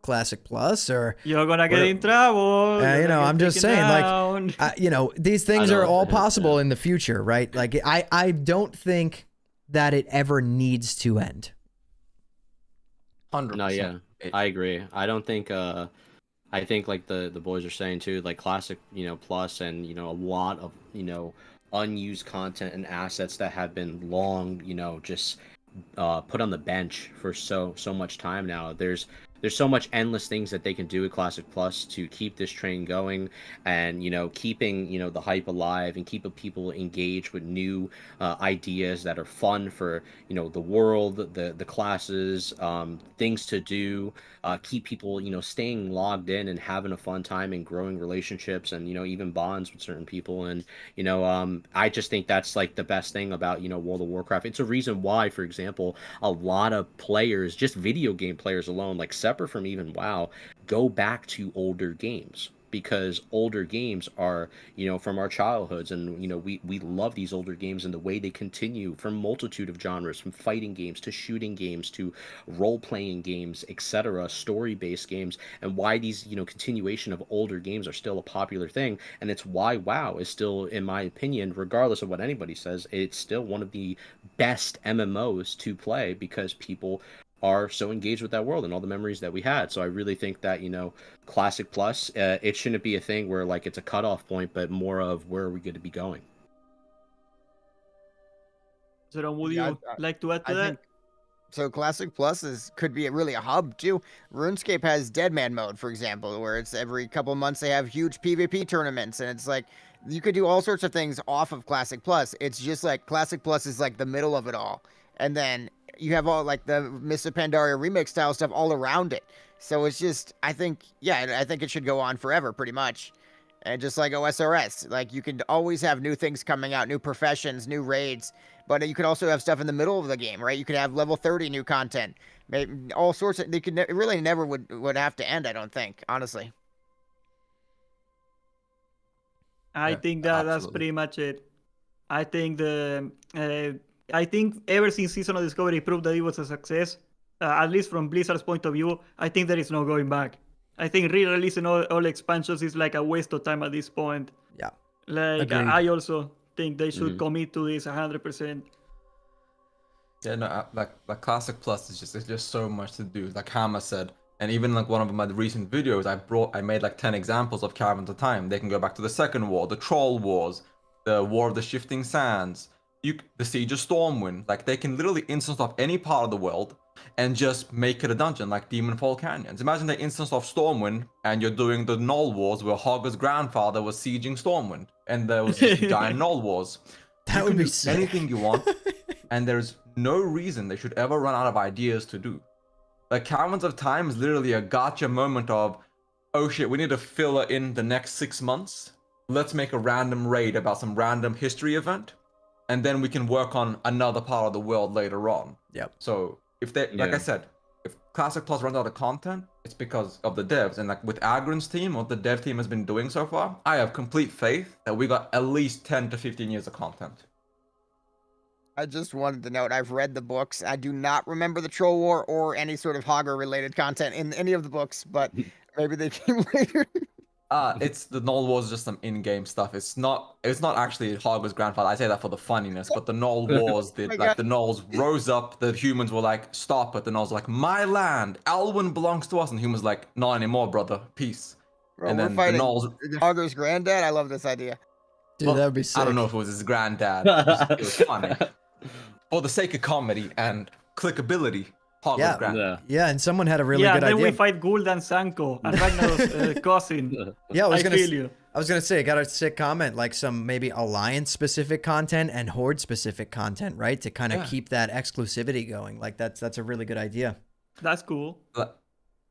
Classic Plus, or you're gonna get in trouble? I'm just saying, like, these things are all possible in the future, right? Like, I don't think that it ever needs to end. 100%. No, yeah, I agree. I don't think. I think like the boys are saying too, like Classic, Plus, and a lot of unused content and assets that have been long, just put on the bench for so much time now. There's so much endless things that they can do with Classic Plus to keep this train going, and keeping the hype alive and keeping people engaged with new ideas that are fun for the world, the classes, things to do, keep people staying logged in and having a fun time and growing relationships and even bonds with certain people. And I just think that's like the best thing about World of Warcraft. It's a reason why, for example, a lot of players, just video game players alone, like separate from even WoW, go back to older games, because older games are from our childhoods, and we love these older games and the way they continue from multitude of genres, from fighting games to shooting games to role-playing games, etc., story-based games, and why these continuation of older games are still a popular thing. And it's why WoW is still, in my opinion, regardless of what anybody says, it's still one of the best MMOs to play, because people are so engaged with that world and all the memories that we had. So I really think that Classic Plus, it shouldn't be a thing where like it's a cutoff point, but more of where are we going to be going. Jerome, would Yeah, you like to add to I that? think so. Classic Plus could be really a hub too. RuneScape has Deadman mode, for example, where it's every couple months they have huge PvP tournaments, and it's like you could do all sorts of things off of Classic Plus. It's just like Classic Plus is like the middle of it all, and then you have all like the Mists of Pandaria remix style stuff all around it. So it's just, I think it should go on forever, pretty much. And just like OSRS, like you can always have new things coming out, new professions, new raids, but you could also have stuff in the middle of the game, right? You could have level 30 new content, maybe all sorts of. It really never would have to end, I don't think, honestly. I Yeah, think that's absolutely. pretty much it. I think I think ever since Season of Discovery proved that it was a success, at least from Blizzard's point of view, I think there is no going back. I think re-releasing all expansions is like a waste of time at this point. Yeah. Like Agreed. I also think they should Mhm. commit to this 100%. Yeah, no, like Classic Plus is just so much to do. Like Hammer said, and even like one of my recent videos, I made like 10 examples of Caverns of Time. They can go back to the Second War, the Troll Wars, the War of the Shifting Sands, the Siege of Stormwind. Like they can literally instance off any part of the world and just make it a dungeon, like Demonfall Canyons. Imagine they instance off Stormwind and you're doing the Knoll Wars where Hogger's grandfather was sieging Stormwind, and there was just giant Knoll Wars. That You would can be do sick. anything you want. And there's no reason they should ever run out of ideas to do. Like Caverns of Time is literally a gotcha moment of, oh shit, we need to fill in the next 6 months. Let's make a random raid about some random history event, and then we can work on another part of the world later on. Yep. So if they, like Yeah. I said, if Classic Plus runs out of content, it's because of the devs. And like with Agron's team, what the dev team has been doing so far, I have complete faith that we got at least 10 to 15 years of content. I just wanted to note, I've read the books. I do not remember the Troll War or any sort of Hogger related content in any of the books, but maybe they came later. It's the Knoll Wars, just some in-game stuff. It's not actually Hogwarts grandfather. I say that for the funniness, but the Knoll Wars did, my like, God. the Knolls rose up, the humans were like, stop it. The Knolls were like, my land, Alwyn belongs to us, and humans like, not anymore, brother, peace. Bro, And we're then the fighting Knolls, Hogger's granddad. I love this idea. Dude, well, that would be sick. I don't know if it was his granddad. It was funny. For the sake of comedy and clickability, Hogwarts Yeah. granddad. Yeah, and someone had a really yeah, good then idea. we fight Gul'dan Sanko, and Ragnar's cousin. Yeah, I feel you. I was gonna say, I got a sick comment, like some maybe alliance specific content and horde specific content, right? To kind of Yeah. keep that exclusivity going. Like that's a really good idea. That's cool.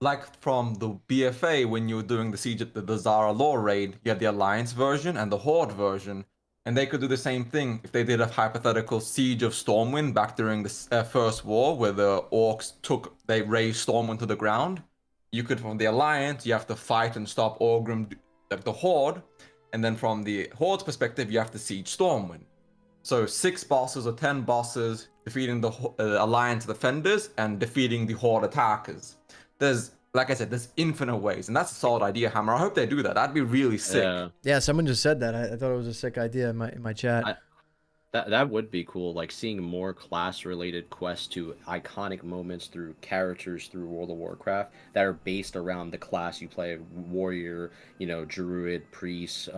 Like from the BFA, when you were doing the Siege at the Zara Law raid, you had the Alliance version and the Horde version. And they could do the same thing if they did a hypothetical Siege of Stormwind back during the First War, where the Orcs they razed Stormwind to the ground. You could, from the Alliance, you have to fight and stop Orgrim, like the Horde. And then from the Horde's perspective, you have to siege Stormwind. So 6 bosses or 10 bosses, defeating the Alliance defenders and defeating the Horde attackers. There's, like I said, there's infinite ways, and that's a solid idea, Hammer. I hope they do that. That'd be really sick. Yeah. Yeah, someone just said that. I thought it was a sick idea in my chat. That would be cool, like seeing more class-related quests to iconic moments through characters through World of Warcraft that are based around the class you play, warrior, druid, priest,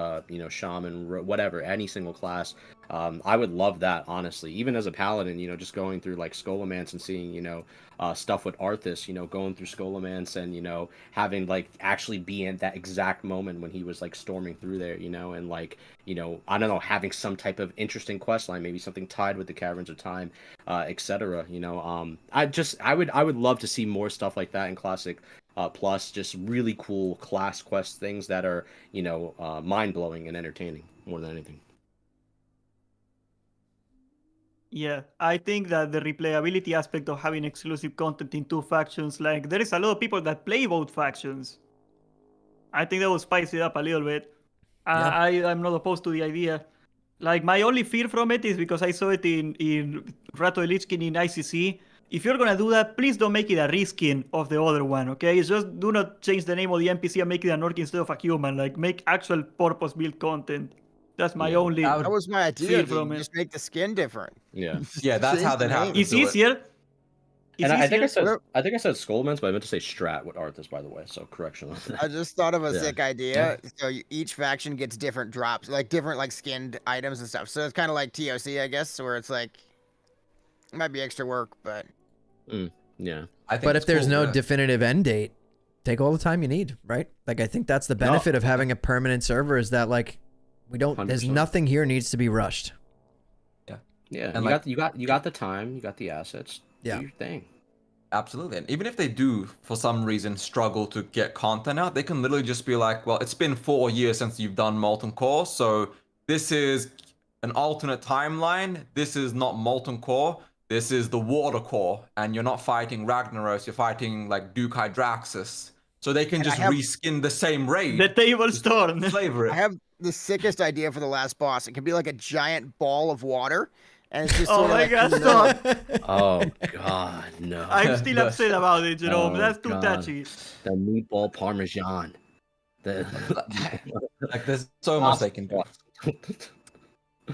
shaman, whatever, any single class. I would love that, honestly. Even as a paladin, just going through like Scholomance and seeing, stuff with Arthas, going through Scholomance and, having like actually be in that exact moment when he was like storming through there, and like, I don't know, having some type of interesting quest line, maybe something tied with the Caverns of Time, etc. I would love to see more stuff like that in Classic. Plus, just really cool class quest things that are, mind blowing and entertaining more than anything. Yeah, I think that the replayability aspect of having exclusive content in two factions, like there is a lot of people that play both factions. I think that will spice it up a little bit. Yeah. I'm not opposed to the idea. Like my only fear from it is because I saw it in Rato de Lich King in ICC. If you're gonna do that, please don't make it a reskin of the other one, okay? Just do not change the name of the NPC and make it an orc instead of a human. Like make actual purpose-built content. That's my only That That was my idea. fear Dude. from You it. just make the skin different. Yeah. Yeah, that's Change how the they'd have name. to It's do it. easier. It's And I think easier. I said Scholomance, but I meant to say Strat with Arthas, by the way. So correction on that. I just thought of a Yeah. sick idea. So each faction gets different drops, like different like skinned items and stuff. So it's kind of like TOC, I guess, where it's like it might be extra work, but Yeah. I think But it's if there's cool, no yeah. definitive end date, take all the time you need, right? Like I think that's the benefit of having a permanent server is that like there's 100%. nothing here needs to be rushed. Yeah. And You got the time, you got the assets. Yeah. Do your thing. Absolutely. And even if they do, for some reason, struggle to get content out, they can literally just be like, well, it's been 4 years since you've done Molten Core, so this is an alternate timeline. This is not Molten Core. This is the Water Core, and you're not fighting Ragnaros, you're fighting like Duke Hydraxis. So they can And I just have- reskin the same raid. The table storm. Flavor I it. have the sickest idea for the last boss. It can be like a giant ball of water, and it's just Oh sort of my like god, vanilla. stop. Oh God, no. I'm still upset about it, Jerome. Oh, That's too God. touchy. The meatball parmesan. Like there's so much they can do.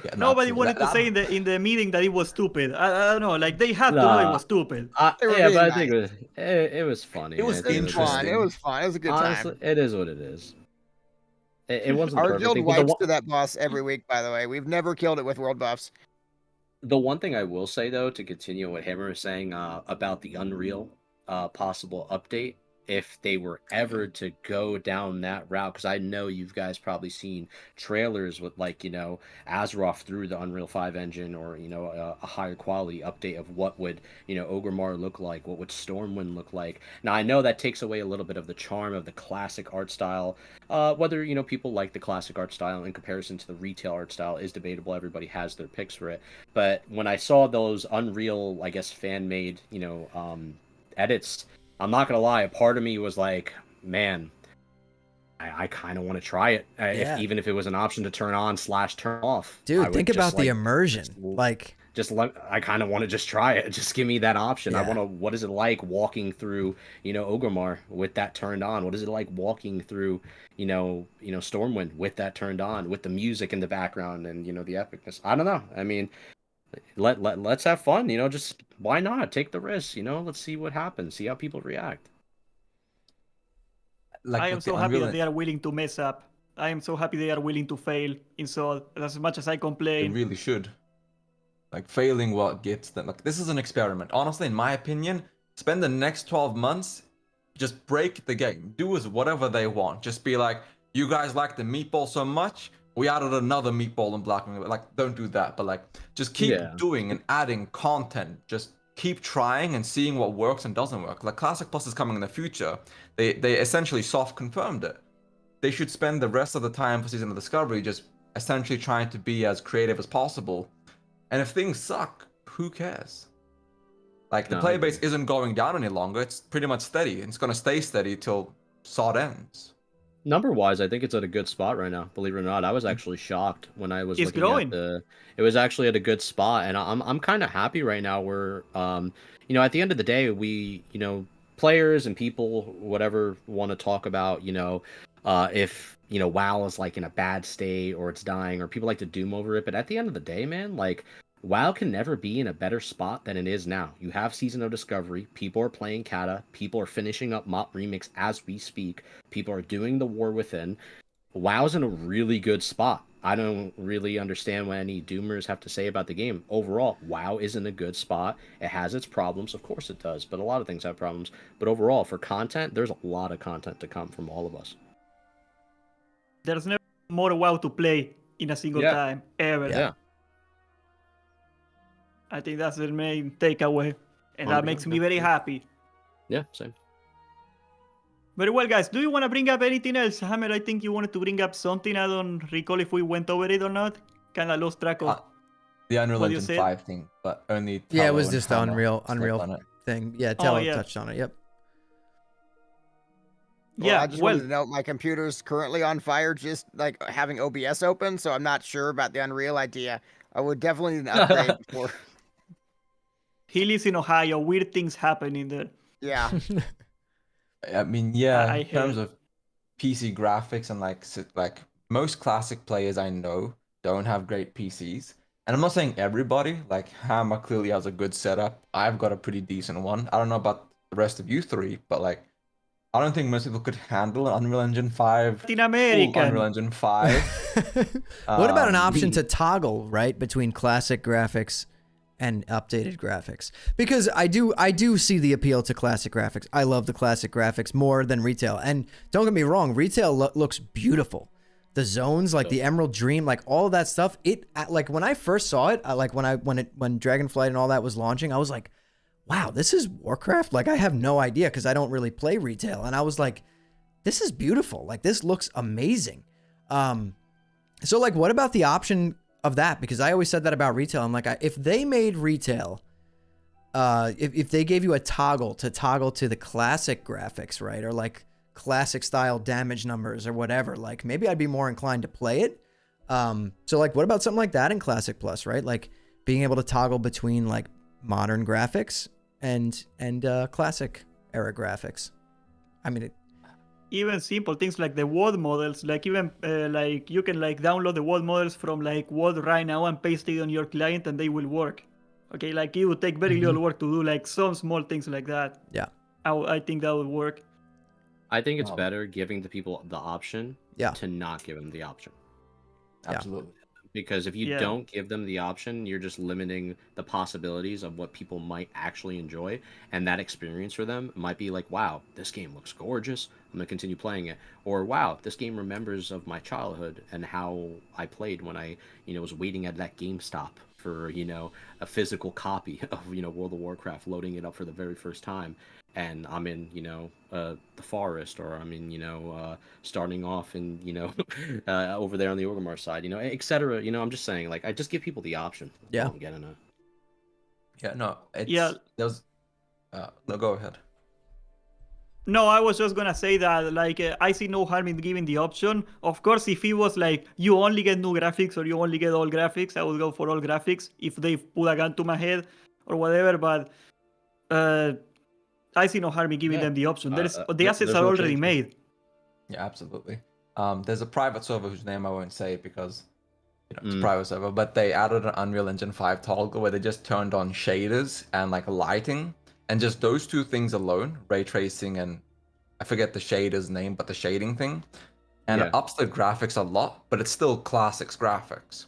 Yeah, no, Nobody absolutely. wanted to That- say in the meeting that it was stupid. I don't know. Like they had to know it Nah. was stupid. They were Yeah, being but I think it was funny. It was at the end of the day. Fun. interesting. It was fun. It was a good Honestly, time. it is what it is. It wasn't Our perfect. guild thing, but wipes to that boss every week. By the way, we've never killed it with world buffs. the one thing I will say though, to continue what Hammer was saying about the Unreal possible update, if they were ever to go down that route, because I know you guys probably seen trailers with like Azeroth through the Unreal 5 engine, or a higher quality update of what would Orgrimmar look like, what would Stormwind look like. Now I know that takes away a little bit of the charm of the classic art style. Whether people like the classic art style in comparison to the retail art style is debatable. Everybody has their picks for it. But when I saw those Unreal, I guess fan made edits, I'm not gonna lie, a part of me was like, man, I kind of want to try it, even if it was an option to turn on / turn off. Dude, I think would about just, the like, immersion. Like I kind of want to just try it. Just give me that option. I Yeah. want to. What is it like walking through, Orgrimmar with that turned on? What is it like walking through, Stormwind with that turned on, with the music in the background and the epicness? I don't know. I mean, let's have fun. Just why not take the risk? Let's see what happens. See how people react. like I am with the so happy Unreal that they are willing to mess up. I am so happy they are willing to fail. And so as much as I They complain, really should. Like failing what gets them. Like this is an experiment. Honestly, in my opinion, spend the next 12 months, just break the game. Do as whatever they want. Just be like, you guys like the meatball so much, we added another meatball in Black. Like, don't do that. But like, just keep Yeah. doing and adding content. Just keep trying and seeing what works and doesn't work. Like Classic Plus is coming in the future. They essentially soft confirmed it. They should spend the rest of the time for Season of Discovery just essentially trying to be as creative as possible. And if things suck, who cares? Like the No, I player base agree. isn't going down any longer. It's pretty much steady. It's gonna stay steady till SOD ends. Number wise, I think it's at a good spot right now. Believe it or not, I was actually shocked when I was It's looking growing. at it was actually at a good spot, and I'm kind of happy right now. Where at the end of the day, we players and people whatever want to talk about if WoW is like in a bad state or it's dying, or people like to doom over it. But at the end of the day, man, like WoW can never be in a better spot than it is now. You have Season of Discovery. People are playing Kata. People are finishing up Mop Remix as we speak. People are doing the War Within. WoW's in a really good spot. I don't really understand what any doomers have to say about the game. Overall, WoW is in a good spot. It has its problems, of course it does, but a lot of things have problems. But overall, for content, there's a lot of content to come from all of us. There's never more WoW to play in a single Yeah. time ever. Yeah. I think that's the main takeaway, and that makes me very 100%. happy. Yeah, same. Very well, guys. Do you want to bring up anything else? Hammer, I think you wanted to bring up something. I don't recall if we went over it or not. Kind of lost track of. The Unreal What you Engine said? 5 thing, but only Yeah, it Tallow was and just the Hammer Unreal slept on it. thing. Yeah, Tello yeah. touched on it. Yep. Well, Yeah, I just wanted to note my computer's currently on fire, just like having OBS open, so I'm not sure about the Unreal idea. I would definitely need an upgrade before. he lives in Ohio. Weird things happen in there. Yeah. I mean, yeah, I in terms heard. of PC graphics and like most classic players I know don't have great PCs. And I'm not saying everybody, like Hammer clearly has a good setup. I've got a pretty decent one. I don't know about the rest of you three, but like I don't think most people could handle an Unreal Engine 5. Latin Full American. Unreal Engine 5. What about an option me- to toggle, right, between classic graphics and updated graphics? Because I do see the appeal to classic graphics. I love the classic graphics more than retail. And don't get me wrong, retail looks beautiful. The zones, like the Emerald Dream, like all of that stuff. It like when I first saw it, like when Dragonflight and all that was launching, I was like, wow, this is Warcraft? Like I have no idea because I don't really play retail. And I was like, this is beautiful. Like this looks amazing. So like what about the option of that? Because I always said that about retail. I'm like, if they made retail, if they gave you a toggle to the classic graphics, right? Or like classic style damage numbers or whatever, like maybe I'd be more inclined to play it. So like what about something like that in Classic Plus, right? Like being able to toggle between like modern graphics and classic era graphics. I mean, Even simple things like the world models, like even like you can like download the world models from like World right now and paste it on your client and they will work. Okay, like it would take very little work to do like some small things like that. Yeah. I think that would work. I think it's better giving the people the option Yeah. to not give them the option. Absolutely. Because if you Yeah. don't give them the option, you're just limiting the possibilities of what people might actually enjoy. And that experience for them might be like, wow, this game looks gorgeous. I'm going to continue playing it. Or, wow, this game remembers of my childhood and how I played when I, was waiting at that GameStop for, a physical copy of, World of Warcraft, loading it up for the very first time. And I'm in, the forest, or I'm in, starting off in, over there on the Orgrimmar side, etc. I'm just saying, like, I just give people the option. That's Yeah. all I'm getting at. Yeah, no, it's Yeah. there's no, go ahead. No, I was just gonna say that like I see no harm in giving the option. Of course, if it was like you only get new graphics or you only get all graphics, I would go for all graphics if they put a gun to my head or whatever. But I see no harm in giving them the option. The assets there's are no already change. made. Yeah, absolutely. There's a private server whose name I won't say because it's a Mm. private server, but they added an Unreal Engine 5 toggle where they just turned on shaders and like lighting, and just those two things alone, ray tracing and I forget the shader's name, but the shading thing, and it Yeah. ups the graphics a lot, but it's still classics graphics.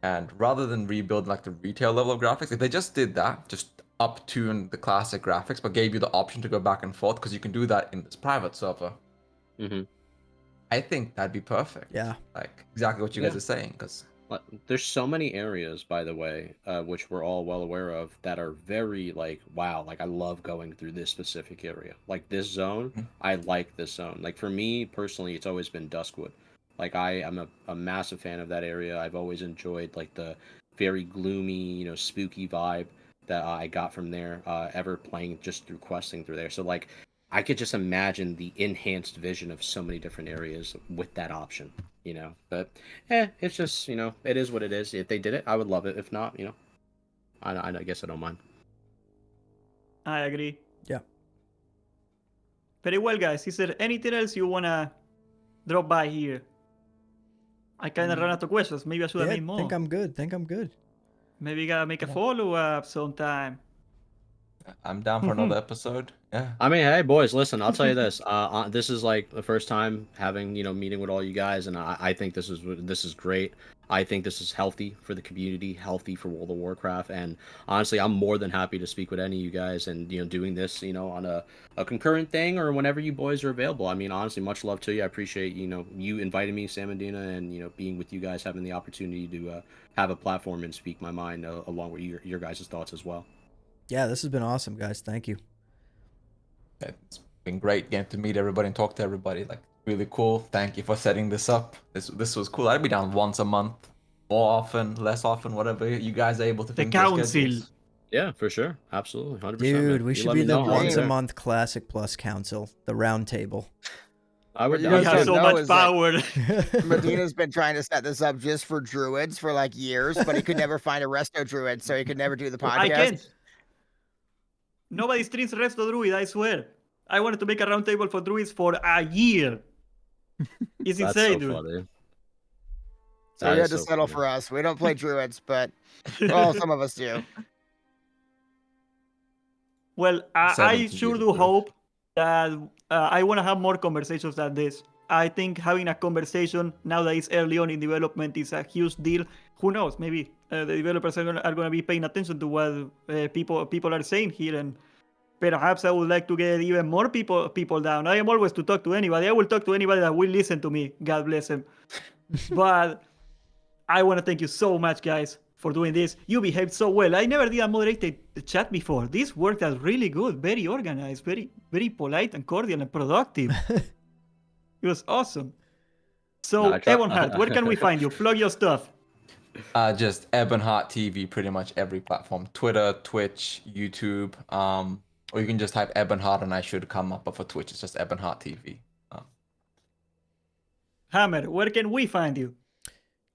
And rather than rebuild like the retail level of graphics, if they just did that, just up tune the classic graphics, but gave you the option to go back and forth, because you can do that in this private server. Mm-hmm. I think that'd be perfect. Yeah. Like exactly what you guys Yeah. are saying, because There's so many areas, by the way, which we're all well aware of, that are very like, wow, like I love going through this specific area. Like this zone, I like this zone. Like for me personally, it's always been Duskwood. Like I am a massive fan of that area. I've always enjoyed like the very gloomy, spooky vibe that I got from there, ever playing just through questing through there. So like I could just imagine the enhanced vision of so many different areas with that option, But it's just, it is what it is. If they did it, I would love it. If not, I guess I don't mind. I agree. Yeah. Very well, guys. Is there anything else you wanna drop by here? I kind of ran out of questions. Maybe I should have Yeah, made more. think I'm good. Maybe gotta make a follow-up sometime. I'm down for another episode. Yeah. I mean, hey boys, listen, I'll tell you this. This is like the first time having, meeting with all you guys, and I think this is great. I think this is healthy for the community, healthy for World of Warcraft, and honestly, I'm more than happy to speak with any of you guys and doing this, on a concurrent thing or whenever you boys are available. I mean, honestly, much love to you. I appreciate you inviting me, Sanmedina, and being with you guys, having the opportunity to have a platform and speak my mind along with your guys' thoughts as well. Yeah, this has been awesome, guys. Thank you. It's been great getting to meet everybody and talk to everybody. Like, really cool. Thank you for setting this up. This was cool. I'd be down once a month, more often, less often, whatever you guys are able to. The council. Yeah, for sure, absolutely, 100%. Dude, we should be the once a Yeah. month Classic Plus Council, the Roundtable. I would. You We guys have don't so know much is that- power. Medina's been trying to set this up just for druids for like years, but he could never find a resto druid, so he could never do the podcast. I can't. Nobody streams Resto Druid, I swear. I wanted to make a roundtable for druids for a year. It's That's insane, so dude. funny. So That he had is to so settle funny. for us. We don't play druids, but well, some of us do. Well, I 70 sure years do of hope that I want to have more conversations like this. I think having a conversation now that it's early on in development is a huge deal. Who knows? Maybe the developers are gonna be paying attention to what people are saying here, and perhaps I would like to get even more people down. I am always to talk to anybody. I will talk to anybody that will listen to me. God bless them. But I want to thank you so much, guys, for doing this. You behaved so well. I never did a moderated chat before. This worked out really good, very organized, very polite and cordial and productive. It was awesome. So, No, I try- Ebonheart, where can we find you? Plug your stuff. Just Ebonheart TV, pretty much every platform: Twitter, Twitch, YouTube. Or you can just type Ebonheart and I should come up. But for Twitch, it's just Ebonheart TV. Hammer, where can we find you?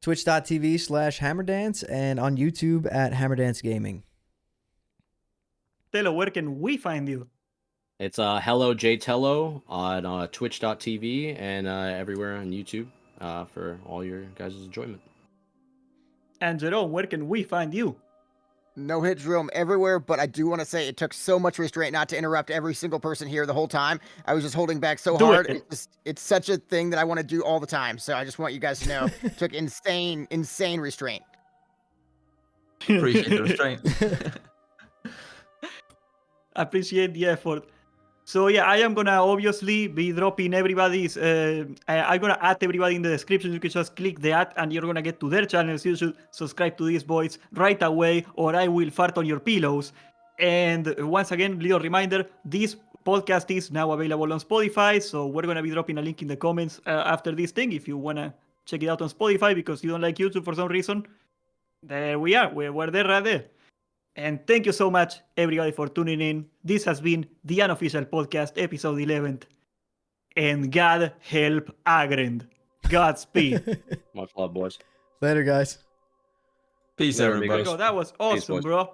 Twitch.tv/Hammerdance and on YouTube at Hammerdance Gaming. Tello, where can we find you? It's Hello J Tello on Twitch.tv and everywhere on YouTube for all your guys' enjoyment. And Jerome, where can we find you? No hit Jerome everywhere, but I do want to say it took so much restraint not to interrupt every single person here the whole time. I was just holding back so Do hard. it. It's such a thing that I want to do all the time. So I just want you guys to know it took insane restraint. Appreciate the restraint. Appreciate the effort. So yeah, I am gonna obviously be dropping everybody's. I'm gonna add everybody in the description. You can just click the add, and you're gonna get to their channels. You should subscribe to these boys right away, or I will fart on your pillows. And once again, little reminder: this podcast is now available on Spotify. So we're gonna be dropping a link in the comments after this thing if you wanna check it out on Spotify because you don't like YouTube for some reason. There we are. We're there right there. And thank you so much, everybody, for tuning in. This has been the Unofficial Podcast, episode 11. And God help Agrend. Godspeed. Much love, boys. Later, guys. Peace, Later, everybody. amigos. That was awesome, boys. bro.